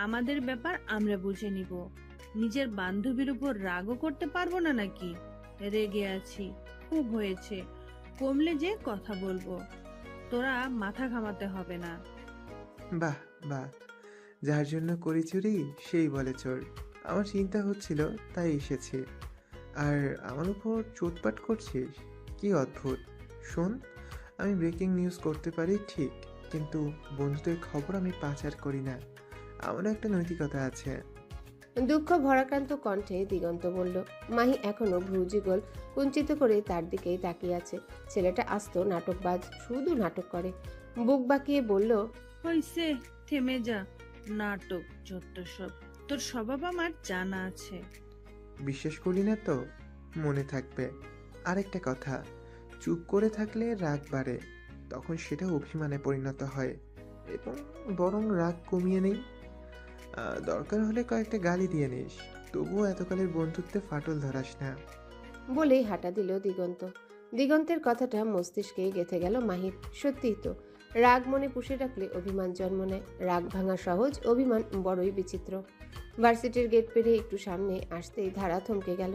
আমাদের ব্যাপার আমরা বুঝে নিব। নিজের বান্ধবীর উপর রাগও করতে পারবো না নাকি? রেগে আছি, খুব হয়েছে, কমলে যে কথা বলবো। তোরা মাথা ঘামাতে হবে না। বাহ বাহ, যার জন্য করি চুরি সেই বলে চোর। আমার চিন্তা হচ্ছিল তাই এসেছি। আর আমার উপর চোটপাট করছিস? কি অদ্ভুত। শোন, আমি ব্রেকিং নিউজ করতে পারি ঠিক, কিন্তু বন্ধুদের খবর আমি পাচার করি না। আমারও একটা নৈতিকতা আছে। দুঃখ ভরাক্রান্ত কণ্ঠে দিগন্ত বলল। মাহি এখনো ভ্রুযুগল কুঞ্চিত করে তার দিকেই তাকিয়ে আছে। ছেলেটা আস্ত নাটকবাজ, শুধু নাটক করে। বুক বাঁকিয়ে বলল, হইছে, থেমে যা। নাটক যত সব। তোর স্বভাব আমার জানা আছে। বিশ্বাস করি না তো? মনে থাকবে। আরেকটা কথা, চুপ করে থাকলে রাগ বাড়ে, তখন সেটা অভিমানে পরিণত হয়। এবং বরং রাগ কমিয়ে নেই। দরকার হলে কয়েকটা গালি দিয়ে নিস, তবুও এতকালের বন্ধুত্বে ফাটল ধরাস না। বলেই হাঁটা দিল দিগন্ত। দিগন্তের কথাটা মস্তিষ্কে গেঁথে গেল মাহির। সত্যিই তো, রাগ মনে পুষে রাখলে অভিমান জন্ম নেয়। রাগ ভাঙা সহজ, অভিমান বড়ই বিচিত্র। ভার্সিটির গেট পেরিয়ে একটু সামনে আসতেই ধারা থমকে গেল।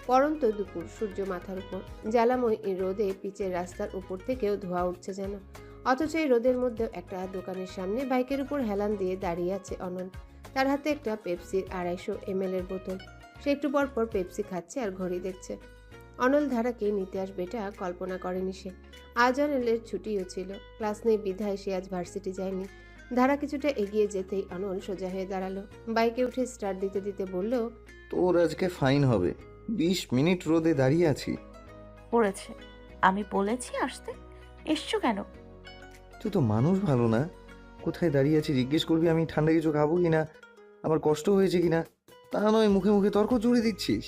পরন্ত দুপুর, সূর্য মাথার উপর। জ্বালাময় রোদে পিচের রাস্তার উপর থেকেও ধোঁয়া উঠছে যেন। অথচ এই রোদের মধ্যেও একটা দোকানের সামনে বাইকের উপর হেলান দিয়ে দাঁড়িয়ে আছে অনল। তার হাতে একটা পেপসির 250 ml এর বোতল। সে একটু পর পর পেপসি খাচ্ছে আর ঘড়ি দেখছে। অনল ধারাকে নিতে আসবে এটা কল্পনা করেনি সে। আজ অনলের ছুটিও ছিল। ক্লাস নেই বিধায় সে আজ ভার্সিটি যায়নি। ধারা কিছুটা এগিয়ে যেতেই অনল সোজা হয়ে দাঁড়ালো। বাইকে উঠে স্টার্ট দিতে দিতে বলল, তোর আজকে ফাইন হবে। 20 মিনিট রোদে দাঁড়িয়ে আছি। পড়েছে, আমি বলেছি আসতে, এসছো কেন? তুই তো মানুষ ভালো না। কোথায় দাঁড়িয়ে আছি জিজ্ঞেস করবি আমি ঠান্ডা কিছু খাবো কিনা, আমার কষ্ট হয়েছে কিনা। তা নয় মুখে মুখে তর্ক জুড়ে দিচ্ছিস।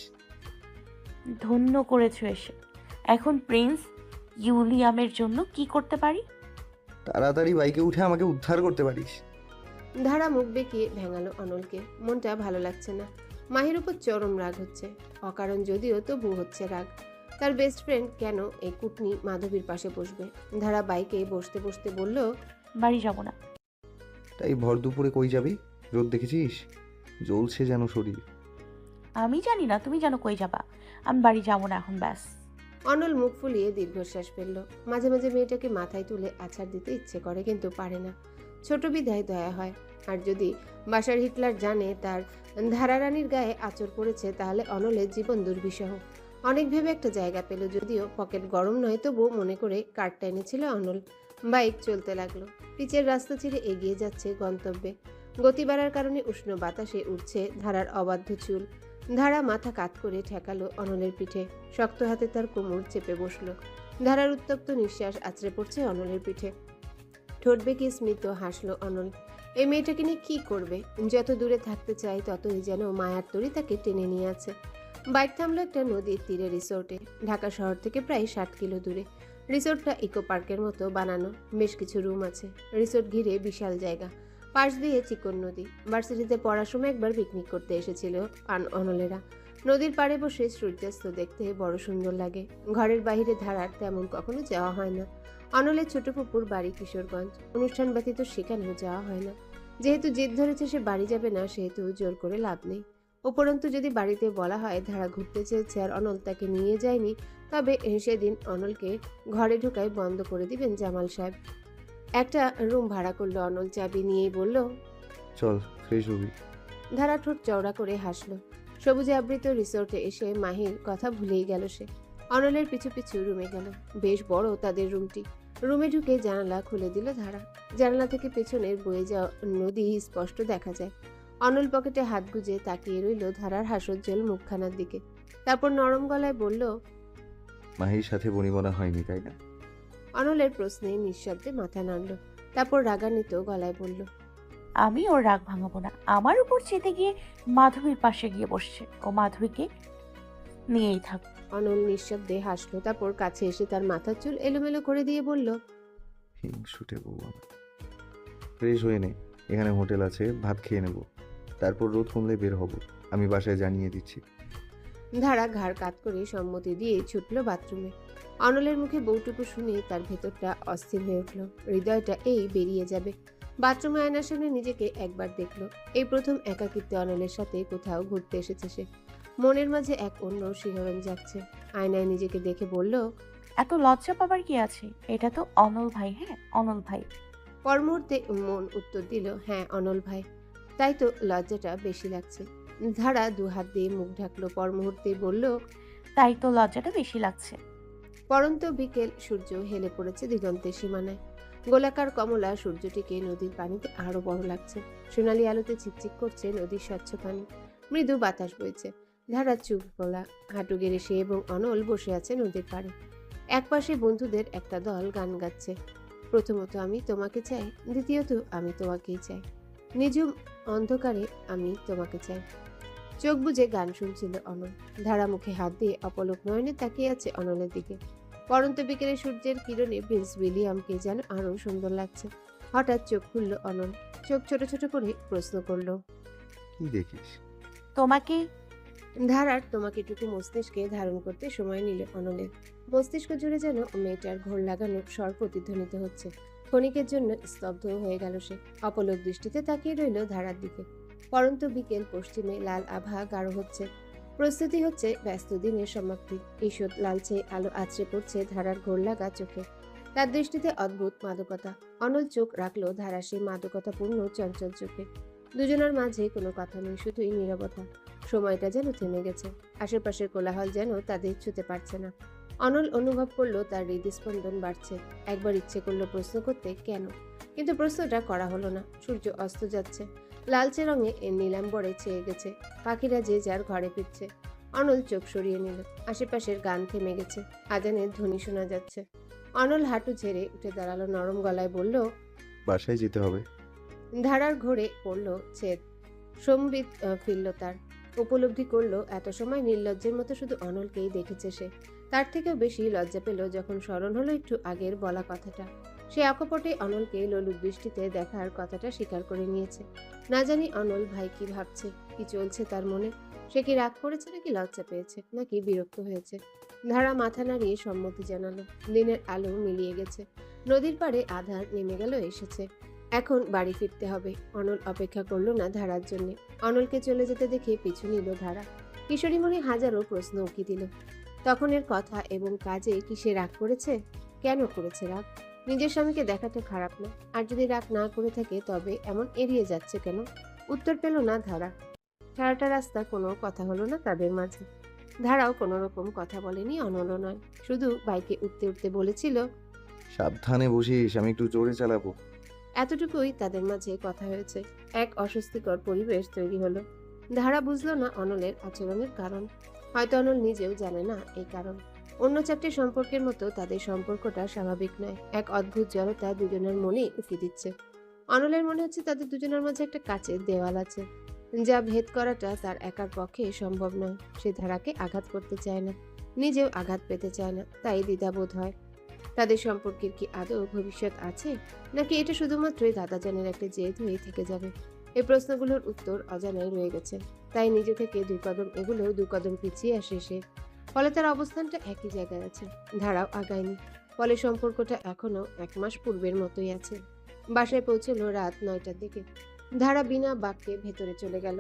ধন্য করেছো এসে। এখন প্রিন্স ইউলিয়ামের জন্য কি করতে পারি? তাড়াতাড়ি বাইকে উঠে আমাকে উদ্ধার করতে পারিস। ধারা মুখ বেঁকিয়ে ভেঙালো অনলকে। মনটা ভালো লাগছে না। মাহির উপর চরম রাগ হচ্ছে, অকারণ যদিও তবু হচ্ছে রাগ। তার বেস্ট ফ্রেন্ড কেন এই কুটনি মাধবীর পাশে বসবে? ধারা বাইকে বসতে বসতে বলল, বাড়ি যাব না। তাই ভর দুপুরে কই যাবি? রোদ দেখেছিস? জ্বলছে যেন শরীর। আমি জানি না, তুমি জানো কই যাবা। আমি বাড়ি যাবো না এখন, ব্যাস। অনল মুখ ফুলিয়ে দীর্ঘশ্বাস ফেলল। মাঝে মাঝে মেয়েটাকে মাথায় তুলে আছাড় দিতে ইচ্ছে করে, কিন্তু পারে না। ছোট বিধায় দয়া হয়। আর যদি বাসার হিটলার জানে তার ধারারানীর গায়ে আঁচড় পড়েছে, তাহলে অনলের জীবন দুর্বিষহ। অনেক ভেবে একটা জায়গা পেল, যদিও পকেট গরম নয়, তবুও মনে করে কার্ডটা এনেছিল অনল। বাইক চলতে লাগলো। পিচের রাস্তা ছেড়ে এগিয়ে যাচ্ছে গন্তব্যে। গতি বাড়ার কারণে উষ্ণ বাতাসে উঠছে ধারার অবাধ্য চুল। ধারা মাথা কাত করে ঠেকালো অনলের পিঠে। শক্ত হাতে তার কোমর চেপে বসলো। ধারার উত্তপ্ত নিঃশ্বাস আছড়ে পড়ছে অনলের পিঠে। ঠোঁট বেঁকিয়ে স্মিত হাসলো অনল। এই মেয়েটাকে নিয়ে কি করবে? যত দূরে থাকতে চাই ততই যেন মায়ার তরি তাকে টেনে নিয়ে আছে। বাইক থামলো একটা নদীর তীরে রিসোর্টে। ঢাকা শহর থেকে প্রায় 60 কিলো দূরে। রিসোর্টটা ইকো পার্কের মতো বানানো। বেশ কিছু রুম আছে। রিসোর্ট ঘিরে বিশাল জায়গা। পাশ দিয়ে চিকন নদী। ভার্সিটিতে পড়ার সময় একবার পিকনিক করতে এসেছিল অনলেরা। নদীর পাড়ে বসে সূর্যাস্ত দেখতে বড় সুন্দর লাগে। ঘরের বাইরে ধারার তেমন কখনো যাওয়া হয় না। অনলের ছোট ফুপুর বাড়ি কিশোরগঞ্জ। অনুষ্ঠান ব্যতীত সেখানেও যাওয়া হয় না। যেহেতু জেদ ধরেছে সে বাড়ি যাবে না, সেহেতু জোর করে লাভ নেই। উপরন্তু যদি বাড়িতে বলা হয় ধারা ঘুরতে চেয়েছে আর অনল তাকে নিয়ে যায়নি, তবে সেদিন অনলকে ঘরে ঢোকায় বন্ধ করে দিবেন জামাল সাহেব। একটা রুম ভাড়া করলো অনল। চাবি নিয়েই বলল, চল ফ্রেশ হবি। ধারা ঠোঁট চওড়া করে হাসলো। সবুজে আবৃত রিসোর্টে এসে মাহির কথা ভুলেই গেল সে। অনলের পিছু পিছু রুমে গেল। বেশ বড় তাদের রুমটি। রুমে ঢুকে জানালা খুলে দিল ধারা। জানালা থেকে পেছনের বয়ে যাওয়া নদী স্পষ্ট দেখা যায়। অনল পকেটে হাত গুজে তাকিয়ে রইল ধারার হাসজ্জ্বল মুখখানার দিকে। তারপর নরম গলায় বলল, মাহির সাথে বনিবনা হয়নি তাই না? অনলের প্রশ্নে নিঃশব্দে মাথা নাড়ল। তারপর রাগান্বিত গলায় বলল, আমি ওর রাগ ভাঙাবো না। আমার উপর চেতে গিয়ে মাধবীর পাশে গিয়ে বসছে। ও মাধবীকে নিয়েই থাক। অনল নিঃশব্দে হাসলো। তারপর কাছে এসে তার মাথার চুল এলোমেলো করে দিয়ে বলল, হিংসুটে বউ আমার। ফ্রেশ হয়ে নে, এখানে হোটেল আছে, ভাত খেয়ে নেব। তারপর রোদ কমলে বের হব। আমি বাসায় জানিয়ে দিচ্ছি। ধারা ঘাড় কাত করে সম্মতি দিয়ে ছুটল বাথরুমে। অনলের মুখে বউটুকু শুনে তার ভেতরটা অস্থির হয়ে উঠল। হৃদয়টা এই বেরিয়ে যাবে। বাথরুমে আয়নার সামনে নিজেকে একবার দেখলো। এই প্রথম একাকিত্বে অনলের সাথে কোথাও ঘুরতে এসেছে সে। মনের মাঝে এক অন্য শিহরণ জাগছে। আয়নায় নিজেকে দেখে বলল, এত লজ্জা পাবার কি আছে? এটা তো অনল ভাই। হ্যাঁ, অনল ভাই। পর মুহূর্তে মন উত্তর দিল, হ্যাঁ অনল ভাই। তাই তো লজ্জাটা বেশি লাগছে। ধারা দুহাত দিয়ে মুখ ঢাকলো। পর মুহূর্তে বলল, তাই তো লজ্জাটা বেশি লাগছে। পরন্ত বিকেল। সূর্য হেলে পড়েছে দিগন্তের সীমানায়। গোলাকার কমলা সূর্যটিকে নদীর পানিতে আরো বড় লাগছে। সোনালী আলোতে চিকচিক করছে নদীর স্বচ্ছ পানি। মৃদু বাতাস বইছে। ধারা চুপ খোলা। হাঁটু গেড়ে সে এবং অনল বসে আছে নদীর পাড়ে। একপাশে বন্ধুদের একটা দল গান গাচ্ছে। প্রথমত আমি তোমাকে চাই, দ্বিতীয়ত আমি তোমাকেই চাই, নিঝুম অন্ধকারে আমি তোমাকে চাই। চোখ বুজে গান শুনছিল অনল। ধারা মুখে হাত দিয়ে অপলক নয়নে তাকিয়ে আছে অনলের দিকে। পরন্ত বিকেলে সূর্যের কিরণে প্রিন্স উইলিয়ামকে যেন আরো সুন্দর লাগছে। হঠাৎ চোখ খুলল অনল। চোখ ছোট ছোট করে প্রশ্ন করল, কি দেখিস? তোমাকে। ধারার তোমাকেটুকু মস্তিষ্কে ধারণ করতে সময় নিল অনলের। মস্তিষ্ক জুড়ে যেন মেয়েটার ঘোর লাগানো স্বর প্রতিধ্বনিত হচ্ছে। ক্ষণিকের জন্য স্তব্ধ হয়ে গেল সে। অপলক দৃষ্টিতে তাকিয়ে রইল ধারার দিকে। পরন্ত বিকেল। পশ্চিমে লাল আভা গাঢ় হচ্ছে। প্রস্তুতি হচ্ছে ব্যস্ত দিনের সমাপ্তি। ঈষৎ লালচে আলো আছড়ে পড়ছে ধারার ঘোর লাগা চোখে। তার দৃষ্টিতে অদ্ভুত মাদকতা। অনল চোখ রাখলো ধারা সেই মাদকতাপূর্ণ চঞ্চল চোখে। দুজনের মাঝে কোনো কথা নেই, শুধুই নীরবতা। সময়টা যেন থেমে গেছে। আশেপাশের কোলাহল যেন তাদের ছুতে পারছে না। অনল অনুভব করলো তার হৃদস্পন্দন বাড়ছে। একবার ইচ্ছে করলো প্রশ্ন করতে, কেন? কিন্তু প্রশ্নটা করা হলো না। সূর্য অস্ত যাচ্ছে। লালচে রঙে নীলাম্বরে ছেয়ে গেছে। পাখিরা যে যার ঘরে ফিরছে। অনল চোখ সরিয়ে নিল। আশেপাশের গান থেমে গেছে। আজানের ধ্বনি শোনা যাচ্ছে। অনল হাঁটু ঝেড়ে উঠে দাঁড়ালো। নরম গলায় বলল, বাসায় যেতে হবে। ধারার ঘোরে পড়ল ছেদ। সম্বিত ফিরল তার। উপলব্ধি করলো এত সময় নির্লজ্জের মতো শুধু অনলকেই দেখেছে সে। তার থেকেও বেশি লজ্জা পেল যখন স্মরণ হলো একটু আগের বলা কথাটা। সে অকপটে অনলকে লোলুপ দৃষ্টিতে দেখার কথাটা স্বীকার করে নিয়েছে। না জানি অনল ভাই কি ভাবছে, কি চলছে তার মনে। সে কি রাগ করেছে নাকি লজ্জা পেয়েছে নাকি বিরক্ত হয়েছে। ধারা মাথা নাড়িয়ে সম্মতি জানালো। দিনের আলো মিলিয়ে গেছে, নদীর পাড়ে আধার নেমে গেল এসেছে। এখন বাড়ি ফিরতে হবে। অনল অপেক্ষা করলো না ধারার জন্য। অনলকে চলে যেতে দেখে পিছু নিল ধারা। কিশোরী মনে হাজারো প্রশ্ন উকি দিল। তখনের কথা এবং কাজে কি সে রাগ করেছে? কেন করেছে রাগ? নিজের স্বামীকে দেখাতে খারাপ না, আর যদি রাগ না করে থাকে তবে এমন এড়িয়ে যাচ্ছে কেন? উত্তর পেল না ধারা। সারাটা রাস্তা কোনো কথা হলো না তাদের মাঝে। ধারাও কোনো রকম কথা বলেনি, অনলও নয়। শুধু বাইকে উঠতে উঠতে বলেছিল, সাবধানে বসিস, আমি একটু জোরে চালাবো। এতটুকুই তাদের মাঝে কথা হয়েছে। এক অস্বস্তিকর পরিবেশ তৈরি হলো। ধারা বুঝলো না অনলের আচরণের কারণ। হয়তো অনল নিজেও জানে না এই কারণ। অন্য চারটি সম্পর্কের মতো তাদের সম্পর্কটা স্বাভাবিক নয়। এক অদ্ভুত জড়তা দুজনের মনেই উকি দিচ্ছে। অনলের মনে হচ্ছে তাদের দুজনের মাঝে একটা কাচের দেওয়াল আছে, যা ভেদ করাটা তার একার পক্ষে সম্ভব নয়। সে ধারাকে আঘাত করতে চায় না, নিজেও আঘাত পেতে চায় না, তাই দ্বিধাবোধ হয়। তাদের সম্পর্কের কি আদৌ ভবিষ্যৎ আছে, নাকি এটা শুধুমাত্রই দাদাজানের একটা জেদ হয়ে থেকে যাবে? এই প্রশ্নগুলোর উত্তর অজানাই রয়ে গেছে। তাই নিজে থেকে 2 কদম এগুলো 2 কদম পিছিয়ে আসে সে। ফলে তার অবস্থানটা একই জায়গায় আছে, ধারাও আগায়নি। ফলে সম্পর্কটা এখনো 1 মাস পূর্বের মতোই আছে। বাসায় পৌঁছলো রাত 9টার দিকে। ধারা বিনা বাক্যে ভেতরে চলে গেল।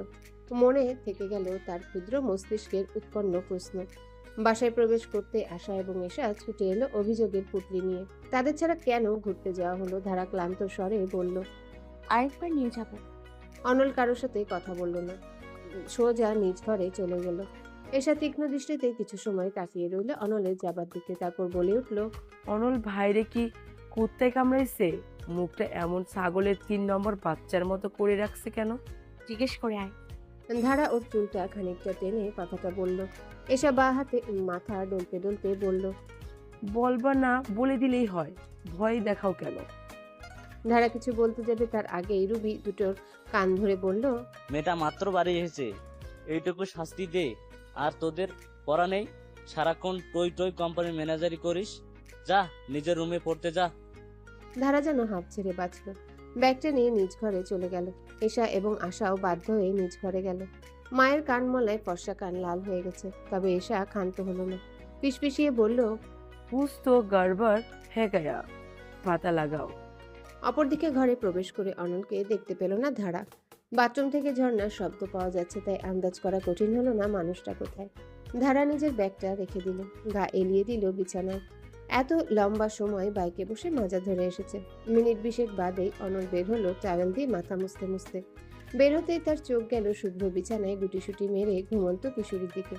মনে থেকে গেল তার ক্ষুদ্র মস্তিষ্কের উৎপন্ন প্রশ্ন। বাসায় প্রবেশ করতে আসা এবং এসা ছুটে এলো অভিযোগের পুটলি নিয়ে। তাদের ছাড়া কেন ঘুরতে যাওয়া হলো? ধারা ক্লান্ত স্বরে বলল, আরেকবার নিয়ে যাব। অনল কারোর সাথে কথা বলল না, সোজা নিজ ঘরে চলে গেল। এসা তীক্ষ্ণ দৃষ্টিতে কিছু সময় তাকিয়ে রইল অনলের যাবার দিকে, তারপর বলে উঠল, অনল ভাইরে কি কুত্তায় কামড়াইছে? মুখটা এমন ছাগলের 3 নম্বর বাচ্চার মতো করে রাখছে কেন? জিজ্ঞেস করে আয়। ধারা ওর চুলটা খানিকটা টেনে কথাটা বলল। এসা বা হাতে মাথা ডলতে ডলতে বলল, বলবা না, বলে দিলেই হয়, ভয় দেখাও কেন? ধারা কিছু বলতে যাবে তার আগেই রুবি দুটোর কান ধরে বলল, মেয়েটা মাত্র বাড়ি এসেছে, এইটুকু শাস্তি দে। আর তোদের পড়া নেই, সারাক্ষণ টই টই কোম্পানির ম্যানেজারি করিস। যা নিজের রুমে পড়তে যা। ধারা যেন হাঁপ ছেড়ে বাঁচল। ব্যাগটা নিয়ে নিজ ঘরে চলে গেল। এশা এবং আশাও বাধ্য হয়ে নিজ ঘরে গেল। মায়ের কান মলায় ফর্সা কান লাল হয়ে গেছে, তবে এশা ক্ষান্ত হলো না। পিসপিসিয়ে বলল, কুছ তো গড়বড় হ্যাঁ গয়া, পাতা লাগাও। অপরদিকে ঘরে প্রবেশ করে অনলকে দেখতে পেল না ধারা। বাথরুম থেকে ঝর্ণার শব্দ পাওয়া যাচ্ছে, তাই আন্দাজ করা কঠিন হলো না মানুষটা কোথায়। ধারা নিজের ব্যাগটা রেখে দিল, গা এলিয়ে দিল বিছানায়। এত লম্বা সময় বাইকে বসে মাজা ধরে এসেছে। মিনিট 20 বাদেই অনল বের হলো টাওয়েল দিয়ে মাথা মুছতে মুছতে। বের হতেই তার চোখ গেল শুভ্র বিছানায় গুটিসুটি মেরে ঘুমন্ত কিশোরীর দিকে।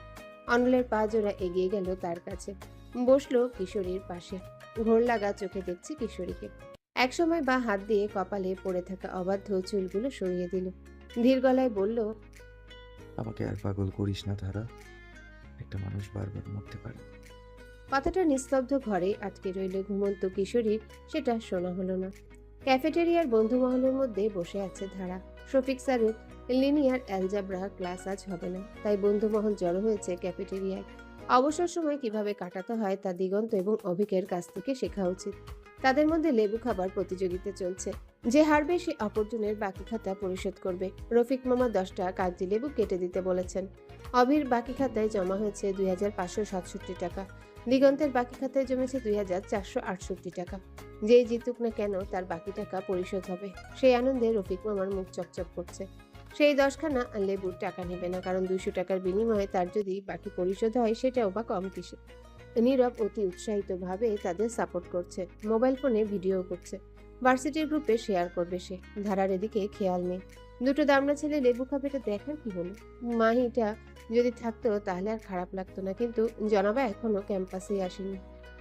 অনলের পা জোড়া এগিয়ে গেল তার কাছে, বসলো কিশোরীর পাশে। ঘোর লাগা চোখে দেখছে কিশোরীকে। একসময় বা হাত দিয়ে কপালে পড়ে থাকা অবাধ্য চুলগুলো সরিয়ে দিল। ধীর গলায় বলল, আমাকে আর পাগল করিস না ধারা, একটা মানুষ বারবার মরতে পারে। কথাটা নিস্তব্ধ ঘরে আটকে রইল ঘুমন্ত কিশোরীর, সেটা শোনা হলো না। ক্যাফেটেরিয়ার বন্ধু মহলের মধ্যে বসে আছে ধারা। শফিক স্যারের লিনিয়ার অ্যালজাব্রা ক্লাস আজ হবে না, তাই বন্ধু মহল জড়ো হয়েছে ক্যাফেটেরিয়ায়। অবসর সময় কিভাবে কাটাতে হয় তা দিগন্ত এবং অভিকের কাছ থেকে শেখা উচিত। তাদের মধ্যে লেবু খাবার প্রতিযোগিতা চলছে। যে হারবে সে অপরজনের বাকি খাতা পরিশোধ করবে। রফিক মামা 10টা কাগজি লেবু কেটে দিতে বলেছেন। অভির বাকি খাতায় জমা হয়েছে 2567 টাকা। দিগন্তের বাকি খাতায় জমেছে 2468 টাকা। যে জিতুক না কেন তার বাকি টাকা পরিশোধ হবে। সেই আনন্দে রফিক মামার মুখ চকচক করছে। সেই 10খানা লেবুর টাকা নেবে না, কারণ 200 টাকার বিনিময়ে তার যদি বাকি পরিশোধ হয় সেটাও বা কম কিসে। নীরব অতি উৎসাহিতভাবে তাদের সাপোর্ট করছে, মোবাইল ফোনে ভিডিও করছে, ভার্সিটির গ্রুপে শেয়ার করবে সে। ধারার এদিকে খেয়াল নেই। দুটো দামড়া ছেলে লেবু খাবে, এটা দেখার কি হলো? মাহিটা যদি থাকতো তাহলে আর খারাপ লাগতো না, কিন্তু জনাবা এখনো ক্যাম্পাসেই আসেনি।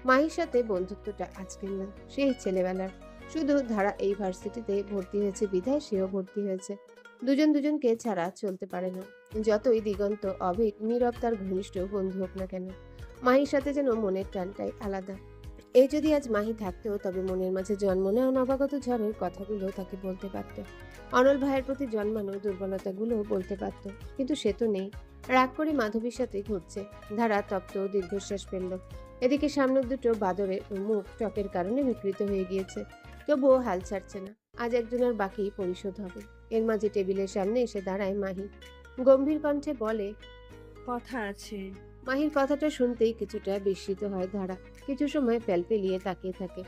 মাহির সাথে বন্ধুত্বটা আজকের না, সেই ছেলেবেলার। শুধু ধারা এই ভার্সিটিতে ভর্তি হয়েছে বিধায় সেও ভর্তি হয়েছে। দুজন দুজনকে ছাড়া চলতে পারে না। যতই দিগন্ত অভিক নীরব তার ঘনিষ্ঠ বন্ধু হোক না কেন, মাহির সাথে যেন মনের টানটাই আলাদা। এই যদি আজ মাহি থাকতো তবে মনের মাঝে জন্ম নেওয়া নবাগত ঝড়ের কথাগুলো তাকে বলতে পারত। অনল ভাইয়ের প্রতি জন্মানো দুর্বলতাগুলো বলতে পারত, কিন্তু সে তো নেই। রাগ করে মাধবীর সাথে ঘুরছে। ধারা তপ্ত দীর্ঘশ্বাস ফেলল। এদিকে সামনের দুটো বাদরের মুখ টকের কারণে বিকৃত হয়ে গিয়েছে। তবুও হাল ছাড়ছে না। আজ একজনের বাকি পরিশোধ হবে। এর মাঝে টেবিলের সামনে এসে দাঁড়ায় মাহি। গম্ভীর কণ্ঠে বলে, কথা আছে। মাহির কথাটা শুনতেই কিছুটা বিস্মিত হয় ধারা। কিছু সময় প্যালপেলিয়ে তাকিয়ে থাকে।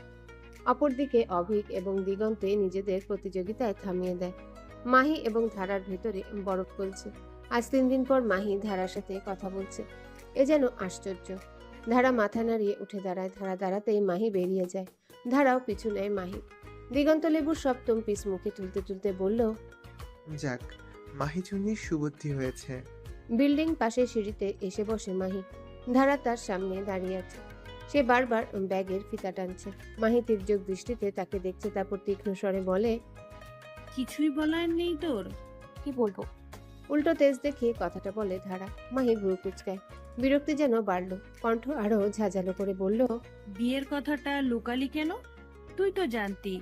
অপরদিকে অভিক এবং দিগন্তে নিজেদের প্রতিযোগিতায় থামিয়ে দেয়। মাহি এবং ধারার ভেতরে বরফ গলছে। আজ 3 দিন পর মাহি ধারার সাথে কথা বলছে। এ যেন আশ্চর্য। ধারা মাথা নাড়িয়ে উঠে দাঁড়ায়। ধারা দাঁড়াতেই মাহি বেরিয়ে যায়। ধারাও পিছু নেয় মাহি। দিগন্ত লেবুর সপ্তম পিস মুখে তুলতে তুলতে বলল, যাক, মাহি চুন্নির সুবুদ্ধি হয়েছে। বিল্ডিং পাশে সিঁড়িতে এসে বসে মাহি। ধারা তার সামনে দাঁড়িয়ে আছে। সে বারবার ব্যাগের ফিতা টানছে। মাহি তীর্যক দৃষ্টিতে তাকে দেখছে, তারপর তীক্ষ্ণ স্বরে বলে, কিছুই বলার নেই তোর? কি বলবো? উল্টো তেজ দেখিয়ে কথাটা বলে ধারা। মাহি ভ্রু কুচকায়। বিরক্তি যেন বাড়ল। কণ্ঠ আরো ঝাঁঝালো করে বলল, বিয়ের কথাটা লুকালি কেন? তুই তো জানতি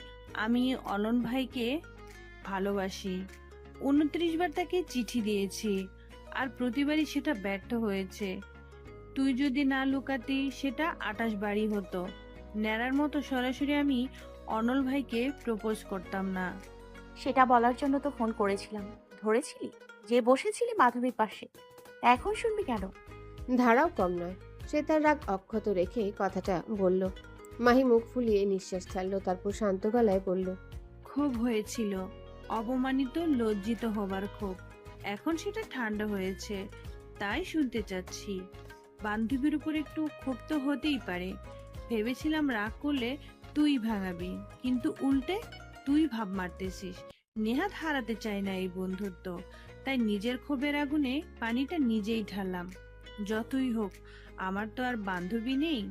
আমি অনন ভাইকে ভালোবাসি। 29 বার তাকে চিঠি দিয়েছি, আর প্রতিবারই সেটা ব্যর্থ হয়েছে। তুই যদি না লুকাতি সেটা 28 বারই হতো। ন্যাড়ার মতো সরাসরি আমি অনল ভাইকে প্রপোজ করতাম না। সেটা বলার জন্য তো ফোন করেছিলাম। ধরেছিলি যে বসেছিলি মাধবীর পাশে। এখন শুনবি কেন? ধারাও কম নয়। সে তার রাগ অক্ষত রেখে কথাটা বলল। মাহি মুখ ফুলিয়ে নিঃশ্বাস ছাড়ল, তারপর শান্ত গলায় বলল, ক্ষোভ হয়েছিল, অপমানিত লজ্জিত হবার ক্ষোভ। এখন সেটা ঠান্ডা হয়েছে, তাই শুনতে চাচ্ছি। বান্ধবীর উপর একটু ক্ষোভ তো হতেই পারে। ভেবেছিলাম রাগ করলে তুই ভাঙাবি, কিন্তু উল্টে তুই ভাব মারতেছিস। নেহাত হারাতে চাই না এই বন্ধুত্ব, তাই নিজের ক্ষোভের আগুনে পানিটা নিজেই ঢাললাম। যতই হোক, আমার তো আর বান্ধবী নেই।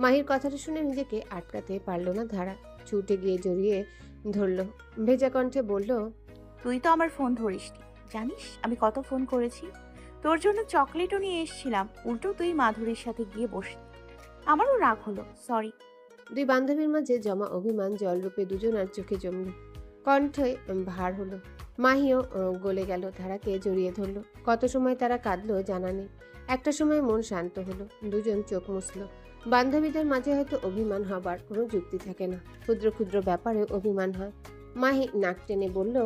মাহির কথাটা শুনে নিজেকে আটকাতে পারল না ধারা। ছুটে গিয়ে জড়িয়ে ধরল। ভেজা কণ্ঠে বলল, তুই তো আমার ফোন ধরিসনি। জানিস আমি কত ফোন করেছি? তোর জন্য চকলেটও নিয়ে এসেছিলাম, উল্টো তুই মাধুরীর সাথে গিয়ে বসলি। আমারও রাগ হলো, সরি। দুই বান্ধবীর মাঝে জমা অভিমান জলরূপে দুজনার চোখে জমল। কণ্ঠে ভার হলো। মাহিও গলে গেল, ধারাকে জড়িয়ে ধরল। কত সময় তারা কাঁদলো জানা নেই। একটা সময় মন শান্ত হলো। দুজন চোখ মুছল। বান্ধবীদের মাঝে হয়তো অভিমান হবার কোনো যুক্তি থাকে না। ক্ষুদ্র ক্ষুদ্র ব্যাপারে অভিমান হয়। মাহি নাক টেনে বলল,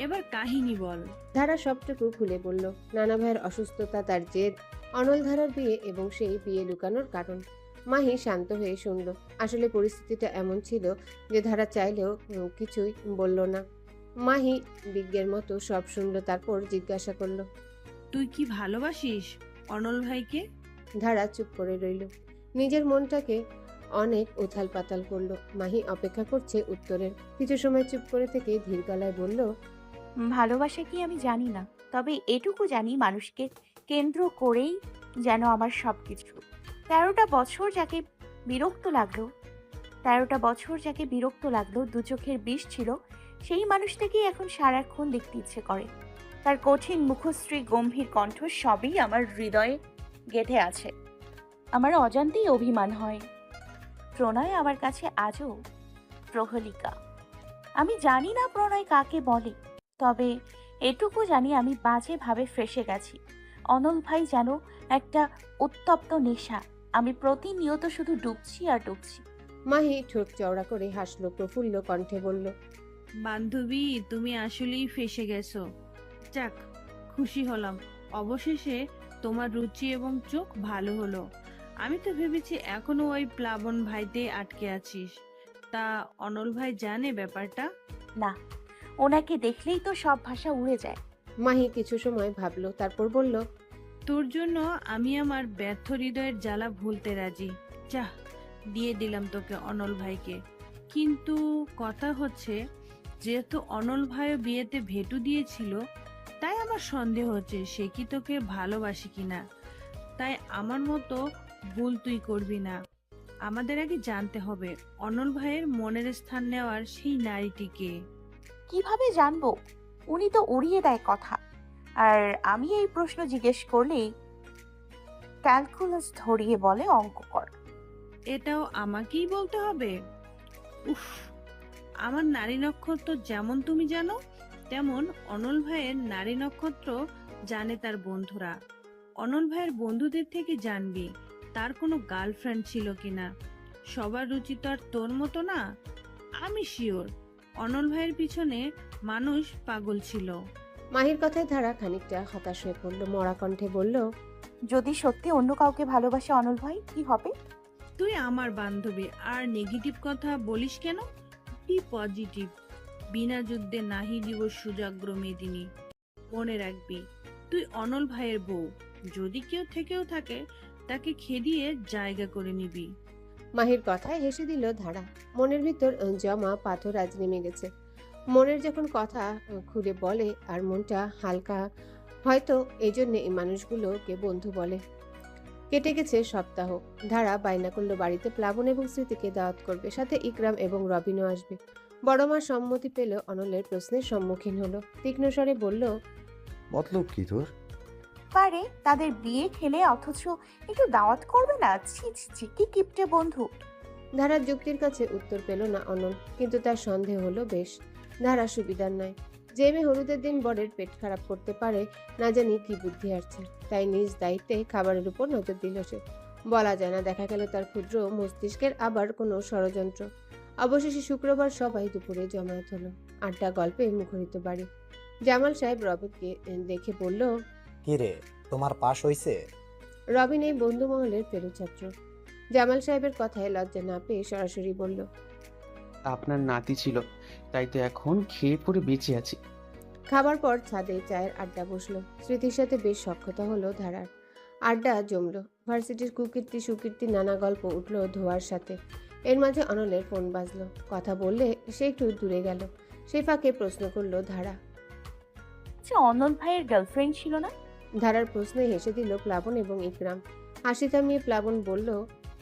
এবার কাহিনী বল। ধারা সবটুকু খুলে বলল। নানা ভাইয়ের অসুস্থতা, তার জেদ, অনল ধারার বিয়ে এবং সেই বিয়ে লুকানোর কারণ। মাহি শান্ত হয়ে শুনল। আসলে পরিস্থিতিটা এমন ছিল যে ধারা চাইলেও কিছুই বলল না। মাহি বিজ্ঞের মতো সব শুনল, তারপর জিজ্ঞাসা করলো, তুই কি ভালোবাসিস অনল ভাইকে? ধারা চুপ করে রইল। নিজের মনটাকে অনেক উথাল পাতাল করলো। মাহি অপেক্ষা করছে উত্তরের। কিছু সময় চুপ করে থেকে ধীর গলায় বলল, ভালোবাসা কি আমি জানি না, তবে এটুকু জানি মানুষকে কেন্দ্র করেই যেন আমার সবকিছু। 13টা বছর যাকে বিরক্ত লাগলো, দু চোখের বিষ ছিল, সেই মানুষটাকেই এখন সারাক্ষণ দেখতে ইচ্ছে করে। তার কঠিন মুখশ্রী, গম্ভীর কণ্ঠ সবই আমার হৃদয়ে গেঁথে আছে। আমার অজান্তেই অভিমান হয়। প্রণয় আমার কাছে আজও প্রহেলিকা। আমি জানি না প্রণয় কাকে বলে, তবে এটুকু জানি আমি বাজেভাবে ফেঁসে গেছি। অনল ভাই যেন একটা উত্তপ্ত নেশা। আমি প্রতিনিয়ত শুধু ডুবছি আর ডুবছি। মাহি ঠোঁট চওড়া করে হাসলো, প্রফুল্ল কণ্ঠে বলল, বান্ধবী, তুমি আসলেই ফেসে গেছো। যাক, খুশি হলাম। অবশেষে তোমার রুচি এবং চোখ ভালো হলো। আমি তো ভেবেছি এখনো ওই প্লাবন ভাইতে আটকে আছিস। তা অনল ভাই জানে ব্যাপারটা? না, ওনাকে দেখলেই তো সব ভাষা উড়ে যায়। মাহি কিছু সময় ভাবলো, তারপর বলল, তোর জন্য আমি আমার ব্যর্থ হৃদয়ের জ্বালা ভুলতে রাজি। যা, দিয়ে দিলাম তোকে অনল ভাইকে। কিন্তু কথা হচ্ছে, যেহেতু অনল ভাইও বিয়েতে ভেটু দিয়েছিল, তাই আমার সন্দেহ হচ্ছে সে কি তোকে ভালোবাসে কিনা। তাই আমার মতো ভুল তুই করবি না। আমাদের আগে জানতে হবে অনল ভাইয়ের মনের স্থান নেওয়ার সেই নারীটিকে। কিভাবে জানবো? উনি তো উড়িয়ে দেয় কথা, আর আমি এই প্রশ্ন জিজ্ঞেস করলেই ক্যালকুলাস ধরিয়ে বলে অঙ্ক কর। এটাও আমাকেই বলতে হবে? উফ, আমার নারী নক্ষত্র যেমন তুমি জানো, তেমন অনল ভাইয়ের নারী নক্ষত্র জানে তার বন্ধুরা। অনল ভাইয়ের বন্ধুদের থেকে জানবি তার কোনো গার্লফ্রেন্ড ছিল কিনা। সবার রুচি তো আর তোর মতো না। আমি শিওর অনল ভাইয়ের পিছনে মানুষ পাগল ছিল। মাহির কথায় ধারা খানিকটা হতাশ হয়ে পড়ল, মরা কণ্ঠে বলল, যদি সত্যি অন্য কাউকে ভালোবাসে অনল ভাই, কি হবে? তুই আমার বান্ধবী আর নেগেটিভ কথা বলিস কেন? B positive. বিনা যুদ্ধে নাহি দিব সুজাগ্র মেদিনী। মনে রাখবি তুই অনল ভাইয়ের বউ, যদি কেউ থেকেও থাকে তাকে খেদিয়ে জায়গা করে নিবি। মাহির কথায় হেসে দিল ধারা। মনের ভিতর জমা পাথর আজ নেমে গেছে। মনের যখন কথা খুলে বলে আর মনটা হালকা, হয়তো এই জন্য এই মানুষগুলোকে বন্ধু বলে। কেটে গেছে সপ্তাহ। ধারা বায়না করলো বাড়িতে প্লাবন এবং স্মৃতিকে দাওয়াত করবে, সাথে ইকরাম এবং রবিনও আসবে। বড় মা সম্মতি পেল, অনলের প্রশ্নের সম্মুখীন হলো। তীক্ষ্ণ স্বরে বলল, মতলব কি তোর? পারে তাদের বিয়ে খেলে অথচ একটু দাওয়াত করবে না? ছি ছি ছি, কি কিপটে বন্ধু। ধারার যুক্তির কাছে উত্তর পেল না অনল, কিন্তু তার সন্দেহ হলো বেশ। ধারা সুবিধার নয়। যে মেয়ে হলুদের দিন বরের পেট খারাপ করতে পারে, না জানি কি বুদ্ধি আসছে। তাই নিজ দায়িত্বে খাবারের উপর নজর দিল সে। বলা যায় না, দেখা গেল তার ক্ষুদ্র মস্তিষ্কের আবার কোনো ষড়যন্ত্র। অবশেষে শুক্রবার সবাই দুপুরে জমায়েত হলো। আড্ডা গল্পে মুখরিত বাড়ি। জামাল সাহেব রবিনকে দেখে বলল, কিরে, তোমার পাস হইছে? রবিন এই বন্ধু মহলের ফেরু ছাত্র। জামাল সাহেবের কথায় লজ্জা না পেয়ে সরাসরি বলল, আপনার নাতি ছিল, তাই তো এখন খেয়ে পড়ে বেঁচে আছি। খাবার পর ছাদে চায়ের আড্ডা বসলো। স্মৃতির সাথে বেশ সখ্যতা হলো ধারার। আড্ডা জমলো। ভার্সিটির কুকীর্তি সুকীর্তি নানা গল্প উঠলো ধোয়ার সাথে। এর মাঝে অনলের ফোন বাজলো। কথা বললে সে একটু দূরে গেল। সেই ফাঁকে প্রশ্ন করলো ধারা। যে অনল ভাইয়ের গার্লফ্রেন্ড ছিল না? ধারার প্রশ্নে হেসে দিল প্লাবন এবং ইকরাম। হাসি থামিয়ে প্লাবন বলল,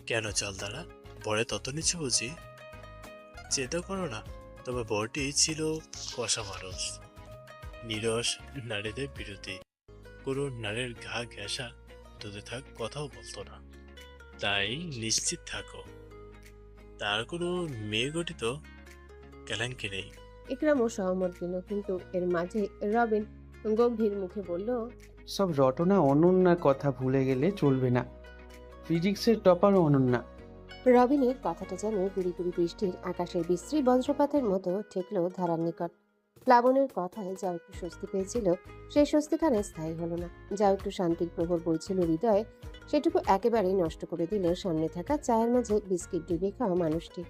কেন চল দাঁড়া, বরে তত নিচে বুঝি? চেতা করো না, তবে বরটি ছিল কষা মানুষ, নিরস, নারীদের বিরোধী। কোনো নারীর ঘা ঘেঁষা দুধে থাক কথাও বলতো না। তাই নিশ্চিত থাকো, তার কোনো মেয়ে গঠিত কেলেঙ্কি নেই। ইকরামও সহমত দিল, কিন্তু এর মাঝে রবিন গম্ভীর মুখে বলল, সব রটনা অনন্যার কথা ভুলে গেলে চলবে না। ফিজিক্সের টপার অনন্যা। রবিনের কথাটা যেন গুড়ি গুড়ি বৃষ্টির আকাশের বিশ্রী বজ্রপাতের মতো ঠেকলো ধারার নিকট। প্লাবনের কথায় যা একটু স্বস্তি পেয়েছিল, সেই স্বস্তিখানে স্থায়ী হলো না। যা একটু শান্তির প্রহর বইছিল হৃদয়ে, সেটুকু একেবারেই নষ্ট করে দিল সামনে থাকা চায়ের মাঝে বিস্কিট ডুবিয়ে খাওয়া মানুষটি।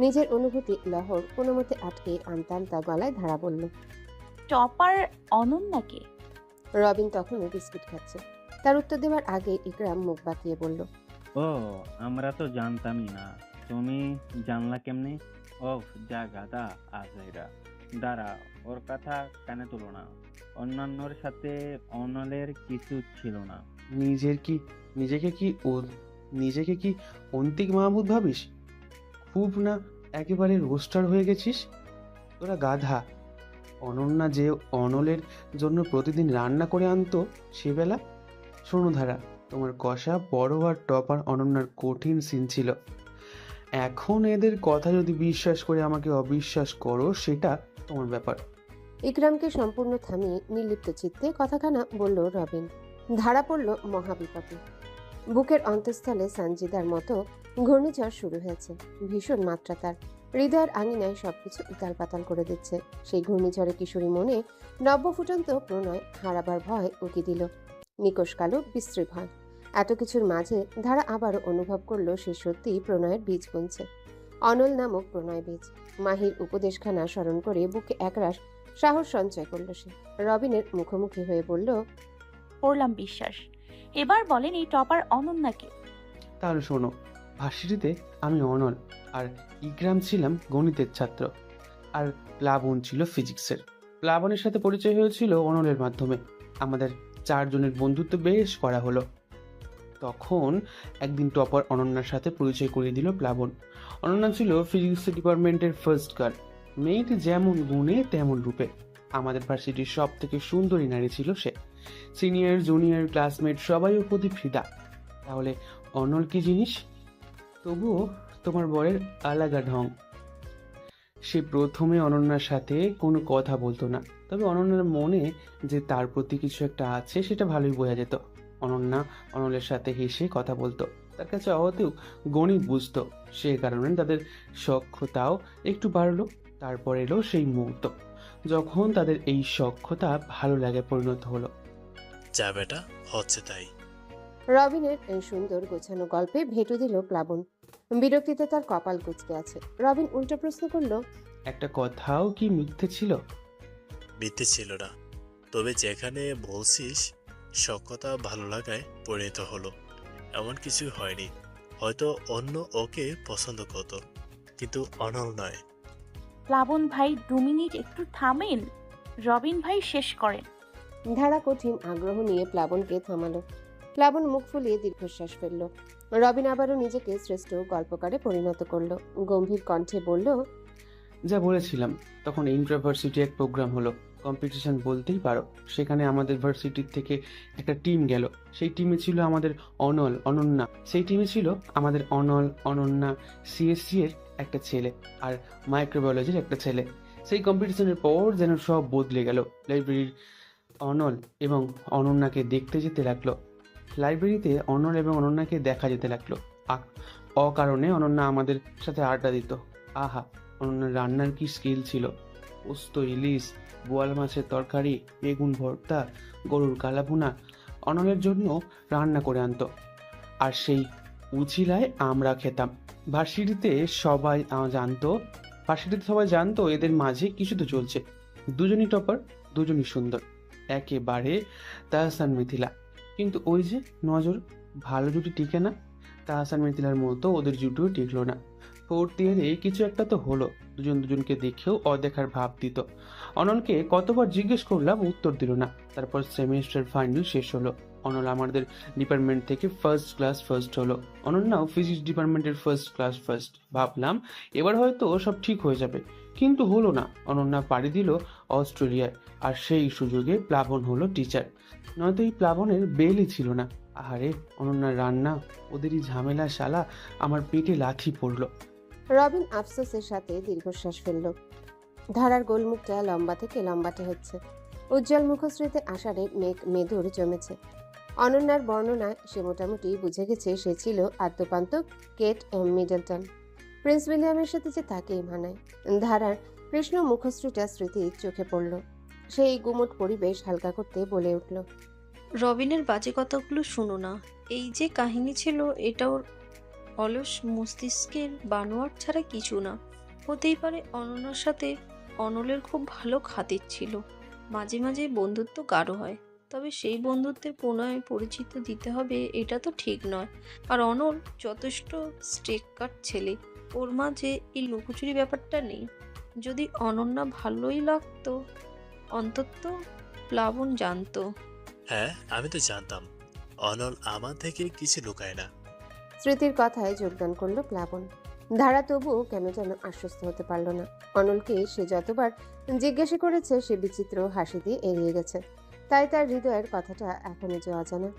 নিজের অনুভূতি লহর কোনো মতে আটকে আনতে আনতা গলায় ধারা বলল, টপার অনন্যাকে? রবিন তখনও বিস্কিট খাচ্ছে। তার উত্তর দেওয়ার আগে ইকরাম মুখ বাঁকিয়ে বলল, ও, আমরা তো জানতামই না। তুমি জানলা কেমনে? ও যা গাদা আজেরা। দাঁড়া, ওর কথা কানে তুলো না। অন্যান্যর সাথে অনলের কিছু ছিল না। নিজেকে কি অন্তিক মাহমুদ ভাবিস? খুব না একেবারে রোস্টার হয়ে গেছিস তোরা, গাধা। অনন্যা যে অনলের জন্য প্রতিদিন রান্না করে আনতো সেবেলা। শোনো ধারা, তোমার কষা বড় আর টপার অনন্যার কঠিন সিন ছিল। এখন এদের কথা যদি বিশ্বাস করে আমাকে অবিশ্বাস করো, সেটা তোমার ব্যাপার। ইকরামকে সম্পূর্ণ থামিয়ে নির্লিপ্ত চিত্তে কথাখানা বলল রবিন। ধারা পড়ল মহাবিপদে। বুকের অন্তঃস্থলে সানজিদার মতো ঘূর্ণিঝড় শুরু হয়েছে। ভীষণ মাত্রা তার। হৃদয়ের আঙিনায় সবকিছু উতাল পাতাল করে দিচ্ছে। সেই ঘূর্ণিঝড়ে কিশোরী মনে নব্য ফুটন্ত প্রণয় হারাবার ভয় উকি দিল। নিকষ কালো বিশ্রী ভয়। এত কিছুর মাঝে ধারা আবারও অনুভব করলো সে সত্যিই প্রণয়ের বীজ বুনছে। অনল নামক প্রণয় বীজ। মাহির উপদেশখানা স্মরণ করে বুকে একরাশ সাহস সঞ্চয় করল সে। রবিনের মুখোমুখি হয়ে বলল, করলাম বিশ্বাস। এবার বলেন এই টপার অনন্যাকে? তাহলে শোনো, ভার্সিটিতে আমি অনল আর ইকরাম ছিলাম গণিতের ছাত্র, আর প্লাবন ছিল ফিজিক্সের। প্লাবনের সাথে পরিচয় হয়েছিল অনলের মাধ্যমে। আমাদের চারজনের বন্ধুত্ব বেশ করা হলো। তখন একদিন টপার অনন্যার সাথে পরিচয় করিয়ে দিল প্লাবন। অনন্যা ছিল ফিজিক্স ডিপার্টমেন্টের ফার্স্ট গার্ল। মেয়েটি যেমন গুণে তেমন রূপে। আমাদের ভার্সিটির সব থেকে সুন্দরী নারী ছিল সে। সিনিয়র জুনিয়র ক্লাসমেট সবাই ওর প্রতি ফিদা। তাহলে অনল কি জিনিস? তবুও তোমার বরের আলাদা ঢং। সে প্রথমে অনন্যার সাথে কোনো কথা বলতো না, তবে অনন্যার মনে যে তার প্রতি কিছু একটা আছে সেটা ভালোই বোঝা যেত। অনন্যা অনলের সাথে হেসে কথা বলতো। তার কাছে অহতেও গণিত বুঝতো, সে কারণে তাদের সক্ষতাও একটু বাড়লো। তারপর এলো সেই মুহূর্ত যখন তাদের এই সক্ষতা ভালো লাগে পরিণত হলো। যা বেটা, হচ্ছে তাই। রবিনের এই সুন্দর গোছানো গল্পে ভেটো দিল প্লাবন। বিরক্তিতে তার কপাল কুঁচকে আছে। রবিন উল্টো প্রশ্ন করলো, একটা কথাও কি মিথ্যে ছিল? মিথ্যে ছিল না, তবে যেখানে বলছিস সক্ষতা ভালো লাগায় পরিণত হলো, এমন কিছু হয়নি। হয়তো অন্য ওকে পছন্দ করতো, কিন্তু অনল নয়। প্লাবন ভাই 2 মিনিট একটু থামেন, রবিন ভাই শেষ করেন। ধারা কঠিন আগ্রহ নিয়ে প্লাবনকে থামালো। প্লাবন মুখ ফুলিয়ে দীর্ঘশ্বাস ফেলল। রবিন আবারও নিজেকে শ্রেষ্ঠ গল্পকারে পরিণত করলো। গম্ভীর কণ্ঠে বলল, যা বলেছিলাম, তখন ইন্টারভার্সিটি এক প্রোগ্রাম হলো, কম্পিটিশন বলতেই পারো। সেখানে আমাদের ভার্সিটির থেকে একটা টিম গেল। সেই টিমে ছিল আমাদের অনল, অনন্যা। সেই টিমে ছিল আমাদের অনল, অনন্যা, সিএসসি এর একটা ছেলে আর মাইক্রোবায়োলজির একটা ছেলে। সেই কম্পিটিশনের পর যেন সব বদলে গেল। লাইব্রেরির অনল এবং অনন্যাকে দেখতে যেতে লাগলো। লাইব্রেরিতে অনল এবং অনন্যাকে দেখা যেতে লাগলো। অকারণে অনন্যা আমাদের সাথে আড্ডা দিত। আহা, অনন্যার রান্নার কি স্কিল ছিল! পোস্ত, ইলিশ, বোয়াল মাছের তরকারি, বেগুন ভর্তা, গরুর কালাভুনা অনলের জন্য রান্না করে আনতো, আর সেই উছিলায় আমরা খেতাম। ভার্সিটিতে সবাই জানতো এদের মাঝে কিছু তো চলছে। দুজনই টপার, দুজনই সুন্দর, একেবারে তাহসান মিথিলা। কিন্তু ওই যে নজর, ভালো জুটি টিকে না। তাহসান মিথিলার মতো ওদের জুটিও টিকলো না। ফোর্থ ইয়ারে কিছু একটা তো হলো, দুজন দুজনকে দেখেও অদেখার ভাব দিত। অনলকে কতবার জিজ্ঞেস করলাম, উত্তর দিল না। তারপর সেমিস্টার ফাইনাল শেষ হলো। অনল আমাদের ডিপার্টমেন্ট থেকে ফার্স্ট ক্লাস ফার্স্ট হলো। অনন্যাও ফিজিক্স ডিপার্টমেন্টের ফার্স্ট ক্লাস ফার্স্ট। ভাবলাম এবার হয়তো সব ঠিক হয়ে যাবে, কিন্তু হলো না। অনন্যা পাড়ি দিল অস্ট্রেলিয়ায়, আর সেই সুযোগে প্লাবন হলো টিচার। নয়তো এই প্লাবনের বেলই ছিল না। আহারে, অনন্যার রান্না, ওদেরই ঝামেলা শালা, আমার পেটে লাথি পড়লো। রবিন আফসোসের সাথে দীর্ঘশ্বাস ফেলল। ধারার গোলমুখটা লম্বা থেকে লম্বাটে হচ্ছে। উজ্জ্বল মুখশ্রীতে আষাঢ়ে মেঘ মেদুর জমেছে। অনন্যার বর্ণনায় সে মোটামুটি বুঝে গেছে সে ছিল আদ্যপান্ত কেট মিডলটন। প্রিন্স উইলিয়ামের সাথে যে তাকেই মানায়। ধারার কৃষ্ণ মুখশ্রীটা স্মৃতি চোখে পড়ল। সেই গুমট পরিবেশ হালকা করতে বলে উঠল, রবিনের বাজে কথাগুলো শুনো না। এই যে কাহিনী ছিল, এটা ওর অলস মস্তিষ্কের বানোয়াট ছাড়া কিছু না। হতেই পারে অনন্যার সাথে অনলের খুব ভালো খাতির ছিল, মাঝে মাঝে বন্ধুত্ব গাঢ় হয়, তবে সেই বন্ধুত্বের প্রণয় পরিচিত দিতে হবে এটা তো ঠিক নয়। আর অনল যথেষ্ট স্টেক কাট ছেলে, ওর মাঝে এই লুকোচুরি ব্যাপারটা নেই। যদি অনন্যা ভালোই লাগতো, অন্তত প্লাবন জানতো। হ্যাঁ, আমি তো জানতাম অনল আমার থেকে কিছু লুকায় না। স্মৃতির কথায় যোগদান করলো প্লাবন। ধারা তবুও কেন যেন আশ্বস্ত হতে পারল না। অনলকে সে যতবার জিজ্ঞাসা করেছে সে বিচিত্র হাসি দিয়ে এড়িয়ে গেছে। তাই তার হৃদয়ের কথাটা এখনো যে অজানা।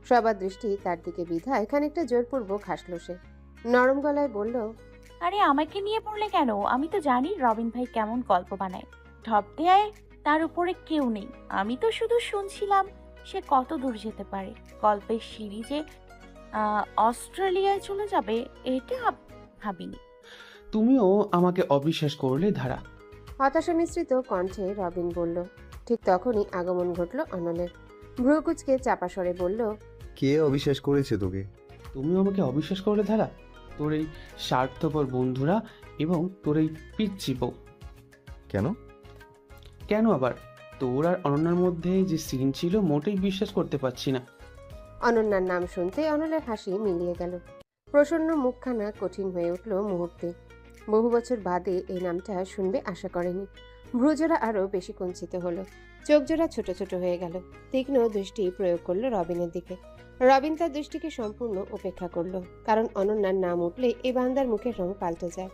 সবার দৃষ্টি তার দিকে বিধায় খানিকটা জোরপূর্বক হাসল সে। নরম গলায় বলল, আরে আমাকে নিয়ে পড়লে কেন? আমি তো জানি রবিন ভাই কেমন গল্প বানায়। ঢপ দেয় তার উপরে কেউ নেই। আমি তো শুধু শুনছিলাম সে কত দূর যেতে পারে। গল্পের সিরিজে অস্ট্রেলিয়ায় চলে যাবে, এটা ভাবিনি। তুমিও আমাকে অবিশ্বাস করলে ধারা। হতাশা মিশ্রিত কণ্ঠে রবিন বলল। ঠিক তখনই আগমন ঘটল অনলের। ভ্রুকুচকে চাপা স্বরে বলল, কে অবিশ্বাস করেছে তোকে? তুমিও আমাকে অবিশ্বাস করলে ধারা, তোর এই স্বার্থপর বন্ধুরা এবং তোর এই পিচ্ছি বউ। কেন? কেন আবার? তোর আর অনন্যার মধ্যে যে সিন ছিল মোটেই বিশ্বাস করতে পারছি না। অনন্যার নাম শুনতে অনলের হাসি মিলিয়ে গেল। প্রসন্ন মুখখানা কঠিন হয়ে উঠল মুহূর্তে। বহু বছর বাদে এই নামটা শুনবে আশা করেনি। ভ্রুজোড়া আরো বেশি কুঞ্চিত হলো, চোখজোড়া ছোট ছোট হয়ে গেল। তীক্ষ্ণ দৃষ্টি প্রয়োগ করলো রবিনের দিকে। রবিন তার দৃষ্টিকে সম্পূর্ণ উপেক্ষা করলো, কারণ অনন্যার নাম উঠলে এই বান্দার মুখের রং পাল্টে যায়।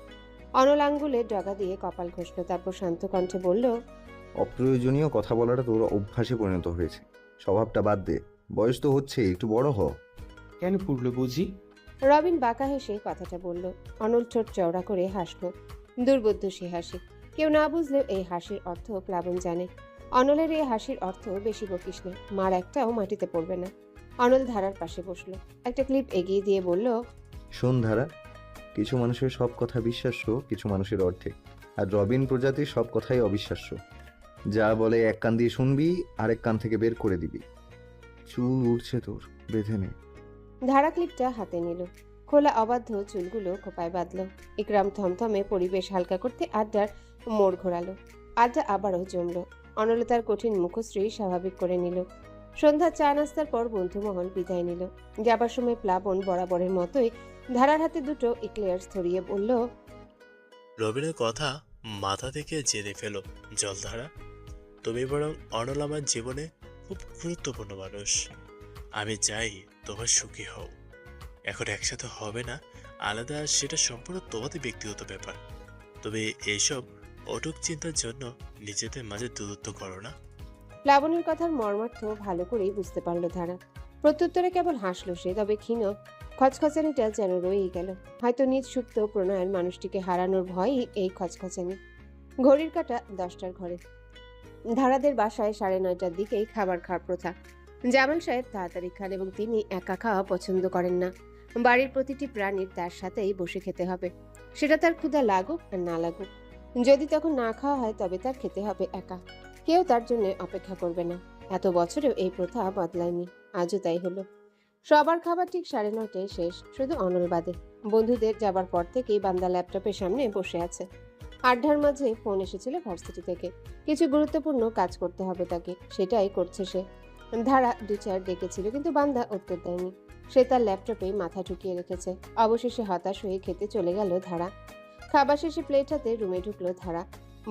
অনল আঙ্গুলে ডগা দিয়ে কপাল ঘষল, তারপর শান্ত কণ্ঠে বলল, অপ্রয়োজনীয় কথা বলাটা তোর অভ্যাসে পরিণত হয়েছে। স্বভাবটা বাদ দে, বয়স তো হচ্ছে, একটু বড় হ। কেন পুরলো বুঝি? রবিন বাঁকা হেসে কথাটা বলল। অনল ঠোঁট চওড়া করে হাসল, দুর্বোধ্য সে হাসি। কেউ না বুঝলেও এই হাসির অর্থ প্লাবন জানে। অনলের এই হাসির অর্থ বেশি বকিস না, মার একটাও মাটিতে পড়বে না। অনল ধারার পাশে বসলো, একটা ক্লিপ এগিয়ে দিয়ে বলল, শোন ধারা, কিছু মানুষের সব কথা বিশ্বাস্য, কিছু মানুষের অর্ধেক। আর রবিন প্রজাতির সব কথাই অবিশ্বাস্য। যা বলে এক কান দিয়ে শুনবি, আরেক কান থেকে বের করে দিবি। চুল উঠছে তোর, বেঁধে নে। ধারা ক্লিপটা হাতে নিল, খোলা অবাধ্য চুলগুলো খোপায় বাঁধল। ইকরাম থমথমে পরিবেশ হালকা করতে আড্ডার মোড় ঘোরালো। আড্ডা আবারও জমল। অনল তার কঠিন মুখশ্রী স্বাভাবিক করে নিল। সন্ধ্যা চা নাস্তার পর বন্ধুমহল বিদায় নিল। যাবার সময় প্লাবন বরাবরের মতোই ধারার হাতে দুটো ইক্লেয়ার্স ধরিয়ে বলল, রবিনের কথা মাথা থেকে জেনে ফেলো জলধারা। তুমি বরং অনল আমার জীবনে খুব গুরুত্বপূর্ণ মানুষ। আমি চাই তোমার সুখী হও। এখন একসাথে হবে না আলাদা, সেটা সম্পূর্ণ তোমাদের ব্যক্তিগত ব্যাপার। তবে এইসব অটুক চিন্তার জন্য নিজেদের মাঝে দূরত্ব করো না। প্লাবনের কথার মর্মার্থ ভালো করেই বুঝতে পারল ধারা। প্রত্যুত্তরে কেবল হাসলো সে, তবে ক্ষীণ খচখচানিটা যেন রয়েই গেল। হয়তো নিজ সুপ্ত প্রণয়ের মানুষটিকে হারানোর ভয়ই এই খচখচানি। ঘড়ির কাঁটা 10টার ঘরে। ধারাদের বাসায় 9:30টার দিকেই খাবার খাওয়ার প্রথা। জামাল সাহেব তাড়াতাড়ি খান এবং তিনি একা খাওয়া পছন্দ করেন না। বাড়ির প্রতিটি প্রাণীর তার সাথেই বসে খেতে হবে, সেটা তার ক্ষুধা লাগুক আর না লাগুক। যদি তখন না খাওয়া হয় তবে তার খেতে হবে একা, কেউ তার জন্য অপেক্ষা করবে না। এত বছরেও এই প্রথা বদলায়নি, আজও তাই হলো। সবার খাবার ঠিক 9:30টায় শেষ, শুধু অনল বাদে। বন্ধুদের যাবার পর থেকেই বান্দা ল্যাপটপের সামনে বসে আছে। আড্ডার মাঝে ফোন এসেছিল ভার্সিটি থেকে, কিছু গুরুত্বপূর্ণ কাজ করতে হবে তাকে, সেটাই করছে সে। ধারা 2-4 ডেকেছিল কিন্তু বান্দা উত্তর দেয়নি। সে তার ল্যাপটপেই মাথা ঢুকিয়ে রেখেছে। অবশেষে হতাশ হয়ে খেতে চলে গেল ধারা। খাবার শেষে প্লেট হাতে রুমে ঢুকলো ধারা।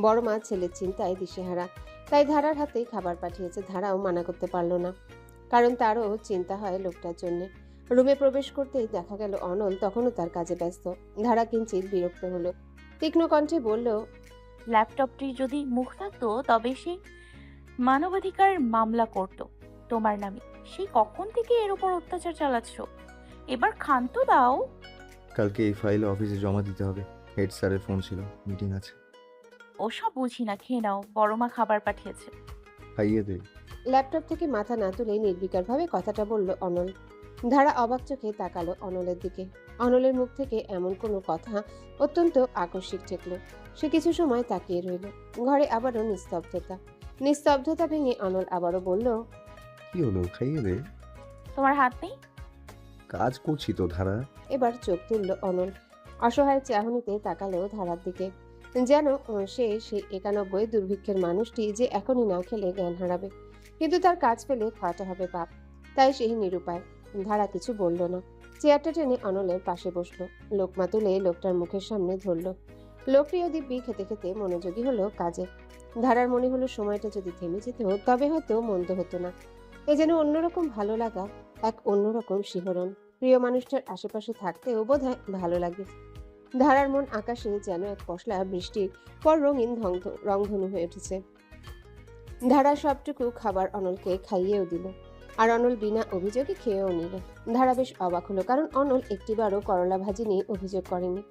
বড় মা ছেলের চিন্তায় দিশেহারা, তাই ধারার হাতেই খাবার পাঠিয়েছে। ধারাও মানা করতে পারল না, কারণ তারও চিন্তা হয় লোকটার জন্য। রুমে প্রবেশ করতেই দেখা গেল অনল তখনও তার কাজে ব্যস্ত। ধারা কিঞ্চিত বিরক্ত হলো, তীক্ষ্ণ কণ্ঠে বলল, ল্যাপটপটি যদি মুখ থাকতো তবে সে মানবাধিকার মামলা করত তোমার নামে। সেই কখন থেকে এর উপর অত্যাচার চালাচ্ছ, এবার ক্ষান্ত দাও। কালকে এই ফাইল অফিসে জমা দিতে হবে। হেড স্যারের ফোন ছিল, মিটিং আছে। ওসব বুঝি না, খেয়ে নাও, বড় মা খাবার পাঠিয়েছে। খাইয়ে দে। ল্যাপটপ থেকে মাথা না তুলেই নির্বিকারভাবে কথাটা বলল অনল। ধারা অবাক চোখে তাকালো অনলের দিকে। অনলের মুখ থেকে এমন কোনো কথা অত্যন্ত আকস্মিক ঠেকল। সে কিছু সময় তাকিয়ে রইল। ঘরে আবারও নিস্তব্ধতা। নিস্তব্ধতা ভেঙে অনল আবারও বলল, কি হলো, খাইয়ে দে। তোমার হাত নেই? কাজ করছি তো ধারা। এবার চোখ তুলল অনল। অসহায় চাহনিতে তাকালো ধারার দিকে, যেন সে সেই 91 দুর্ভিক্ষের মানুষটি যে এখনই না খেলে জ্ঞান হারাবে, কিন্তু তার কাজ পেলে খাওয়াতে হবে পাপ। তাই সেই নিরুপায়। ধারা কিছু বলল না, চেয়ারটা টেনে অনলের পাশে বসলো। লোকমা তুলে লোকটার মুখের সামনে ধরল। লোকটিও দিব্যি খেতে খেতে মনোযোগী হলো কাজে। ধারার মনে হলো সময়টা যদি থেমে যেত তবে হয়তো মন্দ হতো না। এ যেন অন্যরকম ভালো লাগা, এক অন্যরকম শিহরণ। প্রিয় মানুষটার আশেপাশে থাকতেও বোধহয় ভালো লাগে। ধারার মন আকাশে যেন এক পশলা বৃষ্টির পর রঙিন রংধনু হয়ে উঠেছে। ধারা সবটুকু খাবার অনলকে খাইয়েও দিল, আর অনল বিনা অভিযোগে খেয়েও নিল। ধারা বেশ অবাক হলো, কারণ অনল একটিবারও করলা ভাজি নিয়ে অভিযোগ করেনি,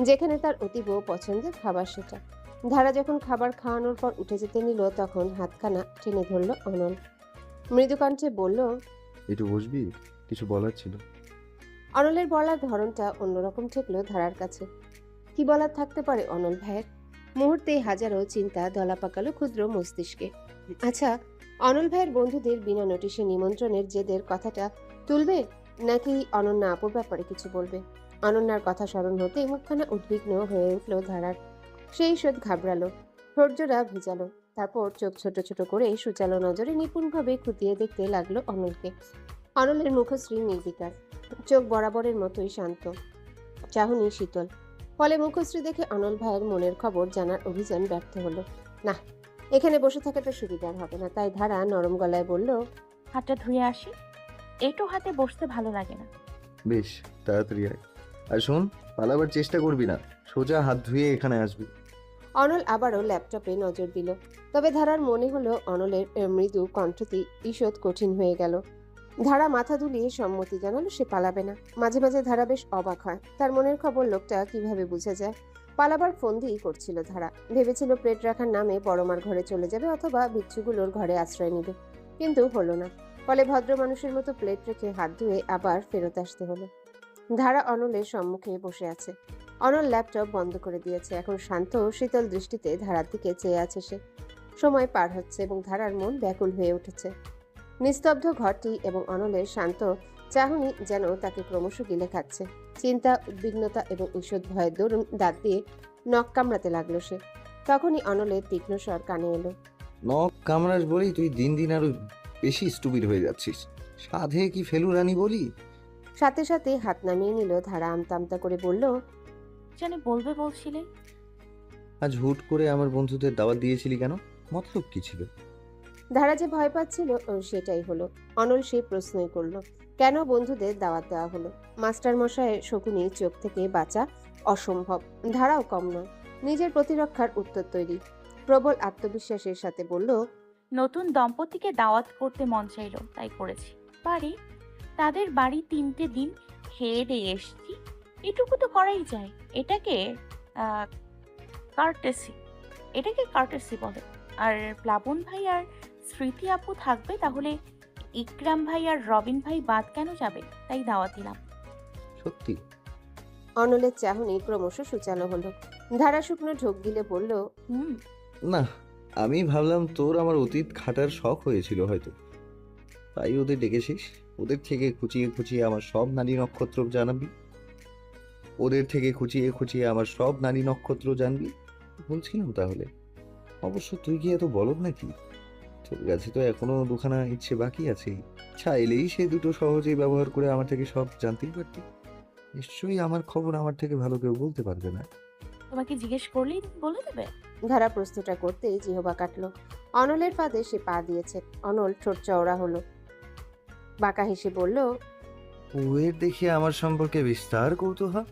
যেখানে তার অতীব পছন্দের খাবার সেটা। ধারা যখন খাবার খাওয়ানোর পর উঠে যেতে নিল তখন হাতখানা টেনে ধরল অনল। মৃদু কণ্ঠে বলল, একটু বসবি, কিছু বলার ছিল। অনলের বলার ধরনটা অন্যরকম ঠেকলো ধারার কাছে। কি বলার থাকতে পারে অনল ভাইয়ের? মুহূর্তে হাজারো চিন্তা দলা পাকালো ক্ষুদ্র মস্তিষ্কে। আচ্ছা, অনল ভাইয়ের বন্ধুদের বিনা নোটিশে নিমন্ত্রণের জেদের কথাটা তুলবে, নাকি অনন্যা আপুর ব্যাপারে কিছু বলবে? অনন্যার কথা স্মরণ হতে মুখখানা উদ্বিগ্ন হয়ে উঠল ধারার। সেই শোধ ঘাবড়ালো, ঠোঁটজোড়া ভিজালো। তারপর চোখ ছোট ছোট করে সুচালো নজরে নিপুণভাবে খুঁটিয়ে দেখতে লাগলো অনলকে। অনলের মুখশ্রী নির্বিকার, চোখ বরাবরের মতোই শান্ত, চাহনি শীতল। ফলে মুখশ্রী দেখে অনল ভাইয়ের মনের খবর জানার অভিযান ব্যর্থ হলো। না, এখানে বসে থাকাটা সুবিধার হবে না। তাই ধারা নরম গলায় বলল, হাতটা ধুয়ে আসি, এটো হাতে বসতে ভালো লাগে না। বেশ, তাড়াতাড়ি আয়। আর শোন, পালাবার চেষ্টা করবি না, সোজা হাত ধুয়ে এখানে আসবি। অনল আবারও ল্যাপটপে নজর দিল, তবে ধারার মনে হলো অনলের মৃদু কণ্ঠটি ঈষৎ কঠিন হয়ে গেল। ধারা মাথা দুলিয়ে সম্মতি জানালো সে পালাবে না। মাঝে মাঝে ধারা বেশ অবাক হয়, তার মনের খবর লোকটা কিভাবে বুঝে যায়। পালাবার ফন্দিই করছিল ধারা। ভেবেছিল প্লেট রাখার নামে বড়মার ঘরে চলে যাবে অথবা বিচ্ছুগুলোর ঘরে আশ্রয় নেবে, কিন্তু হলো না। ফলে ভদ্র মানুষের মতো প্লেট রেখে হাত ধুয়ে আবার ফেরত আসতে হলো। ধারা অনলের সম্মুখে বসে আছে। অনল ল্যাপটপ বন্ধ করে দিয়েছে। এখন শান্ত শীতল দৃষ্টিতে ধারার দিকে চেয়ে আছে সে। সময় পার হচ্ছে এবং ধারার মন ব্যাকুল হয়ে উঠেছে। নিস্তব্ধ ঘরটি এবং অনলের শান্ত চাহনি যেন তাকে ক্রমশ গিলে খাচ্ছে। চিন্তা, উদ্বিগ্নতা এবং ঈষৎ ভয়ের দরুন দাঁত দিয়ে নখ কামড়াতে লাগলো সে। তখনই অনলের তীক্ষ্ণ স্বর কানে এলো। নখ কামড়াস বলি তুই দিন দিন আরো বেশি স্টুপিড হয়ে যাচ্ছিস। সাধে কি ফেলুরানি বলি? সাথে সাথে হাত নামিয়ে নিল ধারা। আমতা আমতা করে বলল, জানি বলবে বলছিলে। আজ হুট করে আমার বন্ধুদের দাওয়াত দিয়েছিলি কেন? মতলব কি ছিল? ধারা যে ভয় পাচ্ছিল সেটাই হলো। অনল সেই প্রশ্নই করলো, কেন বন্ধুদের দাওয়াত দেওয়া হলো? মাস্টার মশাইয়ের শকুনি চোখ থেকে বাঁচা অসম্ভব। ধারাও কম নয়, নিজের প্রতিরক্ষার উত্তর তৈরি। প্রবল আত্মবিশ্বাসের সাথে বলল, নতুন দম্পতিকে দাওয়াত করতে মন চাইলো, তাই করেছি। পারি, তাদের বাড়ি 3টে দিন খেয়ে দিয়ে এসছি, এটুকু তো করাই যায়। এটাকে কার্টেসি বলে। আর প্লাবন ভাই আর স্মৃতি আপু থাকবে, তাহলে ইকরাম ভাই আর রবিন ভাই বাদ কেন যাবে? তাই দাওয়াত দিলাম। সত্যি? অনলের চাহনি ক্রমশ সুচালো হলো। ধারা শুকনো ঢোক গিলে বলল, না, আমি ভাবলাম তোর আমার অতীত খাটার শখ হয়েছিল হয়তো, তাই ওদের ডেকেছিস। ওদের থেকে খুঁচিয়ে খুঁচিয়ে আমার সব নারী নক্ষত্র জানাবি। বলছিলাম তাহলে। অবশ্য তুই কি এত বলদ নাকি? তোর কাছে তো এখনো দুখানা ইচ্ছে বাকি আছে। চাইলেই সে দুটো সহজেই ব্যবহার করে আমার থেকে সব জানতেই পারতি। নিশ্চয়ই আমার খবর আমার থেকে ভালো কেউ বলতে পারবে না। তোমাকে জিজ্ঞেস করলেই বলে দেবে। ধারা প্রশ্নটা করতেই জিহবা কাটলো। অনলের পাদে সে পা দিয়েছে। অনল ঠোঁট চওড়া হলো, বাঁকা হেসে বলল, ওয়ের দেখে আমার সম্পর্কে বিস্তার কৌতূহল।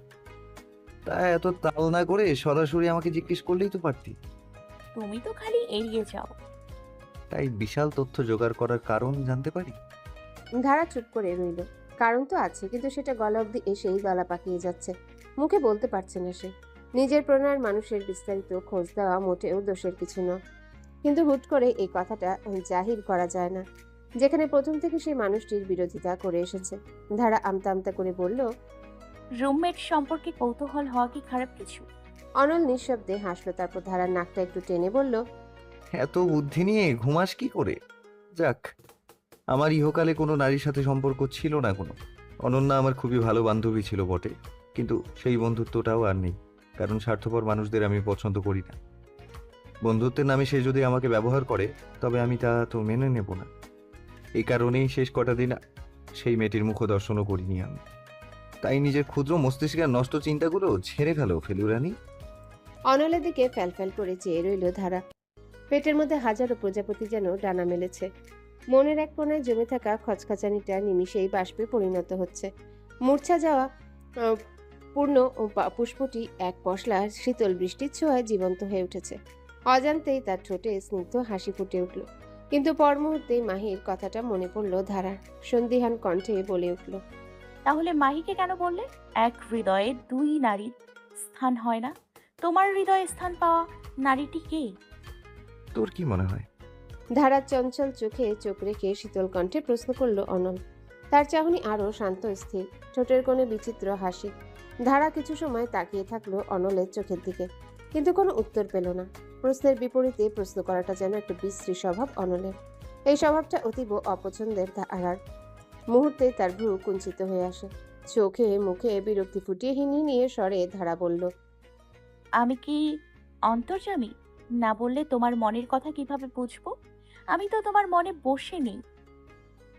তা এত তাল না করে সরাসরি আমাকে জিজ্ঞেস করলেই তো পারতি। তুমি তো খালি এড়িয়ে যাও। তাই বিশাল তথ্য জোগাড় করার কারণ জানতে পারি? ধারা চুপ করে রইল। কারণ তো আছে, কিন্তু সেটা গলা অব্দি এসেই গলা পাকিয়ে যাচ্ছে। মুখে বলতে পারছে না সে। নিজের প্রণয়ের মানুষের বিস্তারিত খোঁজ দেওয়া মোটেও দোষের কিছু নয়, কিন্তু হুট করে এই কথাটা জাহির করা যায় না, যেখানে প্রথম থেকে সেই মানুষটির বিরোধিতা করে এসেছে। ধারা আমতা আমতা করে বলল, রুমমেট সম্পর্কে কৌতূহল হওয়া কি খারাপ কিছু? অনল নিঃশব্দে হাসলো। তারপর ধারার নাকটা একটু টেনে বলল, এত বুদ্ধি নিয়ে ঘুমাস কি করে? যাক, আমার ইহকালে কোনো নারীর সাথে সম্পর্ক ছিল না কোনো। অনন্যা আমার খুবই ভালো বান্ধবী ছিল বটে, কিন্তু সেই বন্ধুত্বটাও আর নেই, কারণ স্বার্থপর মানুষদের আমি পছন্দ করি না। বন্ধুত্বের নামে সে যদি আমাকে ব্যবহার করে, তবে আমি তা তো মেনে নেব না। এই কারণেই শেষ কটা দিন সেই মেয়েটির মুখ দর্শনও করিনি আমি। তাই নিজের ক্ষুদ্র মস্তিষ্কের নষ্ট চিন্তাগুলো ছেড়ে ফেলো ফেলুরানি। অনলের দিকে ফ্যালফ্যাল করে চেয়ে রইল ধারা। পেটের মধ্যে হাজারো প্রজাপতি যেন ডানা মেলেছে। মনের এক কোণায় জমে থাকা খচখাচানিটা নিমিষেই বাষ্পে পরিণত হচ্ছে। মূর্ছা যাওয়া পূর্ণ পুষ্পটি এক পশলা শীতল বৃষ্টির ছোঁয়ায় জীবন্ত হয়ে উঠেছে। অজান্তেই তার ঠোঁটে স্নিগ্ধ হাসি ফুটে উঠল। কিন্তু পর মুহূর্তেই মাহির কথাটা মনে পড়ল ধারার। সন্দিহান কণ্ঠে বলে উঠল, তাহলে মাহিকে কেন বললে? এক হৃদয়ে 2 নারীর স্থান হয় না। তোমার হৃদয়ে স্থান পাওয়া নারীটি কে? তোর কি মনে হয়? ধারার চঞ্চল চোখে চোখ রেখে শীতল কণ্ঠে প্রশ্ন করল অনল। তার চাহনি আরো শান্ত স্থির, ঠোঁটের কোণে বিচিত্র হাসি। ধারা কিছু সময় তাকিয়ে থাকলো অনলের চোখের দিকে, কিন্তু কোনো উত্তর পেল না। প্রশ্নের বিপরীতে প্রশ্ন করাটা যেন একটা বিশ্রী স্বভাব অনলের। এই স্বভাবটা অতীব অপছন্দের ধারার। মুহূর্তে তার ভ্রু কুঞ্চিত হয়ে আসে। চোখে মুখে বিরক্তি ফুটিয়ে হিনহিনিয়ে স্বরে ধারা বলল, আমি কি অন্তর্যামী? না বললে তোমার মনের কথা কিভাবে বুঝবো? আমি তো তোমার মনে বসে নেই।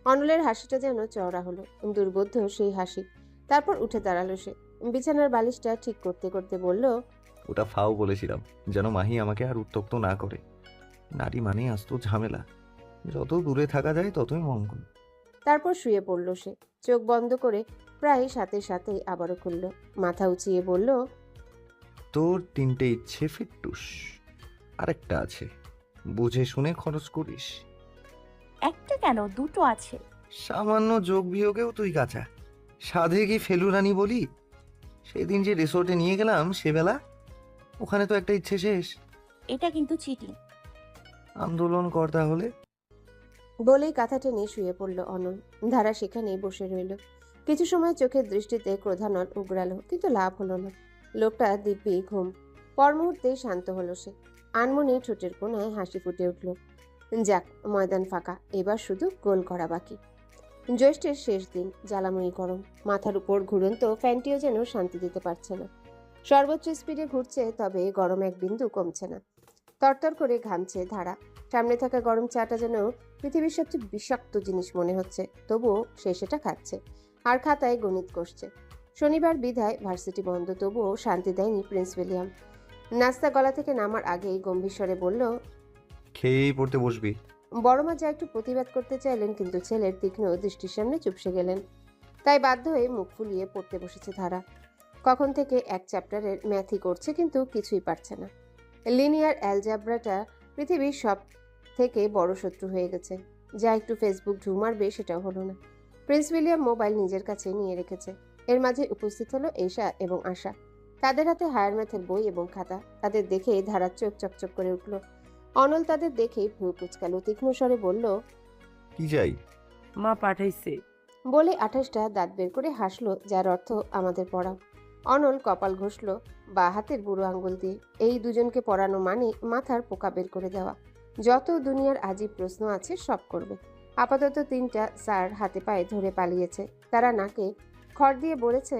অনলের হাসিটা যেন চওড়া হলো, দুর্বোধ্য সেই হাসি। তারপর উঠে দাঁড়ালো সে। বিছানার বালিশটা ঠিক করতে করতে বলল, ওটা ফাও বলেছিলাম, যেন মাহি আমাকে আর উত্তক্ত না করে। নারী মানে আস্ত ঝামেলা, যত দূরে থাকা যায় ততই মঙ্গল। তারপর শুয়ে পড়ল সে, চোখ বন্ধ করে। প্রায় সাথে সাথে আবারও খুলল, মাথা উঁচিয়ে বলল, তোর 3টে ইচ্ছে ফিট্টুস, আরেকটা আছে, বুঝে শুনে খরচ করিস। একটা কেন, 2টো আছে। সামান্য যোগ বিয়োগেও তুই কাঁচা। সাধে কি ফেলুরানি বলি? সেদিন যে রিসোর্টে নিয়ে গেলাম সেবেলা, ওখানে তো একটা ইচ্ছে শেষ। এটা কিন্তু চিটিং। আন্দোলন কর তাহলে। বলেই কাঁথা টেনে শুয়ে পড়ল অনল। ধারা সেখানেই বসে রইল। কিছু সময় চোখের দৃষ্টিতে ক্রোধানল উগরালো, কিন্তু লাভ হলো না। লোকটা দিব্যি ঘুম। পর মুহূর্তেই শান্ত হলো সে। আনমনে ঠোঁটের কোণায় হাসি ফুটে উঠল। যাক, ময়দান ফাঁকা, এবার শুধু গোল করা বাকি। জ্যৈষ্ঠের শেষ দিন, জ্বালাময়ী গরম। মাথার উপর ঘুরন্ত ফ্যানটিও যেন শান্তি দিতে পারছে না। সর্বোচ্চ স্পিডে ঘুরছে, তবে গরম এক বিন্দু কমছে না। তরতর করে ঘামছে ধারা। সামনে থাকা গরম চাটা যেন পৃথিবীর সবচেয়ে বিষাক্ত জিনিস মনে হচ্ছে, তবুও সে সেটা খাচ্ছে আর খাতায় গণিত কষছে। শনিবার বিধায় ভার্সিটি বন্ধ, তবুও শান্তি দেয়নি প্রিন্স উইলিয়াম। নাস্তা গলা থেকে নামার আগেই গম্ভীর স্বরে বলল, খেয়েই পড়তে বসবি। বড়মা যা একটু প্রতিবাদ করতে চাইলেন, কিন্তু ছেলের তীক্ষ্ণ দৃষ্টির সামনে চুপসে গেলেন। তাই বাধ্য হয়ে মুখ ফুলিয়ে পড়তে বসেছে ধারা। কখন থেকে এক চ্যাপ্টারের ম্যাথই করছে, কিন্তু কিছুই পারছে না। লিনিয়ার অ্যালজাব্রাটা পৃথিবীর সব থেকে বড় শত্রু হয়ে গেছে। যা একটু ফেসবুক ঢু মারবে, সেটাও হলো না। প্রিন্স উইলিয়াম মোবাইল নিজের কাছে নিয়ে রেখেছে। এর মাঝে উপস্থিত হলো এশা এবং আশা। তাদের হাতে হায়ার ম্যাথের বই এবং খাতা। তাদের দেখে ধারার চোখ চকচক করে উঠল। অনল তাদের দেখেই ভ্রু কুচকালো, তীক্ষ্ণ স্বরে বলল, কি চাই? মা পাঠাইছে। বলে 28টা দাঁত বের করে হাসলো, যার অর্থ আমাদের পড়াও। অনল কপাল ঘষল বা হাতের বুড়ো আঙ্গুল দিয়ে। এই দুজনকে পড়ানো মানে মাথার পোকা বের করে দেওয়া। যত দুনিয়ার আজীব প্রশ্ন আছে সব করবে। আপাতত 3টা স্যার হাতে পায়ে ধরে পালিয়েছে। তারা নাকে খড় দিয়ে বলেছে,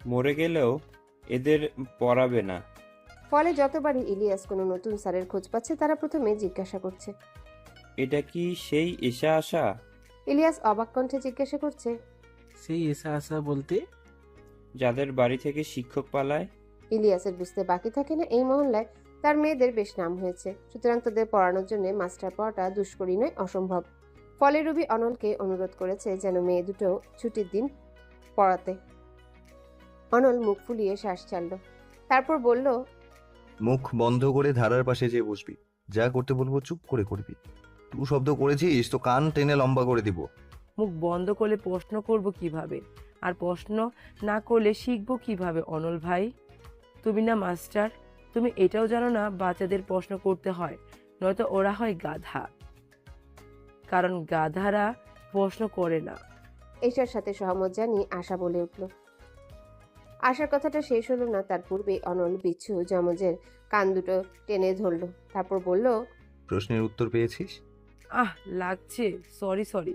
মরে গেলেও এদের পড়াবে না। ফলে যতবারই ইলিয়াস কোনো নতুন স্যারের খোঁজ পাচ্ছে, তারা প্রথমে জিজ্ঞাসা করছে, এটা কি সেই এশা আশা? ইলিয়াস অবাক কণ্ঠে জিজ্ঞাসা করছে, সেই এসা আসা বলতে? যাদের বাড়ি থেকে শিক্ষক পালায়। ইলিয়াসের বুঝতে বাকি থাকে না, এই মহল্লায় তার মেয়েদের বেশ নাম হয়েছে। সুতরাং তাদের পড়ানোর জন্য মাস্টার পাওয়াটা দুষ্করই নয়, অসম্ভব। ফলে রুবি অনলকে অনুরোধ করেছে যেন মেয়ে দুটো ছুটির দিন পড়াতে। অনল মুখ ফুলিয়ে শ্বাস ছাড়ল, তারপর বলল, মুখ বন্ধ করে ধারার পাশে যেয়ে বসবি। যা করতে বলবো চুপ করে করবি। তুই শব্দ করেছিস তো কান টেনে লম্বা করে দিব। মুখ বন্ধ করলে প্রশ্ন করব কিভাবে? আর প্রশ্ন না করলে শিখবো কিভাবে অনল ভাই? তুমি না মাস্টার, তুমি এটাও জানো না বাচ্চাদের প্রশ্ন করতে হয়, নয়তো ওরা হয় গাধা। কারণ গাধারা প্রশ্ন করে না। এশার সাথে সহমত জানিয়ে আশা বলে উঠল। আশার কথাটা শেষ হলো না, তার পূর্বে অনল বিচ্ছু যমজের কান দুটো টেনে ধরল। তারপর বলল, প্রশ্নের উত্তর পেয়েছিস? আহ লাগছে, সরি।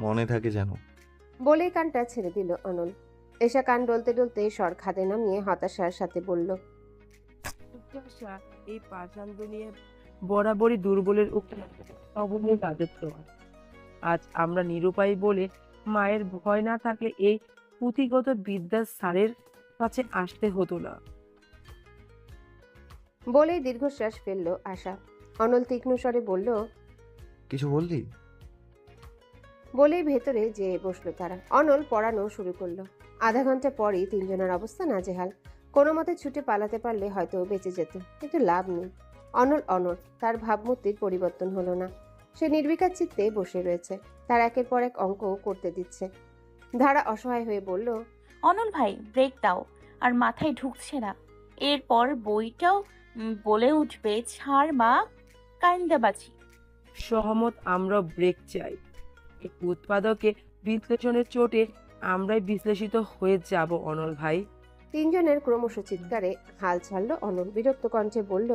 মনে থাকে যেন। বলেই কানটা ছেড়ে দিল অনল। এশা কান ডলতে ডলতে স্বর খাদে নামিয়ে হতাশার সাথে বলল, এই পাষাণ দুনিয়া বরাবরই দুর্বলের উপর সবলের রাজত্ব। আজ আমরা নিরুপায় বলে মায়ের ভয় না থাকলে এই পুঁথিগত বিদ্যার স্যারের কাছে আসতে হতো না। বলেই দীর্ঘশ্বাস ফেলল আশা। অনল তীক্ষ্ণ স্বরে বলল, কিছু বললি? বলেই ভেতরে যেয়ে বসলো তারা। অনল পড়ানো শুরু করলো। আধা ঘন্টা পরই তিনজনের অবস্থা নাজেহাল। কোনো মতে ছুটে পালাতে পারলে হয়তো বেঁচে যেত, কিন্তু লাভ নেই। অনল, তার ভাবমূর্তির পরিবর্তন হলো না। সে নির্বিকার চিত্তে বসে রয়েছে। তার একের পর এক অঙ্ক করতে দিচ্ছে। ধারা অসহায় হয়ে বলল, অনল ভাই ব্রেক দাও, আর মাথায় ঢুকছে না। এরপর বইটাও বলে উঠবে, ছাড় মা, কাইন্দাবাজি। সহমত, আমরা ব্রেক চাই। এই উৎপাদকে বিশ্লেষণের চোটে আমরাই বিশ্লেষিত হয়ে যাব অনল ভাই। তিনজনের ক্রমশ চিৎকারে হাল ছাড়ল অনল। বিরক্ত কণ্ঠে বলল,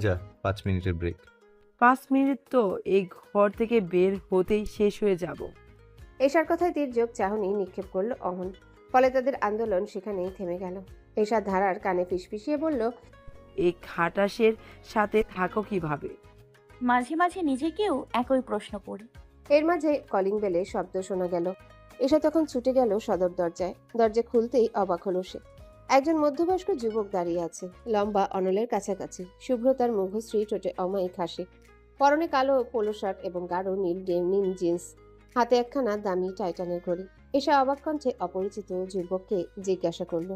যা 5 মিনিটের ব্রেক। 5 মিনিট তো এই ঘর থেকে বের হতেই শেষ হয়ে যাব। এশার কথায় তির্যক চাহনি নিক্ষেপ করলো অহন। ফলে তাদের আন্দোলন সেখানেই থেমে গেল। এশা ধারার কানে ফিসফিসিয়ে বলল, এই খাটাসের সাথে থাকো কিভাবে? মাঝে মাঝে নিজেকেও একই প্রশ্ন করি। এর মাঝে কলিং বেলে শব্দ শোনা গেল। এশা তখন ছুটে গেল সদর দরজায়। দরজা খুলতেই অবাক হলো সে। একজন মধ্যবয়স্ক যুবক দাঁড়িয়ে আছে, লম্বা, অনলের কাছাকাছি। শুভ্র তার মুখশ্রী, ঠোঁটে অমায়িক হাসি। পরনে কালো পোলো শার্ট এবং গাঢ় নীল ডেনিম জিন্স। হাতে একখানা দামি টাইটানের ঘড়ি। এশা অবাক কণ্ঠে অপরিচিত যুবককে জিজ্ঞাসা করল,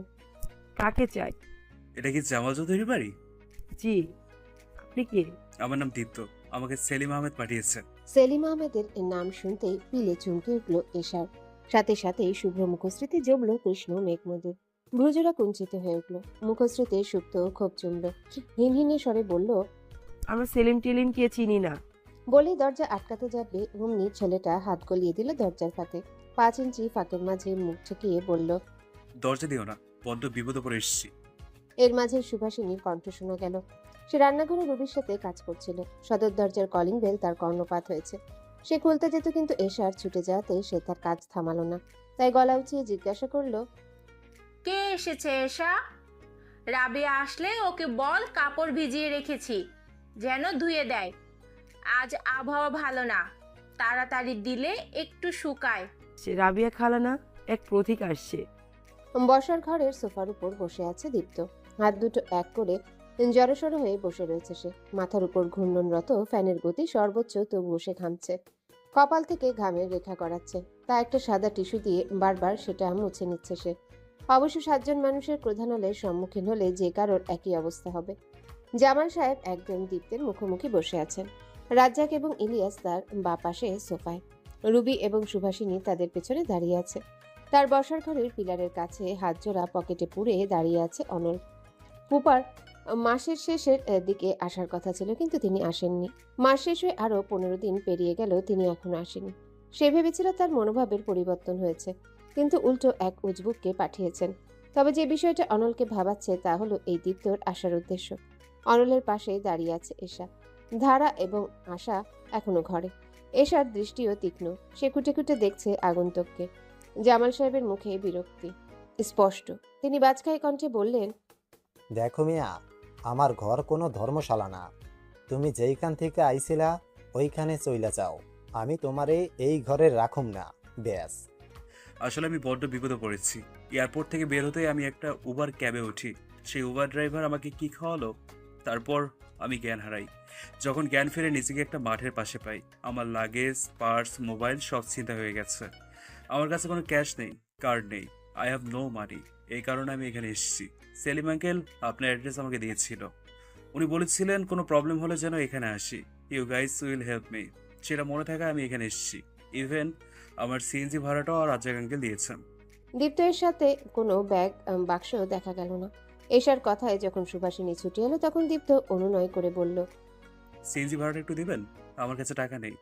কাকে চাই? এটা কি জামাল চৌধুরীর বাড়ি? জি, আপনি কে? আমার নাম দীপ্ত, আমাকে সেলিম আহমেদ পাঠিয়েছেন। সেলিম আহমেদের নাম শুনতেই পিলে চমকে উঠল এশার। সাথে সাথেই শুভ্র মুখশ্রীতে জমল কৃষ্ণ মেঘমধু। ভ্রুজোড়া কুঞ্চিত হয়ে উঠল। মুখশ্রীতে সুপ্ত ক্ষোভ জমল। হিনহিনে স্বরে বলল, আমরা সেলিম টেলিম কে চিনি না। বলেই দরজা আটকাতে যাবে অমনি ছেলেটা হাত গলিয়ে দিল দরজার ফাঁকে। 5 ইঞ্চি ফাঁকের মাঝে মুখ ঠেকিয়ে বলল, দরজা দিও না, বড্ড বিপদে পড়ে এসেছি। এর মাঝে সুভাষিনীর কণ্ঠ শোনা গেল। সে রান্নাঘরে রুবির সাথে কাজ করছিল। সদর দরজার কলিং বেল তার কর্ণপাত হয়েছে। সে খুলতে যেত, কিন্তু এশার ছুটে যাওয়াতে সে তার কাজ থামালো না। তাই গলা উঁচিয়ে জিজ্ঞাসা করলো, কে এসেছে এসা? রাবিয়া আসলে ওকে বল কাপড় ভিজিয়ে রেখেছি যেন ধুয়ে দেয়। আজ আবহাওয়া ভালো না, তাড়াতাড়ি দিলে একটু শুকায়। সে রাবিয়া খালা না, এক প্রতীক আসছে। বসার ঘরের সোফার উপর বসে আছে দীপ্ত। হাত দুটো এক করে জড়সড় হয়ে বসে রয়েছে সে। মাথার উপর ঘূর্ণনরত ফ্যানের গতি সর্বোচ্চ, তবুও সে ঘামছে। কপাল থেকে ঘামের রেখা করাচ্ছে। তা একটা সাদা টিস্যু দিয়ে বারবার সেটা মুছে নিচ্ছে সে। অবশ্য 7 জন মানুষের প্রধানালয়ের সম্মুখীন হলে যে কারোর একই অবস্থা হবে। জামাল সাহেব একদম দীপ্তের মুখোমুখি বসে আছেন। রাজ্জাক এবং ইলিয়াস তার বাঁ পাশে সোফায়। রুবি এবং সুভাষিনী তাদের পেছনে দাঁড়িয়ে আছে। তার বসার ঘরের পিলারের কাছে হাত জোড়া পকেটে পুরে দাঁড়িয়ে আছে অনল। পুপার মাসের শেষের দিকে আসার কথা ছিল, কিন্তু তিনি আসেননি। মাস শেষ হয়ে আরো 15 দিন পেরিয়ে গেল, তিনি এখনো আসেনি। সে ভেবেছিল তার মনোভাবের পরিবর্তন হয়েছে, কিন্তু উল্টো এক উজবুককে পাঠিয়েছেন। তবে যে বিষয়টা অনলকে ভাবাচ্ছে তা হলো এই দীপ্তর আসার উদ্দেশ্য। অনলের পাশে দাঁড়িয়ে আছে এশা। ধারা এবং আশা এখনো ঘরে। এশার দৃষ্টিও তীক্ষ্ণ। সে খুঁটে খুঁটে দেখছে আগন্তুককে। জামাল সাহেবের মুখে বিরক্তি স্পষ্ট। তিনি বাজখাই কণ্ঠে বললেন, দেখো মিয়া, আমার ঘর কোনো ধর্মশালা না। তুমি যেইখান থেকে আইছিলা ওইখানে চইলা যাও। আমি তোমারে এই ঘরে রাখুম না, ব্যাস। আসলে আমি বড্ড বিপদে পড়েছি। এয়ারপোর্ট থেকে বের হতেই আমি একটা উবার ক্যাবে উঠি। সেই উবার ড্রাইভার আমাকে কি খাওয়ালো, তারপর আমি জ্ঞান হারাই। যখন জ্ঞান ফিরে নিজেকে একটা মাঠের পাশে পাই। আমার লাগেজ, পার্স, মোবাইল সব ছিনতাই হয়ে গেছে। আমার কাছে কোনো ক্যাশ নেই, কার্ড নেই। I have no money. এই কারণে আমি এখানে এসেছি। সেলিম আঙ্কেল আপনার অ্যাড্রেস আমাকে দিয়েছিল। উনি বলেছিলেন কোনো প্রবলেম হলে যেন এখানে আসি। You guys will help me. সেটা মনে থাকায় আমি এখানে এসেছি। ইভেন আমার সিএনজি ভাড়াটাও আর রাজ্জাক আঙ্কেল দিয়েছেন। দীপ্তের সাথে কোনো ব্যাগ বাক্স দেখা গেল না। এশার কথায় যখন সুভাষিনী ছুটে এলো, তখন দীপ্ত অনুনয় করে বলল, সিএনজি ভাড়াটা একটু দিবেন, আমার কাছে টাকা নেই।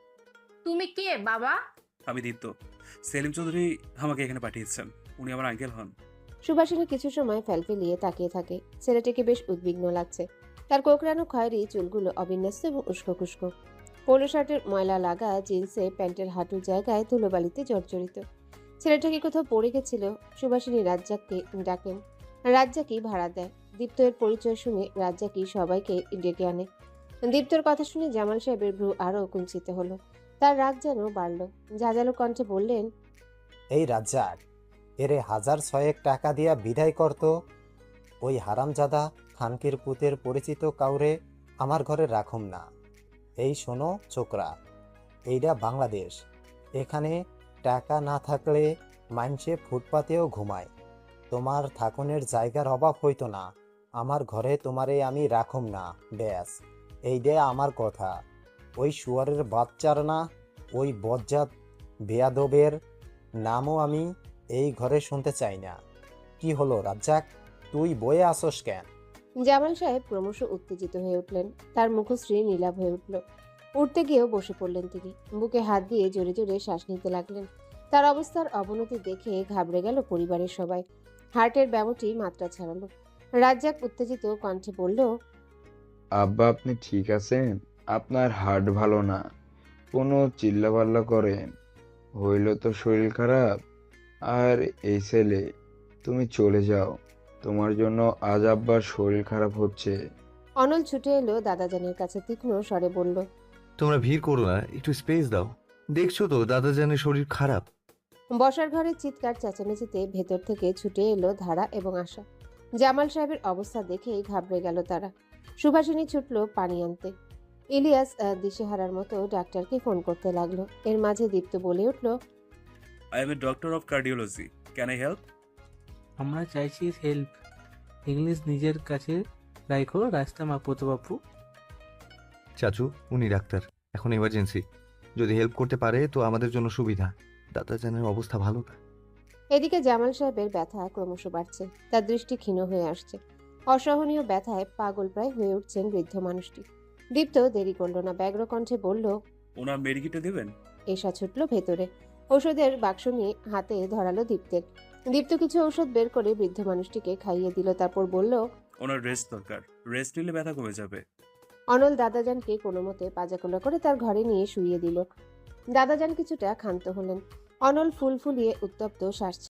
তুমি কে বাবা? আমি দীপ্ত। সেলিম চৌধুরী আমাকে এখানে পাঠিয়েছেন। উনি আমার আঙ্কেল হন। সুভাষিনী কিছু সময় ফেলফেলিয়ে তাকিয়ে থাকে। ছেলেটিকে বেশ উদ্বিগ্ন লাগছে। তার কোকড়ানো খয়েরি চুলগুলো অবিন্যস্ত এবং উস্কো খুস্কো। পোলো শার্টের ময়লা লাগা জিন্সে প্যান্টের হাঁটুর জায়গায় ধুলোবালিতে জর্জরিত। ছেলেটা কি কোথাও পড়ে গেছিল? সুভাষিনী রাজ্জাককে ডাকেন। রাজ্জাকই ভাড়া দেয়। দীপ্তের পরিচয় শুনে রাজ্জাকই সবাইকে ডেকে আনে। দীপ্তর কথা শুনে জামাল সাহেবের ভ্রু আরও কুঞ্চিত হলো। তার রাগ যেন বাড়ল। ঝাঁঝালো কণ্ঠে বললেন, এই রাজ্জাক, এরে 1006 টাকা দিয়া বিদায় করতো। ওই হারামজাদা খানকির পুতের পরিচিত কাউরে আমার ঘরে রাখুম না। এই শোনো ছোকরা, এইটা বাংলাদেশ। এখানে টাকা না থাকলে মানুষে ফুটপাতেও ঘুমায়। তোমার থাকুনের জায়গার অভাব হইতো না। আমার ঘরে তোমারে আমি রাখুম না, ব্যাস। এইটা আমার কথা। ওই শুয়ারের বাচ্চার না, ওই বজ্জাত বেয়াদবের নামও আমি এই ঘরে শুনতে চাই না। কি হলো রাজ্জাক, তুই বয়ে আসোস কেন? জামাল সাহেব ক্রমশ উত্তেজিত হয়ে উঠলেন। তার মুখশ্রী নীলাভ হয়ে উঠল। উঠতে গিয়েও বসে পড়লেন তিনি। বুকে হাত দিয়ে জোরে জোরে শ্বাস নিতে লাগলেন। তার অবস্থার অবনতি দেখে ঘাবড়ে গেল পরিবারের সবাই। হার্টের ব্যামোটি মাত্রা ছাড়ালো। রাজ্জাক উত্তেজিত কণ্ঠে বলল, আব্বা আপনি ঠিক আছেন? আপনার হার্ট ভালো না, কোনো চিল্লাপাল্লা করেন, হইল তো শরীর খারাপ। আর এই ছেলে, তুমি চলে যাও, তোমার জন্য আজ আব্বার শরীর খারাপ হচ্ছে। অনল ছুটে এলো দাদাজানের কাছে, তীক্ষ্ণ স্বরে বলল, তোমরা ভিড় করো না, একটু স্পেস দাও। দেখছো তো দাদাজানের শরীর খারাপ। বসার ঘরে চিৎকার চেঁচামেচিতে ভেতর থেকে ছুটে এলো ধারা এবং আশা। জামাল সাহেবের অবস্থা দেখেই ঘাবড়ে গেল তারা। সুভাষিনী ছুটল পানি আনতে। ইলিয়াস দিশেহারার মতো ডাক্তারকে ফোন করতে লাগলো। এর মাঝে দীপ্ত বলে উঠল, I M a doctor of cardiology. Can I help? আমরা চাইছি হেল্প। ইংলিশ নিজের কাছে রাখো, রাস্তা মাপতো বাপু। চাচু, উনি ডাক্তার, এখন এমার্জেন্সি। যদি হেল্প করতে পারে তো আমাদের জন্য সুবিধা। দাদাজানের অবস্থা ভালো না। এদিকে জামাল সাহেবের ব্যথা ক্রমশ বাড়ছে। তার দৃষ্টি ক্ষীণ হয়ে আসছে। অসহনীয় ব্যথায় পাগল প্রায় হয়ে উঠছেন বৃদ্ধ মানুষটি। দীপ্ত দেরি করল না, ব্যগ্র কণ্ঠে বলল, ওনার মেডিকেটে দেবেন? এশা ছুটল ভেতরে, ওষুধের বাক্স নিয়ে হাতে ধরালো দীপ্তের। দীপ্ত কিছু ওষুধ বের করে বৃদ্ধ মানুষটিকে খাইয়ে দিল, তারপর বলল, ওনার রেস্ট দরকার, রেস্ট নিলে ব্যথা কমে যাবে। অনল দাদাজানকে কোনো মতে পাজাকোলা করে তার ঘরে নিয়ে শুইয়ে দিল। দাদাজান কিছুটা ক্ষান্ত হলেন। অনল ফুল ফুলিয়ে উত্তপ্ত শ্বাস